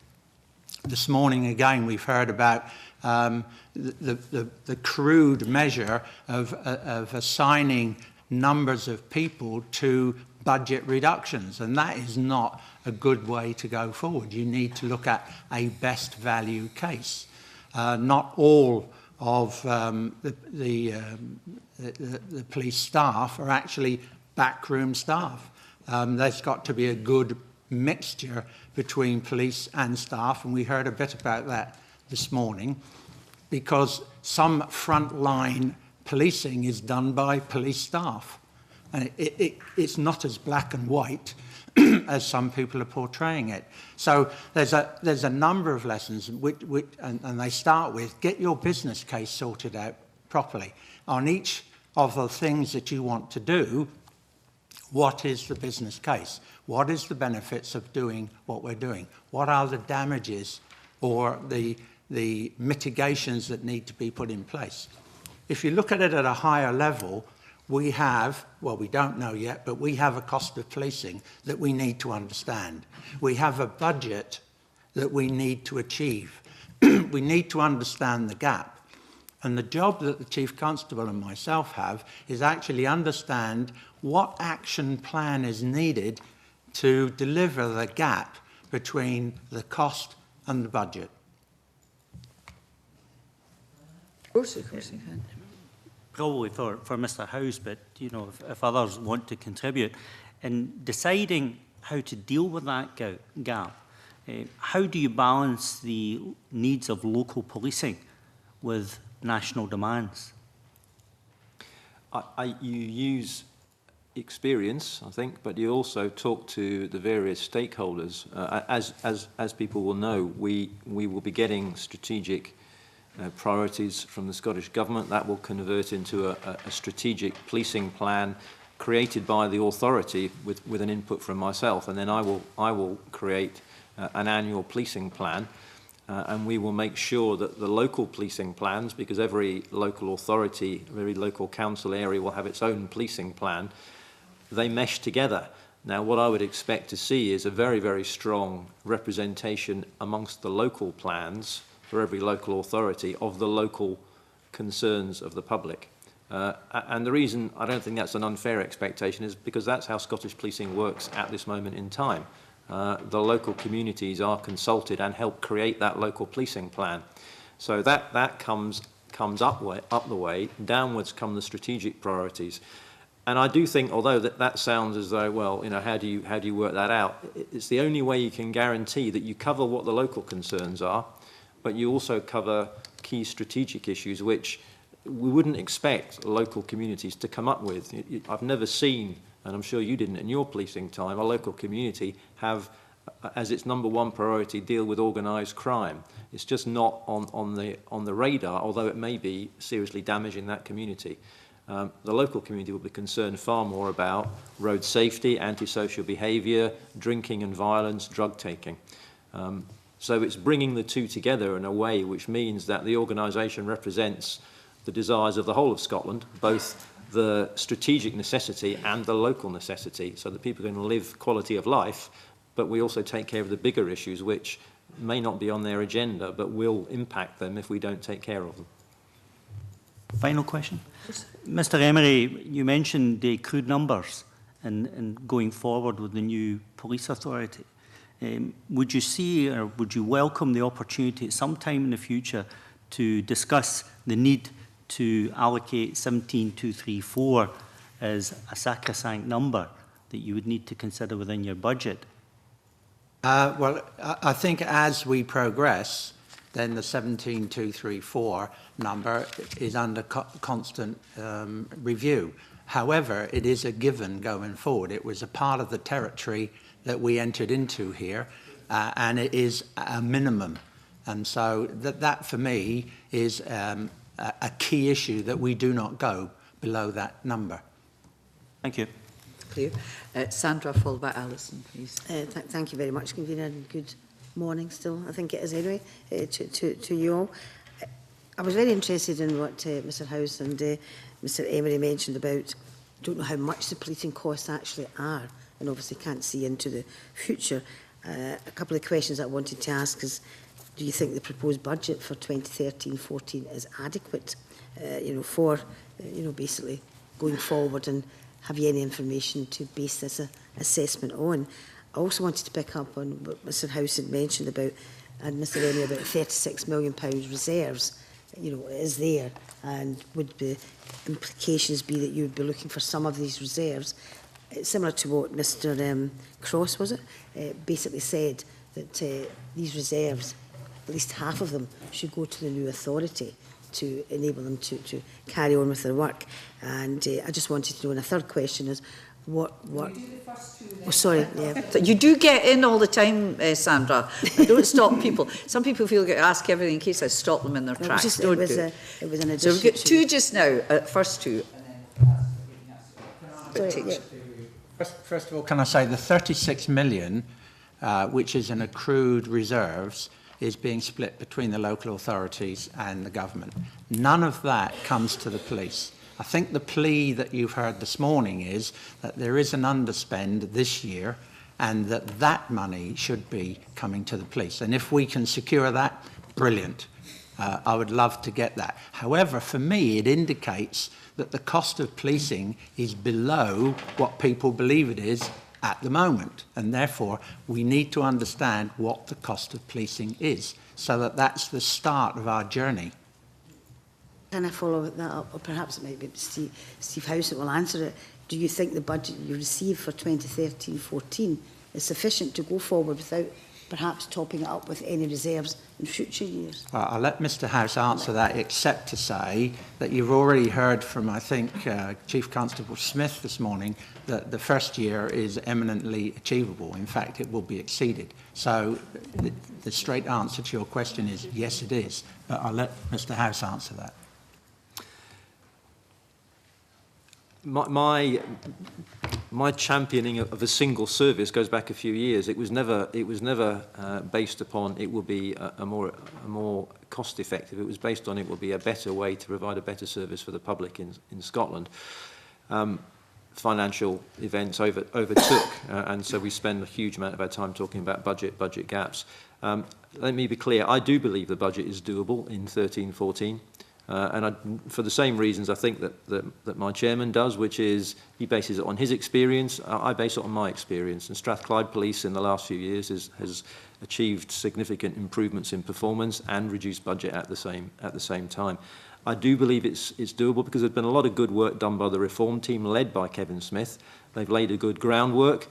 This morning, again, we've heard about the crude measure of assigning numbers of people to budget reductions, and that is not a good way to go forward. You need to look at a best value case. Not all of the police staff are actually backroom staff. There's got to be a good mixture between police and staff, and we heard a bit about that this morning, because some frontline policing is done by police staff, and it's not as black and white as some people are portraying it. So there's a number of lessons, and they start with get your business case sorted out properly. On each of the things that you want to do, what is the business case? What is the benefits of doing what we're doing? What are the damages or the mitigations that need to be put in place? If you look at it at a higher level, we have, well, we don't know yet, but we have a cost of policing that we need to understand. We have a budget that we need to achieve. We need to understand the gap. And the job that the Chief Constable and myself have is actually understand what action plan is needed to deliver the gap between the cost and the budget. Of course you can. Probably for Mr Howes, but you know, if others want to contribute, in deciding how to deal with that gap, how do you balance the needs of local policing with national demands? You use experience, I think, but you also talk to the various stakeholders. As people will know, we will be getting strategic priorities from the Scottish Government. That will convert into a strategic policing plan created by the authority with an input from myself, and then I will create an annual policing plan, and we will make sure that the local policing plans, because every local authority, every local council area will have its own policing plan, they mesh together. Now, what I would expect to see is a very, very strong representation amongst the local plans for every local authority of the local concerns of the public. And the reason I don't think that's an unfair expectation is because that's how Scottish policing works at this moment in time. The local communities are consulted and help create that local policing plan. So that comes up the way, downwards come the strategic priorities. And I do think, although that sounds as though, well, you know, how do you work that out? It's the only way you can guarantee that you cover what the local concerns are, but you also cover key strategic issues which we wouldn't expect local communities to come up with. I've never seen, and I'm sure you didn't in your policing time, a local community have as its #1 priority deal with organised crime. It's just not on the radar, although it may be seriously damaging that community. The local community will be concerned far more about road safety, antisocial behaviour, drinking and violence, drug taking. So it's bringing the two together in a way which means that the organisation represents the desires of the whole of Scotland, both the strategic necessity and the local necessity, so that people can live quality of life, but we also take care of the bigger issues which may not be on their agenda, but will impact them if we don't take care of them. Final question. Mr Emery, you mentioned the crude numbers and going forward with the new police authority. Would you see or would you welcome the opportunity at some time in the future to discuss the need to allocate 17,234 as a sacrosanct number that you would need to consider within your budget? Well, I think as we progress, then the 17,234 number is under constant review. However, it is a given going forward. It was a part of the territory that we entered into here, and it is a minimum. And so that for me is a key issue, that we do not go below that number. Thank you. Clear. Sandra, followed by Alison, please. Thank you very much, Convener, and good morning still, I think it is anyway, to you all. I was very interested in what Mr Howes and Mr Emery mentioned about, don't know how much the policing costs actually are and obviously can't see into the future. A couple of questions I wanted to ask is, do you think the proposed budget for 2013-14 is adequate, for, basically going forward, and have you any information to base this assessment on? I also wanted to pick up on what Mr House had mentioned about, and Mr Rennie, about £36 million reserves, is there, and would the implications be that you would be looking for some of these reserves? It's similar to what Mr Cross, was it, basically said, that these reserves, at least half of them, should go to the new authority to enable them to carry on with their work. And I just wanted to know, and a third question is, what oh, sorry, yeah. So you do get in all the time, Sandra. I don't stop people. Some people feel get ask everything in case I stop them in their tracks. Just, don't it was do it. It was an So addition. we've got two just now, first two. First of all, can I say the 36 million, which is an accrued reserves, is being split between the local authorities and the government. None of that comes to the police. I think the plea that you've heard this morning is that there is an underspend this year and that money should be coming to the police. And if we can secure that, brilliant. I would love to get that. However, for me, it indicates that the cost of policing is below what people believe it is at the moment. And therefore, we need to understand what the cost of policing is, so that that's the start of our journey. Can I follow that up? Or perhaps it might be Steve House that will answer it. Do you think the budget you received for 2013-14 is sufficient to go forward without perhaps topping it up with any reserves in future years? I'll let Mr House answer that, except to say that you've already heard from, I think, Chief Constable Smith this morning that the first year is eminently achievable. In fact, it will be exceeded. So the straight answer to your question is yes, it is. But I'll let Mr House answer that. My championing of a single service goes back a few years. It was never based upon it will be a more cost effective. It was based on it will be a better way to provide a better service for the public in Scotland. Financial events overtook, and so we spend a huge amount of our time talking about budget gaps. Let me be clear. I do believe the budget is doable in 13-14. For the same reasons I think that my chairman does, which is he bases it on his experience, I base it on my experience. And Strathclyde Police in the last few years has achieved significant improvements in performance and reduced budget at the same time. I do believe it's doable because there's been a lot of good work done by the reform team led by Kevin Smith. They've laid a good groundwork.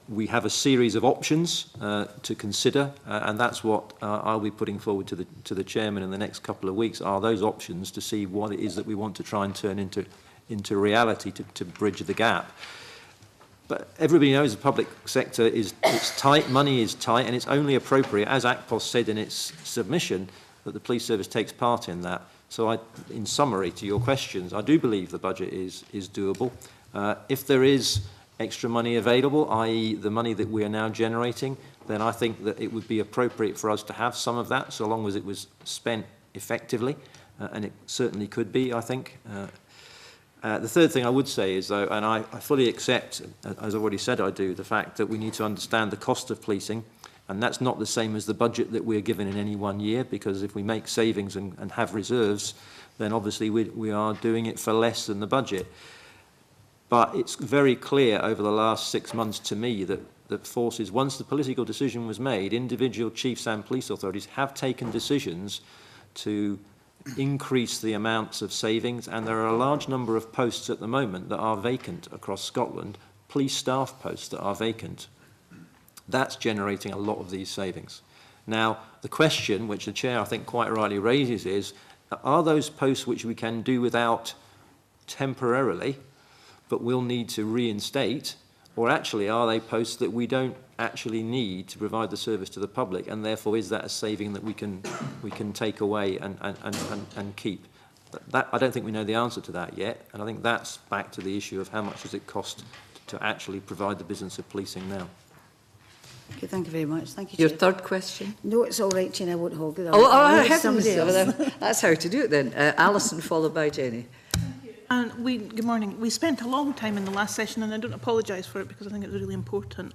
We have a series of options to consider, and that's what I'll be putting forward to the chairman in the next couple of weeks. Are those options to see what it is that we want to try and turn into reality to bridge the gap? But everybody knows the public sector it's tight, money is tight, and it's only appropriate, as ACPOS said in its submission, that the police service takes part in that. So, in summary to your questions, I do believe the budget is doable. If there is extra money available, i.e. the money that we are now generating, then I think that it would be appropriate for us to have some of that, so long as it was spent effectively, and it certainly could be, I think. The third thing I would say is, though, and I fully accept, as I've already said I do, the fact that we need to understand the cost of policing, and that's not the same as the budget that we're given in any one year, because if we make savings and have reserves, then obviously we are doing it for less than the budget. But it's very clear over the last 6 months to me that forces, once the political decision was made, individual chiefs and police authorities have taken decisions to increase the amounts of savings, and there are a large number of posts at the moment that are vacant across Scotland, police staff posts that are vacant. That's generating a lot of these savings. Now, the question, which the Chair I think quite rightly raises, is, are those posts which we can do without temporarily, but we'll need to reinstate, or actually are they posts that we don't actually need to provide the service to the public, and therefore is that a saving that we can take away and keep? That, I don't think we know the answer to that yet, and I think that's back to the issue of how much does it cost to actually provide the business of policing now. Okay, thank you very much. Thank you, Your Chair. third question? No, it's all right, Chair. I won't hog it. Oh, heavens. That's how to do it then. Alison, followed by Jenny. And good morning. We spent a long time in the last session, and I don't apologise for it because I think it was really important,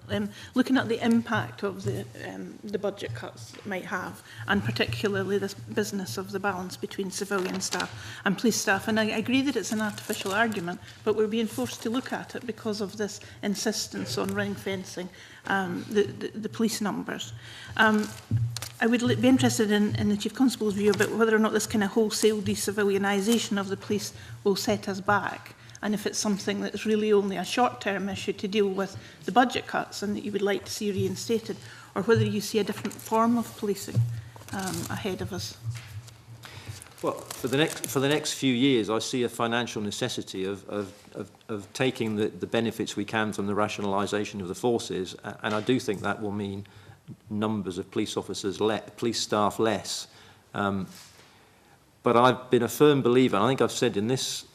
looking at the impact of the budget cuts might have, and particularly this business of the balance between civilian staff and police staff. And I agree that it's an artificial argument, but we're being forced to look at it because of this insistence on ring fencing the police numbers. I would be interested in the Chief Constable's view about whether or not this kind of wholesale de-civilianisation of the police will set us back, and if it's something that's really only a short-term issue to deal with the budget cuts and that you would like to see reinstated, or whether you see a different form of policing ahead of us. Well, for the next few years, I see a financial necessity of taking the benefits we can from the rationalisation of the forces, and I do think that will mean numbers of police officers, police staff less. But I've been a firm believer, and I think I've said in this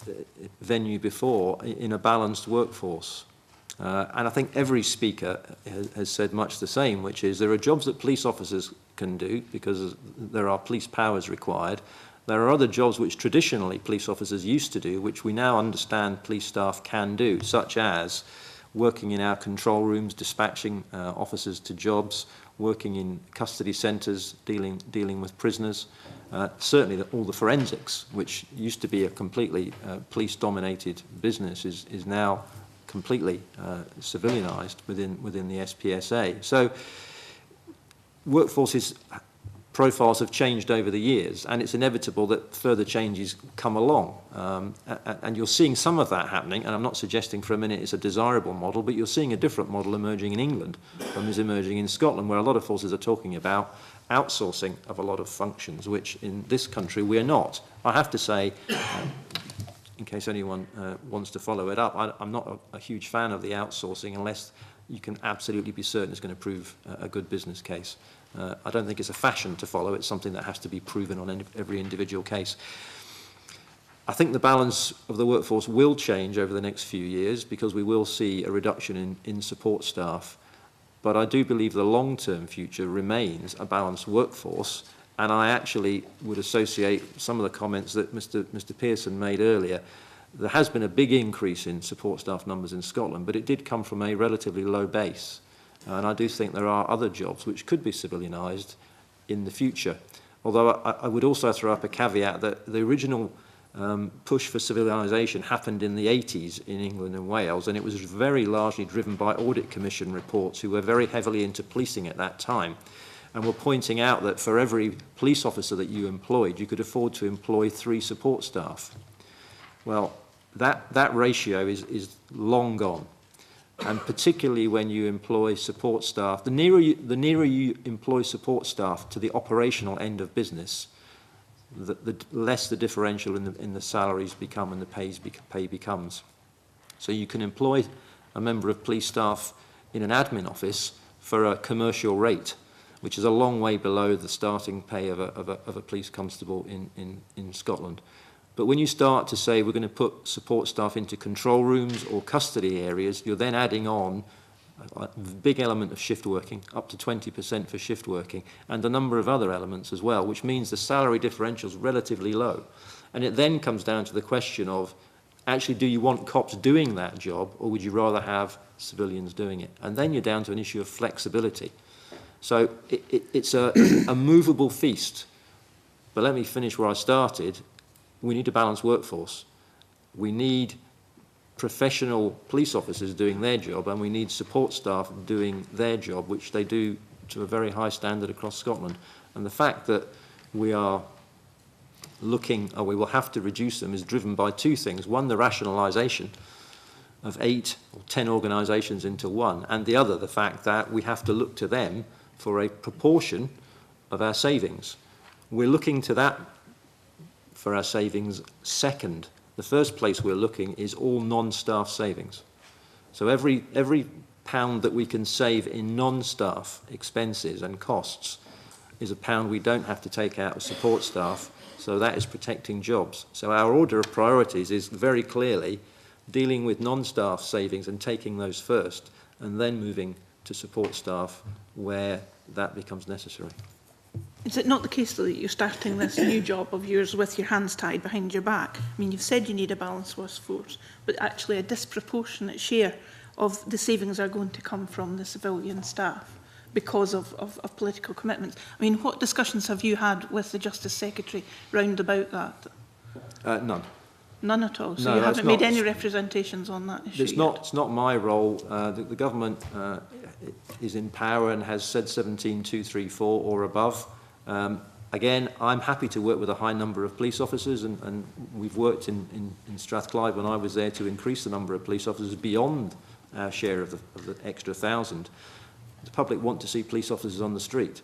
venue before, in a balanced workforce. And I think every speaker has said much the same, which is there are jobs that police officers can do because there are police powers required. There are other jobs which traditionally police officers used to do, which we now understand police staff can do, such as working in our control rooms, dispatching officers to jobs, working in custody centres, dealing with prisoners. Certainly all the forensics, which used to be a completely police-dominated business, is now completely civilianised within the SPSA. So workforces profiles have changed over the years, and it's inevitable that further changes come along. And you're seeing some of that happening, and I'm not suggesting for a minute it's a desirable model, but you're seeing a different model emerging in England from is emerging in Scotland, where a lot of forces are talking about outsourcing of a lot of functions, which in this country we're not. I have to say, in case anyone wants to follow it up, I'm not a huge fan of the outsourcing unless you can absolutely be certain it's going to prove a good business case. I don't think it's a fashion to follow. It's something that has to be proven on every individual case. I think the balance of the workforce will change over the next few years because we will see a reduction in support staff. But I do believe the long-term future remains a balanced workforce. And I actually would associate some of the comments that Mr. Pearson made earlier. There has been a big increase in support staff numbers in Scotland, but it did come from a relatively low base. And I do think there are other jobs which could be civilianised in the future. Although I would also throw up a caveat that the original push for civilianisation happened in the 80s in England and Wales, and it was very largely driven by Audit Commission reports who were very heavily into policing at that time, and were pointing out that for every police officer that you employed, you could afford to employ 3 support staff. Well, that ratio is long gone. And particularly when you employ support staff, the nearer you employ support staff to the operational end of business, the less the differential in the salaries become and the pay becomes. So you can employ a member of police staff in an admin office for a commercial rate, which is a long way below the starting pay of a police constable in Scotland. But when you start to say we're going to put support staff into control rooms or custody areas, you're then adding on a big element of shift working, up to 20% for shift working, and a number of other elements as well, which means the salary differential is relatively low. And it then comes down to the question of, actually, do you want cops doing that job, or would you rather have civilians doing it? And then you're down to an issue of flexibility. So it's a movable feast. But let me finish where I started. We need a balanced workforce. We need professional police officers doing their job, and we need support staff doing their job, which they do to a very high standard across Scotland. And the fact that we are looking, or we will have to reduce them, is driven by 2 things. One, the rationalisation of 8 or 10 organisations into one, and the other, the fact that we have to look to them for a proportion of our savings. We're looking to that for our savings second. The first place we're looking is all non-staff savings. So every pound that we can save in non-staff expenses and costs is a pound we don't have to take out of support staff, so that is protecting jobs. So our order of priorities is very clearly dealing with non-staff savings and taking those first, and then moving to support staff where that becomes necessary. Is it not the case, though, that you're starting this new job of yours with your hands tied behind your back? I mean, you've said you need a balanced workforce, but actually a disproportionate share of the savings are going to come from the civilian staff because of political commitments. I mean, what discussions have you had with the Justice Secretary round about that? None. None at all? So No, you that's haven't made not- any representations on that issue It's not my role. The government is in power and has said 17,234 or above. Again, I'm happy to work with a high number of police officers, and we've worked in Strathclyde when I was there to increase the number of police officers beyond our share of the extra 1,000. The public want to see police officers on the street,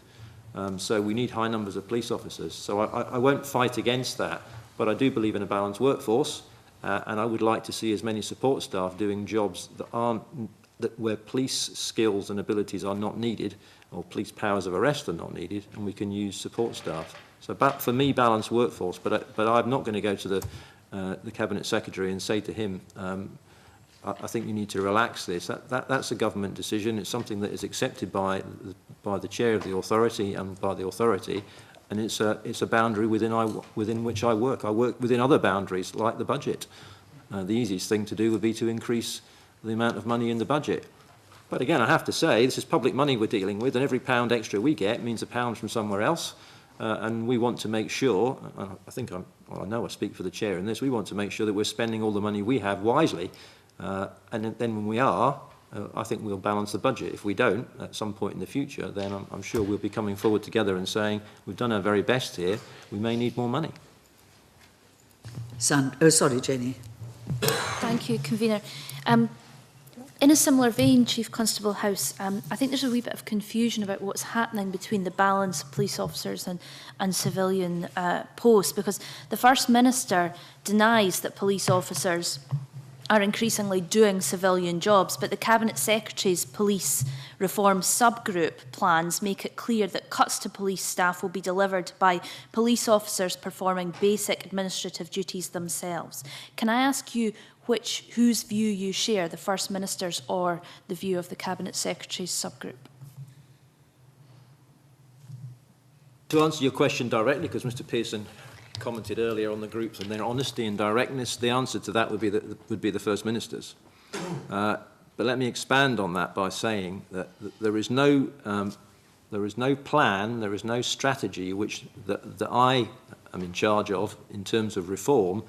so we need high numbers of police officers. So I won't fight against that, but I do believe in a balanced workforce, and I would like to see as many support staff doing jobs where police skills and abilities are not needed, or police powers of arrest are not needed, and we can use support staff. So for me, balanced workforce, but I'm not going to go to the Cabinet Secretary and say to him, I think you need to relax this. That's a government decision. It's something that is accepted by the chair of the authority and by the authority, and it's a boundary within which I work. I work within other boundaries, like the budget. The easiest thing to do would be to increase the amount of money in the budget. But again, I have to say, this is public money we're dealing with, and every pound extra we get means a pound from somewhere else. And we want to make sure, I know I speak for the chair in this, we want to make sure that we're spending all the money we have wisely. And then when we are, I think we'll balance the budget. If we don't, at some point in the future, then I'm sure we'll be coming forward together and saying, we've done our very best here, we may need more money. Sorry, Jenny. Thank you, Convener. In a similar vein, Chief Constable House, I think there's a wee bit of confusion about what's happening between the balance of police officers and civilian posts, because the First Minister denies that police officers are increasingly doing civilian jobs, but the Cabinet Secretary's police reform subgroup plans make it clear that cuts to police staff will be delivered by police officers performing basic administrative duties themselves. Can I ask you whose view you share, the First Minister's or the view of the Cabinet Secretary's subgroup? To answer your question directly, because Mr Pearson commented earlier on the groups and their honesty and directness, the answer to that would be the First Minister's. But let me expand on that by saying that there is no plan, there is no strategy that I am in charge of in terms of reform,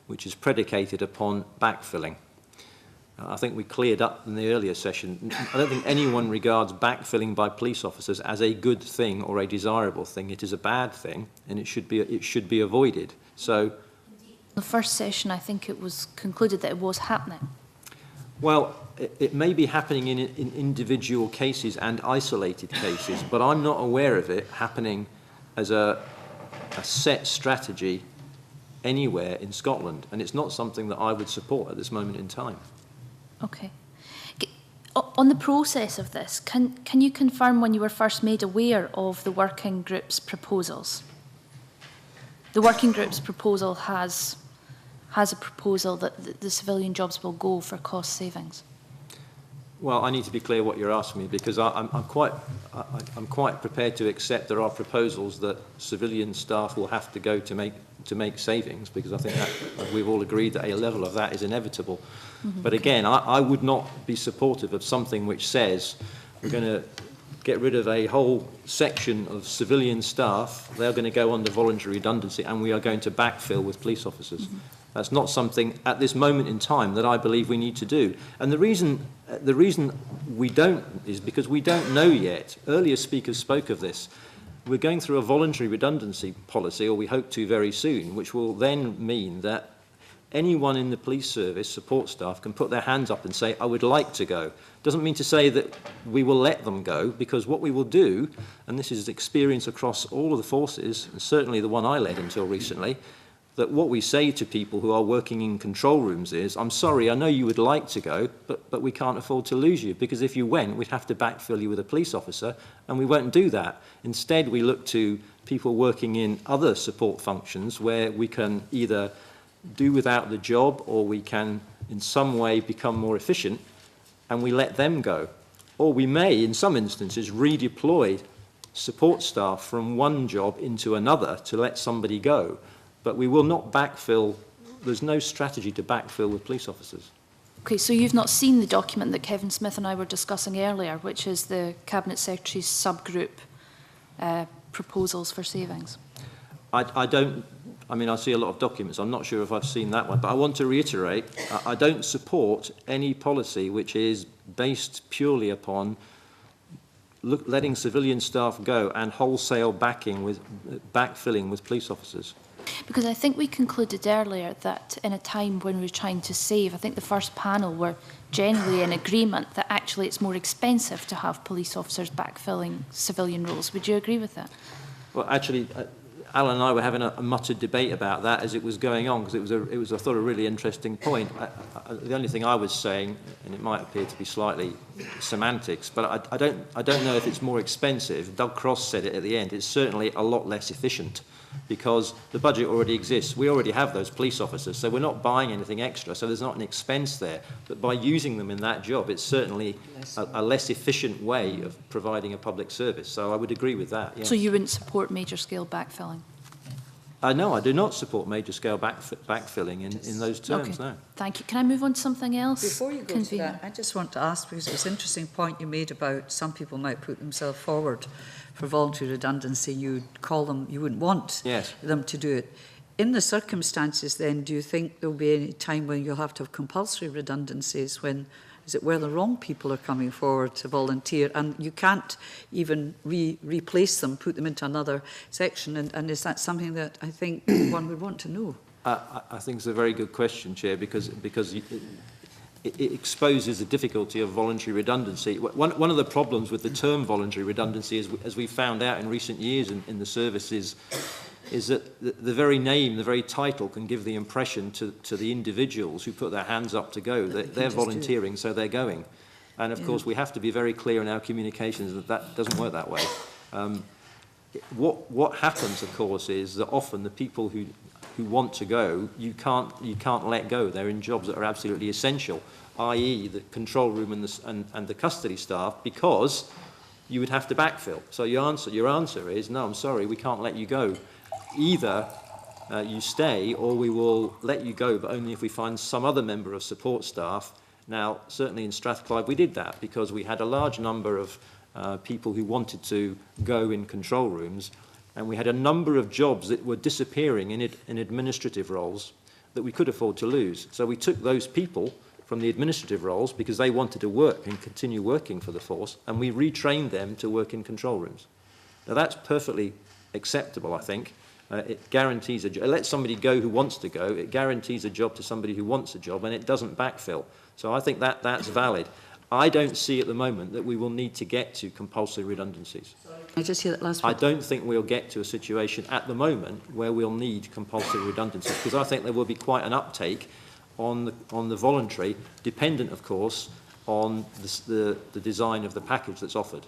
which is predicated upon backfilling. I think we cleared up in the earlier session. I don't think anyone regards backfilling by police officers as a good thing or a desirable thing. It is a bad thing, and it should be avoided. So, the first session, I think it was concluded that it was happening. Well, it may be happening in individual cases and isolated cases, but I'm not aware of it happening as a set strategy anywhere in Scotland, and it's not something that I would support at this moment in time. Okay. On the process of this, can you confirm when you were first made aware of the working group's proposals? The working group's proposal has a proposal that the civilian jobs will go for cost savings. Well, I need to be clear what you're asking me, because I'm quite prepared to accept there are proposals that civilian staff will have to go to make savings, because I think that we've all agreed that a level of that is inevitable. Mm-hmm. But again, I would not be supportive of something which says we're going to get rid of a whole section of civilian staff, they're going to go under voluntary redundancy, and we are going to backfill with police officers. Mm-hmm. That's not something at this moment in time that I believe we need to do. And the reason we don't is because we don't know yet. Earlier speakers spoke of this. We're going through a voluntary redundancy policy, or we hope to very soon, which will then mean that anyone in the police service, support staff, can put their hands up and say, I would like to go. Doesn't mean to say that we will let them go, because what we will do, and this is experience across all of the forces, and certainly the one I led until recently, that what we say to people who are working in control rooms is, I'm sorry, I know you would like to go, but we can't afford to lose you, because if you went, we'd have to backfill you with a police officer, and we won't do that. Instead, we look to people working in other support functions where we can either do without the job, or we can in some way become more efficient, and we let them go. Or we may, in some instances, redeploy support staff from one job into another to let somebody go, but we will not backfill. There's no strategy to backfill with police officers. Okay, so you've not seen the document that Kevin Smith and I were discussing earlier, which is the Cabinet Secretary's subgroup proposals for savings? I don't, I mean, I see a lot of documents. I'm not sure if I've seen that one, but I want to reiterate, I don't support any policy which is based purely upon letting civilian staff go and wholesale backfilling with police officers. Because I think we concluded earlier that in a time when we're trying to save, I think the first panel were generally in agreement that actually it's more expensive to have police officers backfilling civilian roles. Would you agree with that? Well, actually, Alan and I were having a muttered debate about that as it was going on, because it was I thought, a really interesting point. The only thing I was saying, and it might appear to be slightly semantics, but I don't know if it's more expensive. Doug Cross said it at the end. It's certainly a lot less efficient, because the budget already exists. We already have those police officers, so we're not buying anything extra, so there's not an expense there. But by using them in that job, it's certainly a less efficient way of providing a public service. So I would agree with that. Yes. So you wouldn't support major-scale backfilling? No, I do not support major-scale backfilling in those terms, okay. no. Thank you. Can I move on to something else? Before you go to that, I just want to ask, because it was an interesting point you made about some people might put themselves forward for voluntary redundancy. You'd call them, you wouldn't want them to do it. In the circumstances then, do you think there'll be any time when you'll have to have compulsory redundancies when, is it where the wrong people are coming forward to volunteer and you can't even replace them, put them into another section? And is that something that I think one would want to know? I think it's a very good question, Chair, because it exposes the difficulty of voluntary redundancy. One of the problems with the term voluntary redundancy, as we found out in recent years in the service, is that the very name, the very title can give the impression to the individuals who put their hands up to go that they're volunteering, so they're going. And of course, we have to be very clear in our communications that that doesn't work that way. What happens, of course, is that often the people who want to go, you can't let go. They're in jobs that are absolutely essential, i.e. the control room and the custody staff, because you would have to backfill. So your answer is, no, I'm sorry, we can't let you go. Either you stay or we will let you go, but only if we find some other member of support staff. Now, certainly in Strathclyde we did that because we had a large number of people who wanted to go in control rooms, and we had a number of jobs that were disappearing in administrative roles that we could afford to lose. So we took those people from the administrative roles because they wanted to work and continue working for the force, and we retrained them to work in control rooms. Now that's perfectly acceptable, I think. It guarantees it lets somebody go who wants to go, it guarantees a job to somebody who wants a job, and it doesn't backfill. So I think that's valid. I don't see at the moment that we will need to get to compulsory redundancies. I just hear that last I don't think we'll get to a situation at the moment where we'll need compulsory redundancies, because I think there will be quite an uptake on the voluntary, dependent, of course, on the design of the package that's offered.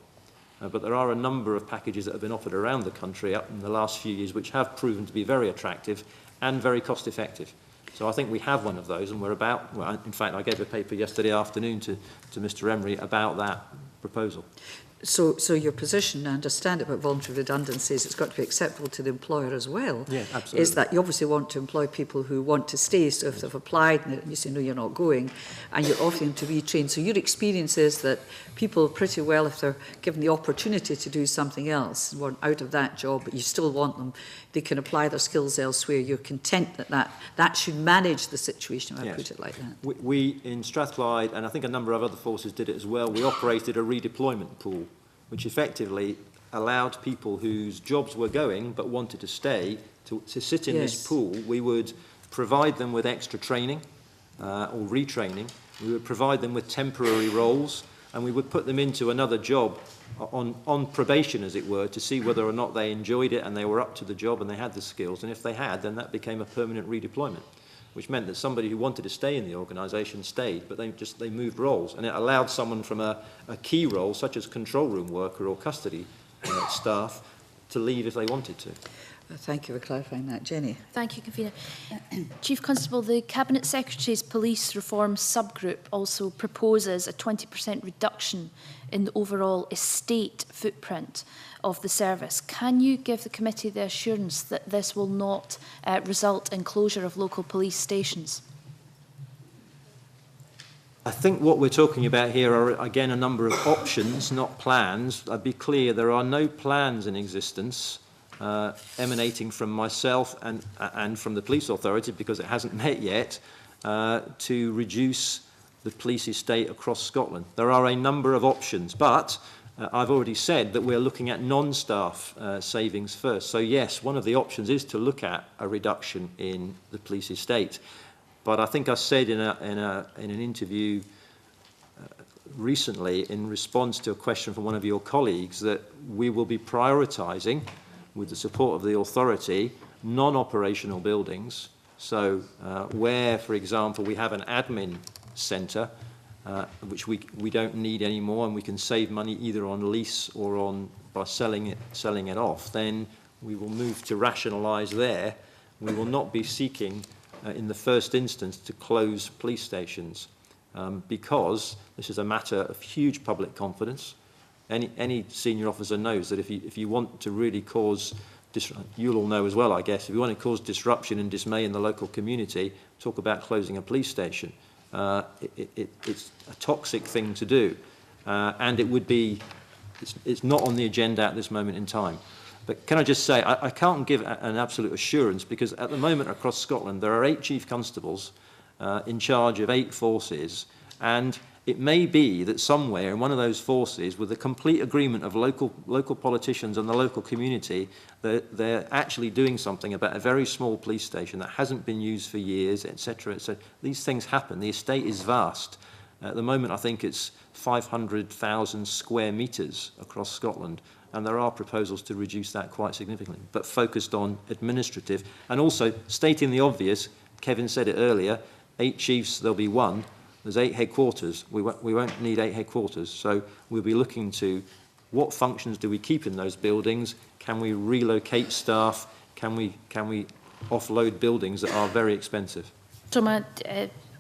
But there are a number of packages that have been offered around the country up in the last few years which have proven to be very attractive and very cost effective. So I think we have one of those, and we're about, well, in fact, I gave a paper yesterday afternoon to Mr. Emery about that proposal. So your position, I understand about voluntary redundancies, it's got to be acceptable to the employer as well. Yeah, absolutely. Is that you obviously want to employ people who want to stay, so if they've applied and you say, no, you're not going, and you're offering them to retrain. So your experience is that people pretty well, if they're given the opportunity to do something else, want out of that job, but you still want them, they can apply their skills elsewhere. You're content that should manage the situation, if I put it like that. We in Strathclyde, and I think a number of other forces did it as well, we operated a redeployment pool, which effectively allowed people whose jobs were going but wanted to stay to sit in this pool. We would provide them with extra training or retraining. We would provide them with temporary roles, and we would put them into another job on probation, as it were, to see whether or not they enjoyed it and they were up to the job and they had the skills. And if they had, then that became a permanent redeployment, which meant that somebody who wanted to stay in the organisation stayed, but they moved roles. And it allowed someone from a key role, such as control room worker or custody staff, to leave if they wanted to. Thank you for clarifying that. Jenny. Thank you, Convener. Chief Constable, the Cabinet Secretary's Police Reform Subgroup also proposes a 20% reduction in the overall estate footprint of the service. Can you give the committee the assurance that this will not result in closure of local police stations? I think what we're talking about here are, again, a number of options, not plans. I'd be clear, there are no plans in existence emanating from myself and from the police authority, because it hasn't met yet, to reduce the police estate across Scotland. There are a number of options, but I've already said that we're looking at non-staff savings first. So yes, one of the options is to look at a reduction in the police estate. But I think I said in an interview recently, in response to a question from one of your colleagues, that we will be prioritising, with the support of the authority, non-operational buildings. So where, for example, we have an admin centre, which we don't need anymore, and we can save money either on lease or on by selling it off, then we will move to rationalise there. We will not be seeking, in the first instance, to close police stations, because this is a matter of huge public confidence. Any senior officer knows that if you want to really cause, you'll all know as well, I guess, if you want to cause disruption and dismay in the local community, talk about closing a police station. It's a toxic thing to do, and it's not on the agenda at this moment in time. But can I just say, I can't give an absolute assurance, because at the moment across Scotland there are 8 chief constables in charge of 8 forces, and it may be that somewhere in one of those forces, with the complete agreement of local politicians and the local community, they're actually doing something about a very small police station that hasn't been used for years, etc. So these things happen. The estate is vast. At the moment, I think it's 500,000 square metres across Scotland, and there are proposals to reduce that quite significantly, but focused on administrative. And also, stating the obvious, Kevin said it earlier, 8 chiefs, there'll be 1. There's 8 headquarters. We won't need 8 headquarters. So we'll be looking to what functions do we keep in those buildings? Can we relocate staff? Can we offload buildings that are very expensive? So my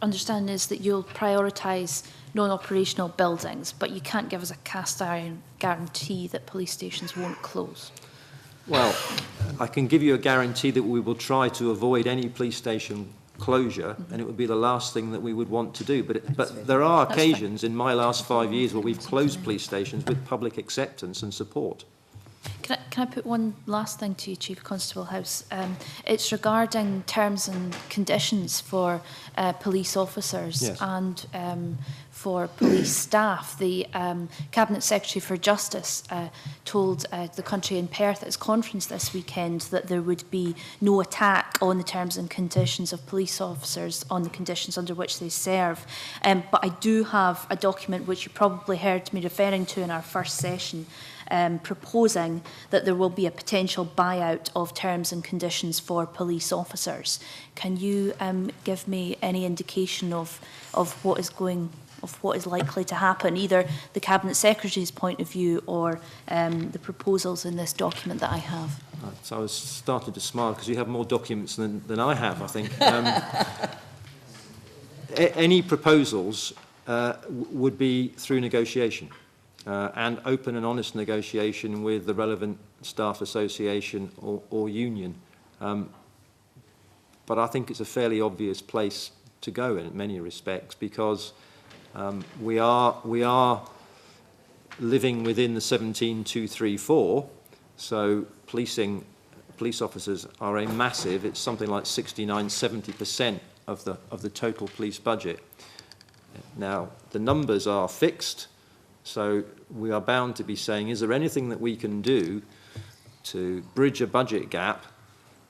understanding is that you'll prioritise non-operational buildings, but you can't give us a cast iron guarantee that police stations won't close. Well, I can give you a guarantee that we will try to avoid any police station closure, and it would be the last thing that we would want to do. But there are occasions in my last 5 years where we've closed police stations with public acceptance and support. Can I put one last thing to you, Chief Constable House? It's regarding terms and conditions for police officers. Yes. And for police staff. The Cabinet Secretary for Justice told the country in Perth at his conference this weekend that there would be no attack on the terms and conditions of police officers, on the conditions under which they serve. But I do have a document which you probably heard me referring to in our first session, proposing that there will be a potential buyout of terms and conditions for police officers. Can you give me any indication of what is likely to happen, either the Cabinet Secretary's point of view or the proposals in this document that I have? So I was starting to smile because you have more documents than I have, I think. Any proposals would be through negotiation. And open and honest negotiation with the relevant staff association or union. But I think it's a fairly obvious place to go in many respects, because we are living within the 17234, so police officers are a massive, it's something like 69–70% of the total police budget. Now, the numbers are fixed, so we are bound to be saying, is there anything that we can do to bridge a budget gap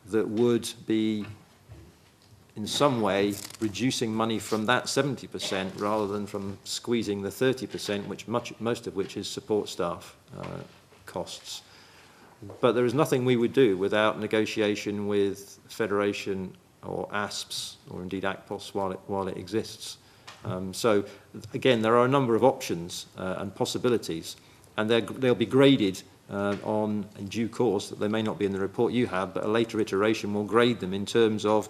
that would be in some way reducing money from that 70% rather than from squeezing the 30%, which most of which is support staff costs. But there is nothing we would do without negotiation with Federation or ASPS or indeed ACPOS while it exists. So again, there are a number of options and possibilities, and they'll be graded on, in due course, that they may not be in the report you have, but a later iteration will grade them in terms of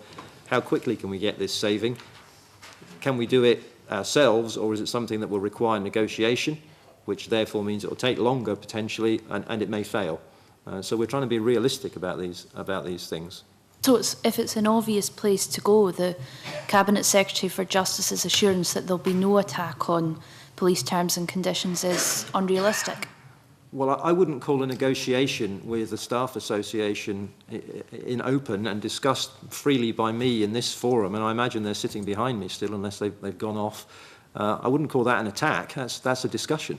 how quickly can we get this saving? Can we do it ourselves, or is it something that will require negotiation, which therefore means it will take longer potentially, and it may fail? So we're trying to be realistic about these things. So if it's an obvious place to go, the Cabinet Secretary for Justice's assurance that there'll be no attack on police terms and conditions is unrealistic? Well, I wouldn't call a negotiation with the Staff Association in open and discussed freely by me in this forum, and I imagine they're sitting behind me still unless they've gone off. I wouldn't call that an attack. That's a discussion.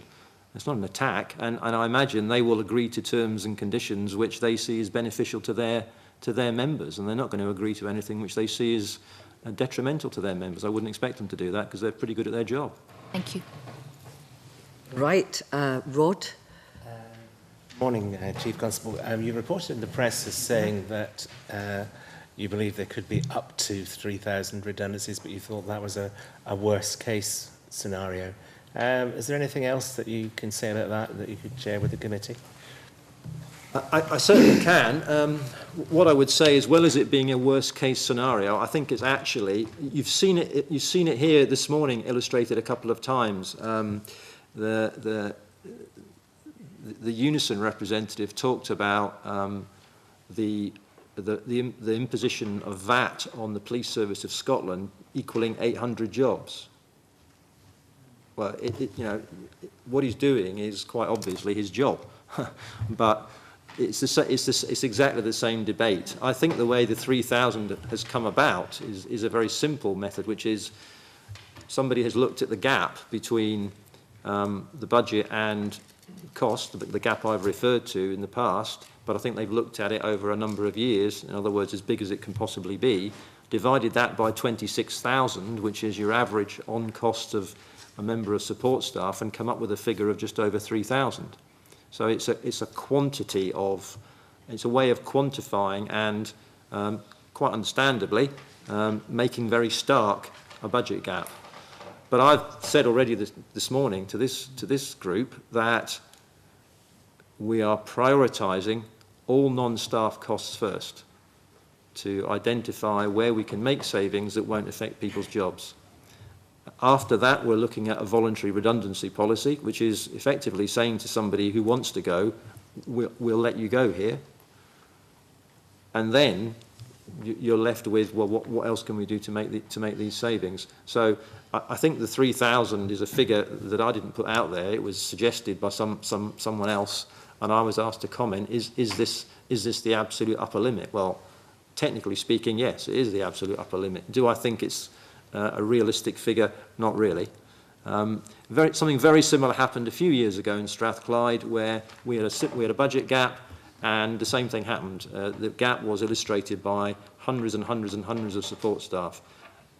It's not an attack, and I imagine they will agree to terms and conditions which they see as beneficial to their members, and they're not going to agree to anything which they see as detrimental to their members. I wouldn't expect them to do that because they're pretty good at their job. Thank you. Right, Rod. Morning, Chief Constable. You reported in the press as saying that you believe there could be up to 3,000 redundancies, but you thought that was a worst-case scenario. Is there anything else that you can say about that you could share with the committee? I certainly can. What I would say, as well as it being a worst-case scenario, I think it's actually, you've seen it here this morning illustrated a couple of times. The Unison representative talked about the imposition of VAT on the Police Service of Scotland equaling 800 jobs. Well, you know, what he's doing is quite obviously his job, but it's exactly the same debate. I think the way the 3,000 has come about is a very simple method, which is somebody has looked at the gap between the budget and cost, the gap I've referred to in the past, but I think they've looked at it over a number of years, in other words, as big as it can possibly be, divided that by 26,000, which is your average on cost of a member of support staff, and come up with a figure of just over 3,000. So it's a quantity of, it's a way of quantifying and quite understandably making very stark a budget gap. But I've said already this morning to this group that we are prioritising all non-staff costs first to identify where we can make savings that won't affect people's jobs. After that, we're looking at a voluntary redundancy policy, which is effectively saying to somebody who wants to go, we'll let you go here. And then you're left with, well, what else can we do to make these savings? So I think the 3,000 is a figure that I didn't put out there. It was suggested by someone else, and I was asked to comment, is this the absolute upper limit? Well, technically speaking, yes, it is the absolute upper limit. Do I think it's a realistic figure? Not really. Something very similar happened a few years ago in Strathclyde, where we had a budget gap, and the same thing happened. The gap was illustrated by hundreds and hundreds and hundreds of support staff.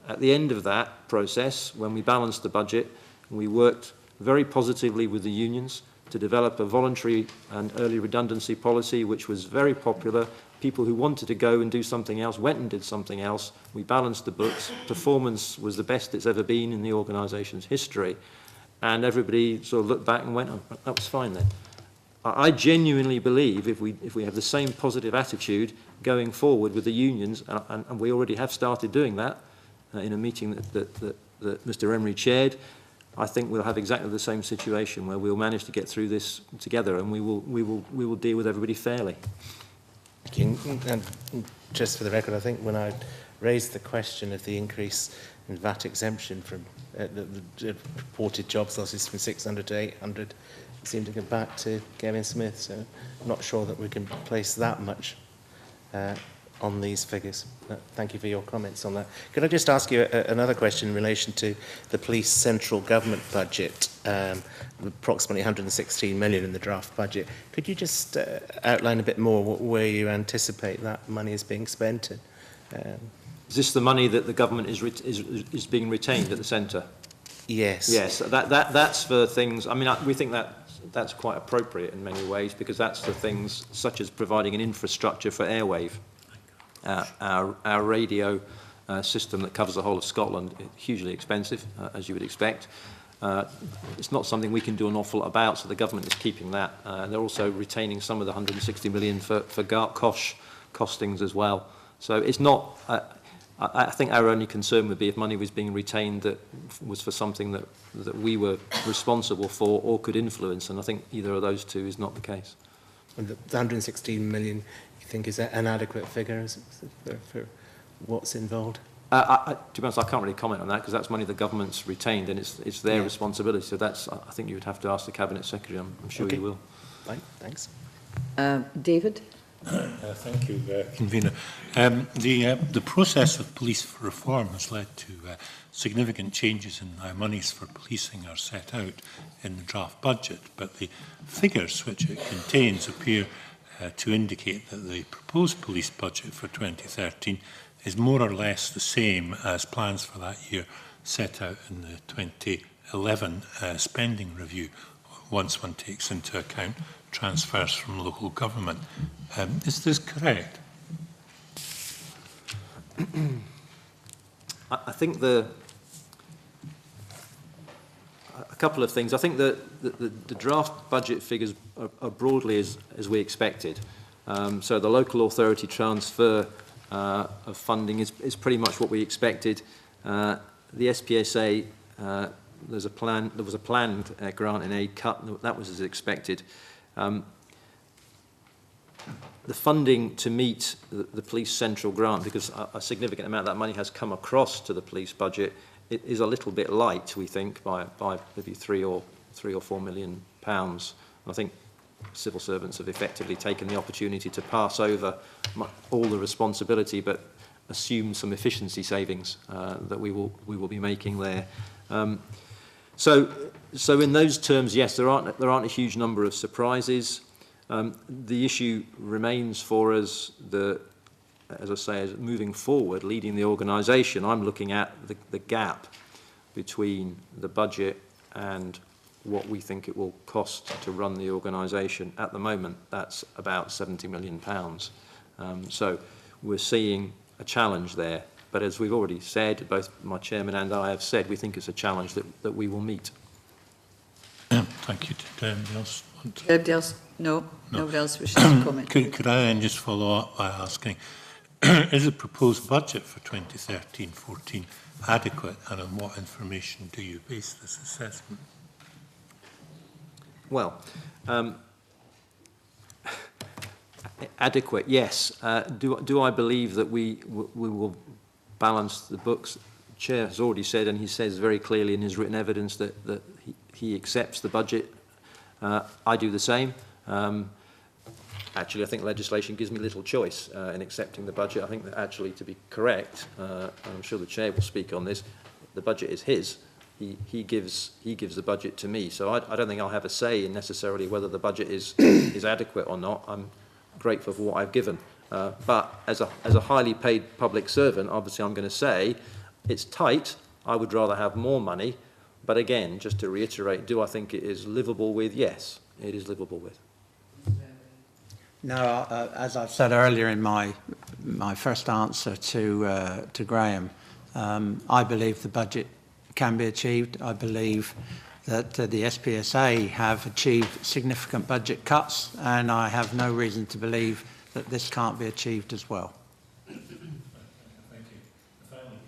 At the end of that process, when we balanced the budget, we worked very positively with the unions to develop a voluntary and early redundancy policy, which was very popular. People who wanted to go and do something else went and did something else. We balanced the books. Performance was the best it's ever been in the organisation's history. And everybody sort of looked back and went, oh, that was fine then. I genuinely believe if we have the same positive attitude going forward with the unions, and we already have started doing that in a meeting that Mr. Emery chaired, I think we'll have exactly the same situation where we'll manage to get through this together, and we will deal with everybody fairly. And just for the record, I think when I raised the question of the increase in VAT exemption from the reported jobs losses from 600 to 800, it seemed to go back to Kevin Smith, so I'm not sure that we can place that much on these figures. Thank you for your comments on that. Could I just ask you another question in relation to the police central government budget, approximately 116 million in the draft budget. Could you just outline a bit more where you anticipate that money is being spent? Is this the money that the government is being retained at the centre? Yes. Yes, that's for things, I mean, we think that's quite appropriate in many ways, because that's for things such as providing an infrastructure for airwave. Our radio system that covers the whole of Scotland is hugely expensive, as you would expect. It's not something we can do an awful lot about, so the government is keeping that. They're also retaining some of the 160 million for GART costings as well. So it's not, I think our only concern would be if money was being retained that was for something that we were responsible for or could influence, and I think either of those two is not the case. And the 116 million, you think, is an adequate figure for what's involved? To be honest, I can't really comment on that because that's money the government's retained and it's their responsibility. So that's, I think you would have to ask the Cabinet Secretary. I'm sure you will. Fine, thanks. David? Thank you, Convener. The process of police reform has led to significant changes in how monies for policing are set out in the draft budget, but the figures which it contains appear to indicate that the proposed police budget for 2013 is more or less the same as plans for that year set out in the 2011 spending review, once one takes into account transfers from local government. Is this correct? I think a couple of things. I think the draft budget figures are broadly as we expected. So the local authority transfer of funding is pretty much what we expected. The SPSA, there was a planned grant and aid cut. That was as expected. The funding to meet the police central grant, because a significant amount of that money has come across to the police budget, it is a little bit light, we think, by maybe £3 or £4 million. I think civil servants have effectively taken the opportunity to pass over all the responsibility, but assume some efficiency savings that we will be making there. So in those terms, yes, there aren't a huge number of surprises. The issue remains for us, as I say, as moving forward, leading the organisation. I'm looking at the gap between the budget and what we think it will cost to run the organisation. At the moment, that's about £70 million. So we're seeing a challenge there. But as we've already said, both my chairman and I have said, we think it's a challenge that we will meet. Thank you. Did anybody else want to? Anybody else? No. Nobody else wishes to comment. Could I then just follow up by asking, is the proposed budget for 2013-14 adequate, and on what information do you base this assessment? Well, adequate, yes. Do I believe that we will balance the books? The Chair has already said, and he says very clearly in his written evidence that he accepts the budget. I do the same. Actually, I think legislation gives me little choice in accepting the budget. I think that actually, to be correct, I'm sure the Chair will speak on this, the budget is his. He gives the budget to me. So I don't think I'll have a say in necessarily whether the budget is adequate or not. I'm grateful for what I've given. But as a highly paid public servant, obviously I'm going to say it's tight. I would rather have more money. But again, just to reiterate, do I think it is livable with? Yes, it is livable with. No, as I've said earlier in my first answer to Graham, I believe the budget can be achieved. I believe that the SPSA have achieved significant budget cuts, and I have no reason to believe that this can't be achieved as well. Thank you.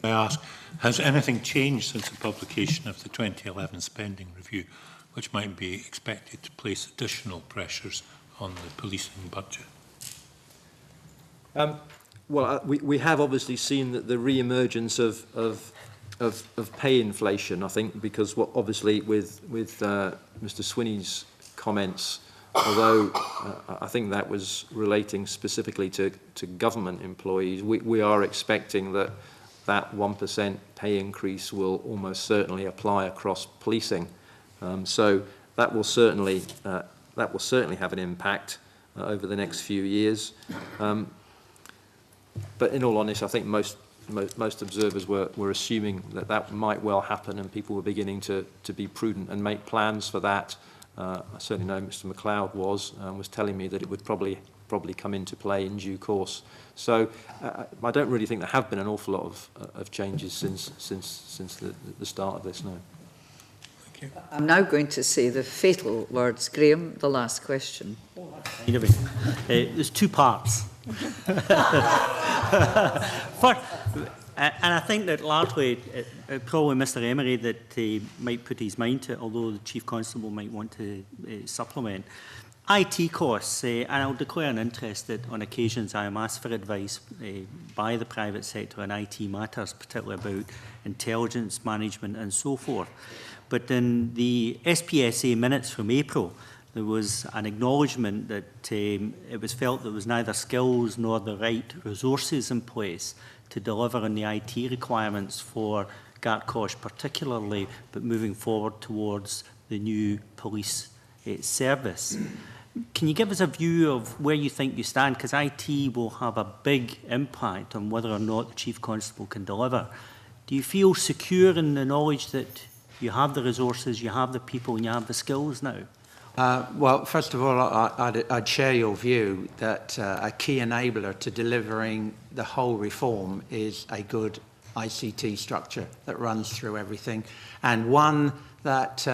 I ask, has anything changed since the publication of the 2011 spending review, which might be expected to place additional pressures on the policing budget? Well, we have obviously seen that the re-emergence of pay inflation, I think, because obviously with Mr. Swinney's comments, although I think that was relating specifically to government employees, we are expecting that 1% pay increase will almost certainly apply across policing. So that will certainly have an impact over the next few years. But in all honesty, I think most observers were assuming that might well happen, and people were beginning to be prudent and make plans for that. I certainly know Mr. MacLeod was telling me that it would probably come into play in due course. So I don't really think there have been an awful lot of changes since the start of this. No. you. I'm now going to say the fatal words. Graham, the last question. There's two parts. First, and I think that largely, probably Mr Emery that might put his mind to it, although the Chief Constable might want to supplement. IT costs, and I'll declare an interest that on occasions I am asked for advice by the private sector on IT matters, particularly about intelligence management and so forth. But in the SPSA minutes from April, there was an acknowledgement that it was felt there was neither skills nor the right resources in place to deliver on the IT requirements for Gartcosh particularly, but moving forward towards the new police service. Can you give us a view of where you think you stand? Because IT will have a big impact on whether or not the Chief Constable can deliver. Do you feel secure in the knowledge that you have the resources, you have the people, and you have the skills now? Well, first of all, I'd share your view that a key enabler to delivering the whole reform is a good ICT structure that runs through everything, and one that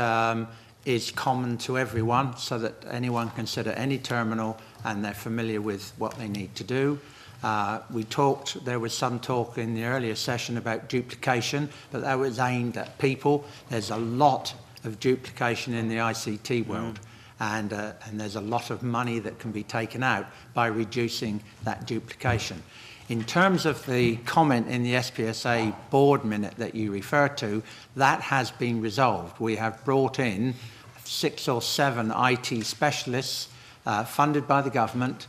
is common to everyone so that anyone can sit at any terminal and they're familiar with what they need to do. There was some talk in the earlier session about duplication, but that was aimed at people. There's a lot of duplication in the ICT world, and there's a lot of money that can be taken out by reducing that duplication. In terms of the comment in the SPSA board minute that you refer to, that has been resolved. We have brought in 6 or 7 IT specialists funded by the government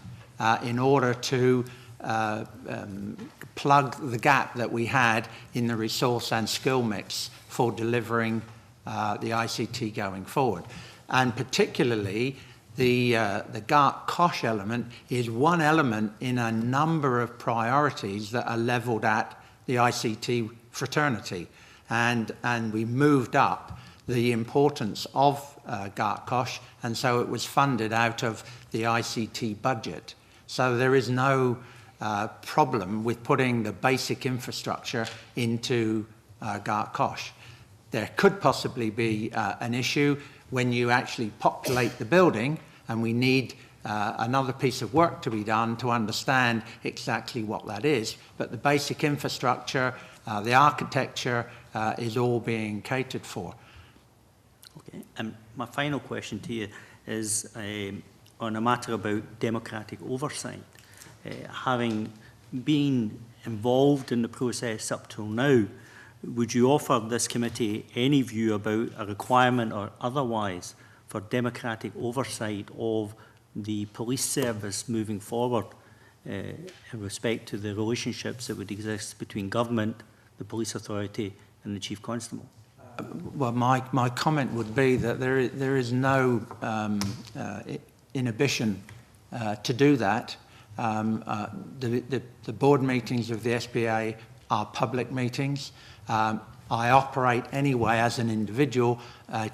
in order to plug the gap that we had in the resource and skill mix for delivering the ICT going forward. And particularly, the Gartcosh element is one element in a number of priorities that are levelled at the ICT fraternity. And we moved up the importance of Gartcosh, and so it was funded out of the ICT budget. So there is no problem with putting the basic infrastructure into Gartcosh. There could possibly be an issue when you actually populate the building, and we need another piece of work to be done to understand exactly what that is. But the basic infrastructure, the architecture is all being catered for. Okay. And my final question to you is on a matter about democratic oversight. Having been involved in the process up till now, would you offer this committee any view about a requirement or otherwise for democratic oversight of the police service moving forward in respect to the relationships that would exist between government, the police authority and the Chief Constable? Well, my comment would be that there is no inhibition to do that. The board meetings of the SPA are public meetings. I operate anyway as an individual,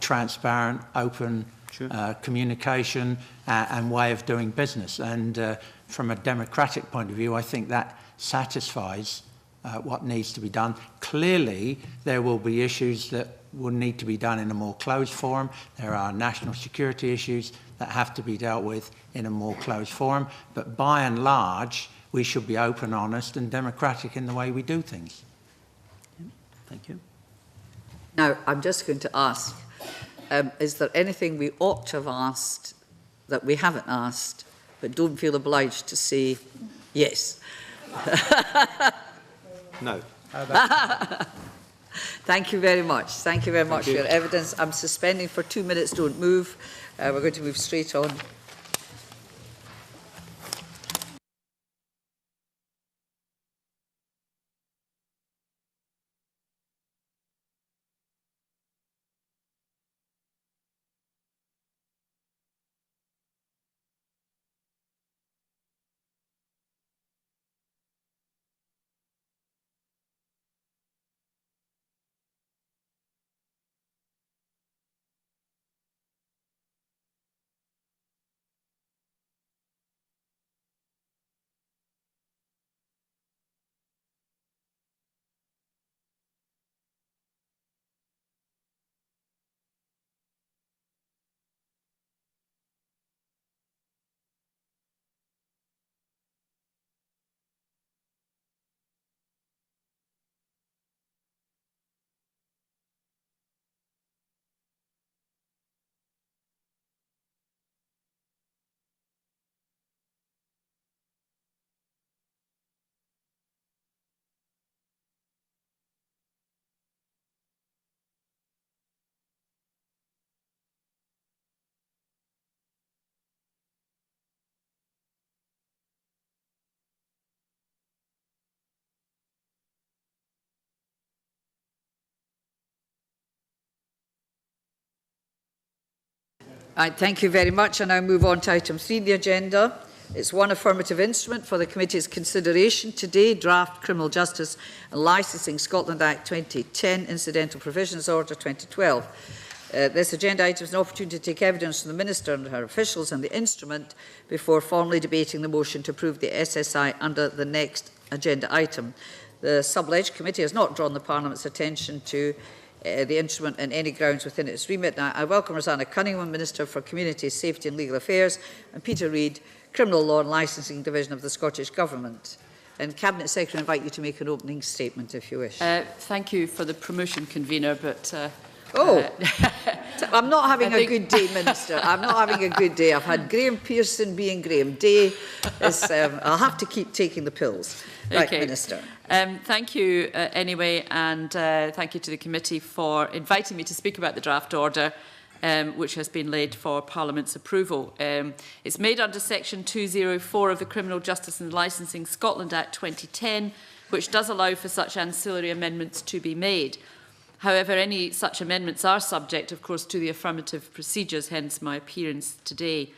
transparent, open communication and way of doing business. And from a democratic point of view, I think that satisfies what needs to be done. Clearly, there will be issues that will need to be done in a more closed forum. There are national security issues that have to be dealt with in a more closed forum. But by and large, we should be open, honest and democratic in the way we do things. Thank you. Now, I'm just going to ask, is there anything we ought to have asked that we haven't asked, but don't feel obliged to say yes? No. Thank you very much. Thank you very much for your evidence. I'm suspending for 2 minutes. Don't move. We're going to move straight on. Thank you very much. And I move on to item 3 on the agenda. It's one affirmative instrument for the committee's consideration today, Draft Criminal Justice and Licensing Scotland Act 2010, Incidental Provisions Order 2012. This agenda item is an opportunity to take evidence from the Minister and her officials on the instrument before formally debating the motion to approve the SSI under the next agenda item. The Sub-Ledge Committee has not drawn the Parliament's attention to the instrument on any grounds within its remit. Now, I welcome Rosanna Cunningham, Minister for Community Safety and Legal Affairs, and Peter Reid, Criminal Law and Licensing Division of the Scottish Government. And Cabinet Secretary, I invite you to make an opening statement if you wish. Thank you for the promotion, Convener, but... I'm not having a good day, Minister. I'm not having a good day. I've had Graham Pearson being Graham Day. I'll have to keep taking the pills. Right, okay. Minister. Thank you anyway, and thank you to the committee for inviting me to speak about the draft order, which has been laid for Parliament's approval. It's made under Section 204 of the Criminal Justice and Licensing Scotland Act 2010, which does allow for such ancillary amendments to be made. However, any such amendments are subject, of course, to the affirmative procedures, hence my appearance today.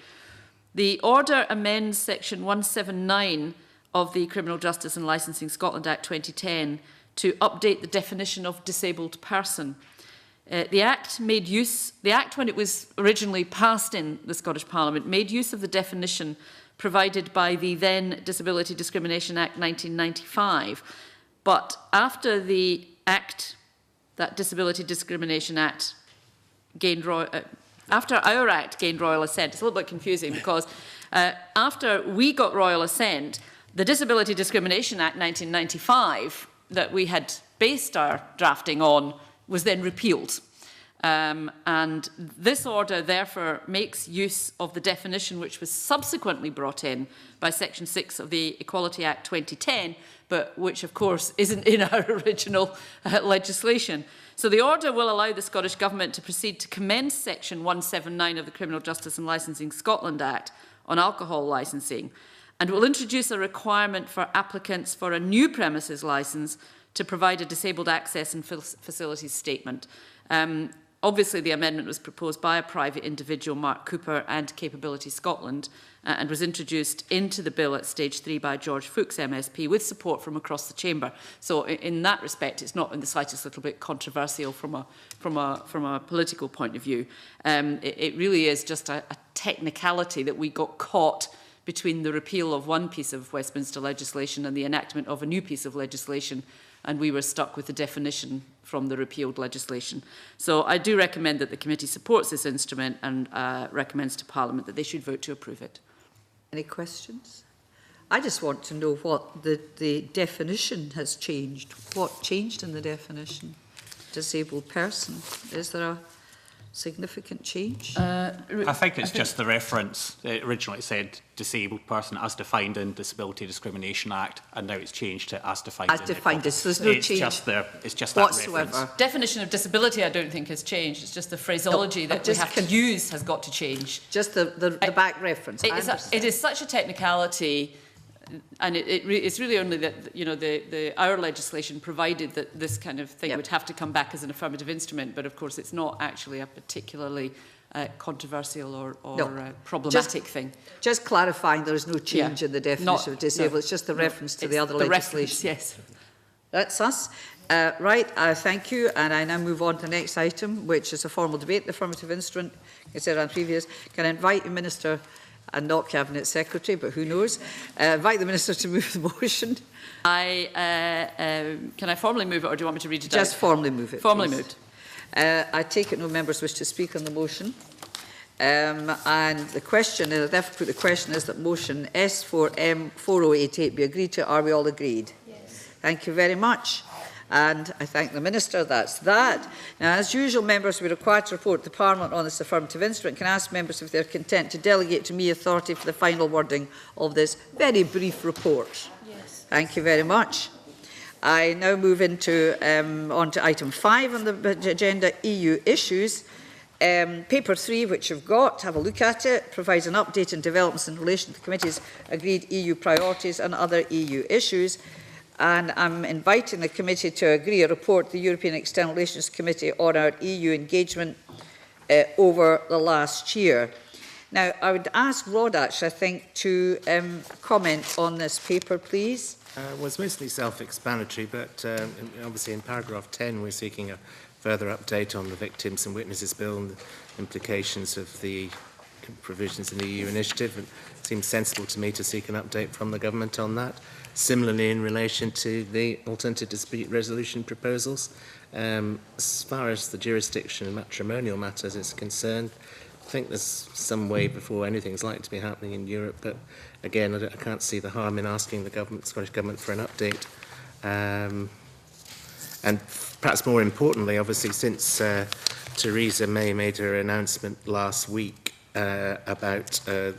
The order amends Section 179 of the Criminal Justice and Licensing Scotland Act 2010 to update the definition of disabled person. The Act, when it was originally passed in the Scottish Parliament, made use of the definition provided by the then Disability Discrimination Act 1995. But after the Act, that Disability Discrimination Act, after our Act gained royal assent, it's a little bit confusing because after we got royal assent, the Disability Discrimination Act 1995 that we had based our drafting on was then repealed. And this order therefore makes use of the definition which was subsequently brought in by Section 6 of the Equality Act 2010, but which of course isn't in our original legislation. So the order will allow the Scottish Government to proceed to commence Section 179 of the Criminal Justice and Licensing Scotland Act on alcohol licensing, and will introduce a requirement for applicants for a new premises licence to provide a disabled access and facilities statement. Obviously, the amendment was proposed by a private individual, Mark Cooper, and Capability Scotland, and was introduced into the bill at stage 3 by George Fuchs, MSP, with support from across the chamber. So, in that respect, it's not in the slightest little bit controversial from a political point of view. It really is just a technicality that we got caught between the repeal of one piece of Westminster legislation and the enactment of a new piece of legislation, and we were stuck with the definition from the repealed legislation. So I do recommend that the committee supports this instrument and recommends to Parliament that they should vote to approve it. Any questions? I just want to know what the definition has changed. What changed in the definition? Disabled person. Is there a significant change? I think it's just the reference. Originally it said disabled person as defined in Disability Discrimination Act, and now it's changed to as defined. As defined, so there's no change It's just whatsoever. That reference. Definition of disability, I don't think has changed. It's just the phraseology that we have to use has got to change. Just the back reference. It is such a technicality. And it's really only that, you know, our legislation provided that this kind of thing would have to come back as an affirmative instrument, but of course it's not actually a particularly controversial or problematic thing. Just clarifying, there is no change in the definition of disabled. It's just the reference to the other legislation. Yes. That's us. Right, thank you. And I now move on to the next item, which is a formal debate, the affirmative instrument, considered on previous. Can I invite the Minister and not Cabinet Secretary, but who knows? Invite the Minister to move the motion. Can I formally move it, or do you want me to read it out? Just formally move it. Formally please. moved. I take it no members wish to speak on the motion. And the question, and I therefore put the question, is that motion S4M 4088 be agreed to. Are we all agreed? Yes. Thank you very much. And I thank the Minister. That's that. Now, as usual, members will be required to report to Parliament on this affirmative instrument. Can I ask members if they are content to delegate to me authority for the final wording of this very brief report? Yes. Thank you very much. I now move into on to item 5 on the agenda, EU issues. Paper 3, which you've got, have a look at it, provides an update on developments in relation to the committee's agreed EU priorities and other EU issues. And I'm inviting the committee to agree a report to the European External Relations Committee on our EU engagement over the last year. Now, I would ask Rod, actually, I think, to comment on this paper, please. Well, it's mostly self-explanatory, but obviously in paragraph 10 we're seeking a further update on the Victims and Witnesses Bill and the implications of the provisions in the EU initiative. It seems sensible to me to seek an update from the government on that. Similarly, in relation to the alternative dispute resolution proposals, as far as the jurisdiction in matrimonial matters is concerned, I think there's some way before anything's likely to be happening in Europe, but again, I can't see the harm in asking the Scottish Government for an update. And perhaps more importantly, obviously, since Theresa May made her announcement last week about the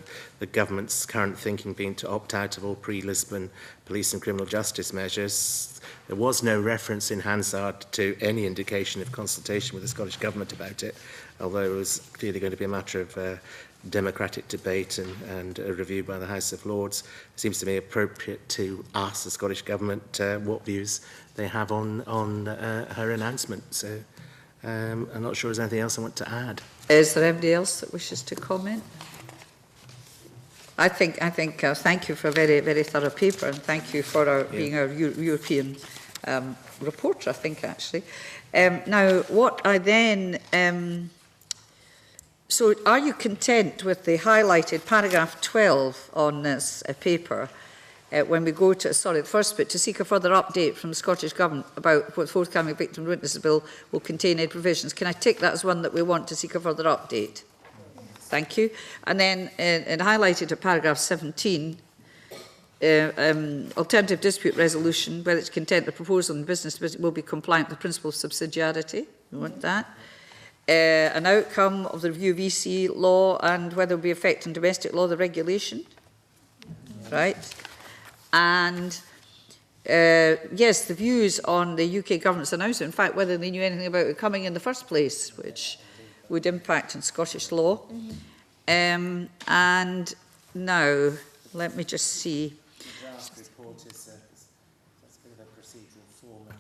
government's current thinking being to opt out of all pre-Lisbon police and criminal justice measures, there was no reference in Hansard to any indication of consultation with the Scottish Government about it, although it was clearly going to be a matter of democratic debate and a review by the House of Lords. It seems to me appropriate to ask the Scottish Government what views they have on her announcement. So I'm not sure there's anything else I want to add. Is there anybody else that wishes to comment? I think thank you for a very, very thorough paper, and thank you for being our European reporter, I think, actually. Now, what I then... so are you content with the highlighted paragraph 12 on this paper when we go to, the first bit, to seek a further update from the Scottish Government about what the forthcoming Victim and Witnesses Bill will contain any provisions? Can I take that as one that we want to seek a further update? Thank you. And then highlighted at paragraph 17, alternative dispute resolution, whether it's content the proposal in business will be compliant with the principle of subsidiarity. We want that. An outcome of the review of EC law and whether it will be affecting domestic law, the regulation. Right. And yes, the views on the UK government's announcement, in fact, whether they knew anything about it coming in the first place, which would impact on Scottish law. And now, let me just see.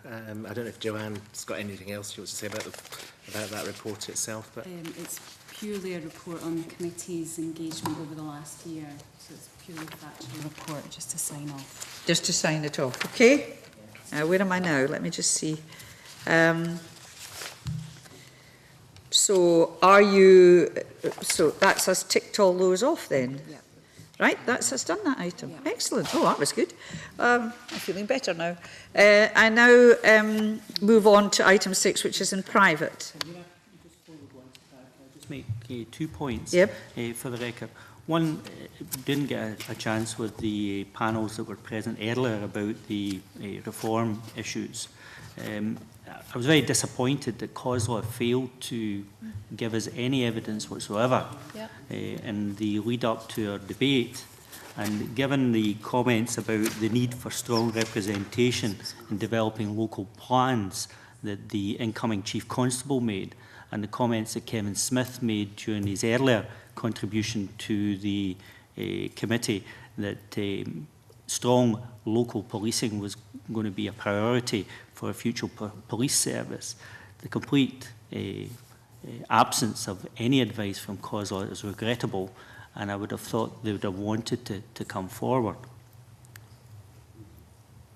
I don't know if Joanne's got anything else she wants to say about that report itself. But it's purely a report on the committee's engagement over the last year. So it's purely a factual report, just to sign off. Just to sign it off, okay? Where am I now? Let me just see. So are you, so that's us ticked all those off then? Yeah. Right, that's us done that item. Yeah. Excellent. Oh, that was good. I'm feeling better now. I now move on to item 6, which is in private. Just make 2 points for the record. One, didn't get a chance with the panels that were present earlier about the reform issues. I was very disappointed that COSLA failed to give us any evidence whatsoever in the lead up to our debate. And given the comments about the need for strong representation in developing local plans that the incoming Chief Constable made, and the comments that Kevin Smith made during his earlier contribution to the committee, that strong local policing was going to be a priority for a future police service. The complete absence of any advice from COSLA is regrettable, and I would have thought they would have wanted to come forward.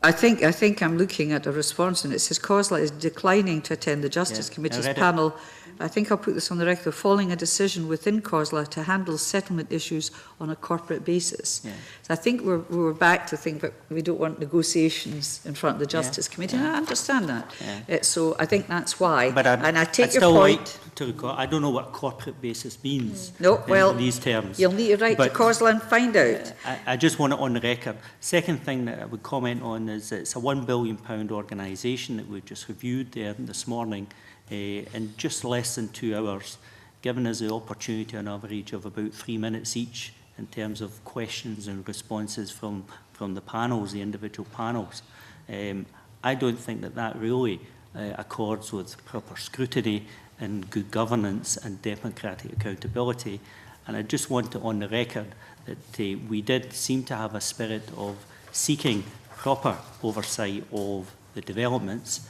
I think I'm looking at a response, and it says COSLA is declining to attend the Justice Committee's panel. I think I'll put this on the record, following a decision within COSLA to handle settlement issues on a corporate basis. Yeah. So I think we're back to think that we don't want negotiations in front of the Justice Committee, and I understand that. Yeah. So I think that's why. But and I take your point. I don't know what corporate basis means in these terms. You'll need to write to COSLA and find out. I just want it on the record. Second thing that I would comment on is it's a £1 billion organisation that we've just reviewed there this morning in just less than 2 hours, giving us the opportunity on average of about 3 minutes each in terms of questions and responses from the panels, the individual panels. I don't think that really accords with proper scrutiny and good governance and democratic accountability. And I just want it on the record that we did seem to have a spirit of seeking proper oversight of the developments,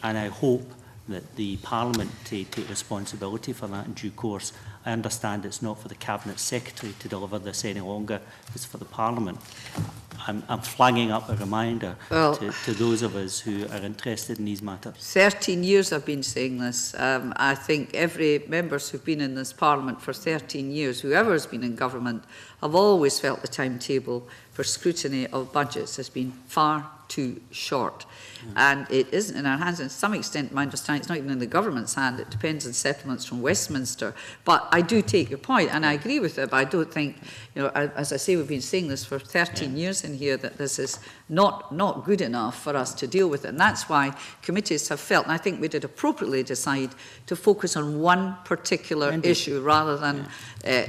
and I hope that the Parliament take responsibility for that in due course. I understand it's not for the Cabinet Secretary to deliver this any longer, it's for the Parliament. I'm flagging up a reminder to those of us who are interested in these matters. 13 years I've been saying this. I think every members who've been in this Parliament for 13 years, whoever has been in government, have always felt the timetable for scrutiny of budgets has been far too short. And it isn't in our hands. And to some extent, my understanding, it's not even in the government's hand. It depends on settlements from Westminster. But I do take your point, and I agree with it, but I don't think, you know, as I say, we've been saying this for 13 years in here, that this is not good enough for us to deal with it. And that's why committees have felt, and I think we did appropriately decide to focus on one particular issue rather than,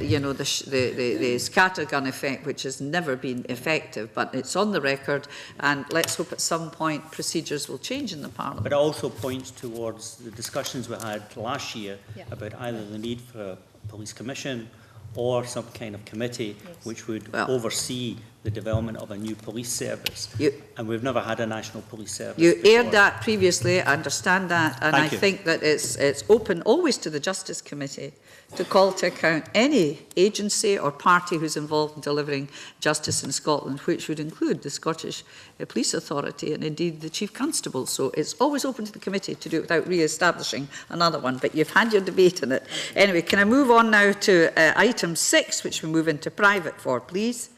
you know, the scattergun effect, which has never been effective. But it's on the record, and let's hope at some point procedures will change in the Parliament. But it also points towards the discussions we had last year about either the need for a police commission or some kind of committee which would oversee the development of a new police service. And we've never had a national police service. You aired that previously, I understand that, and I think that it's open always to the Justice Committee to call to account any agency or party who's involved in delivering justice in Scotland, which would include the Scottish Police Authority and indeed the Chief Constable. So it's always open to the committee to do it without re-establishing another one, but you've had your debate on it. Anyway, can I move on now to item 6, which we move into private for, please?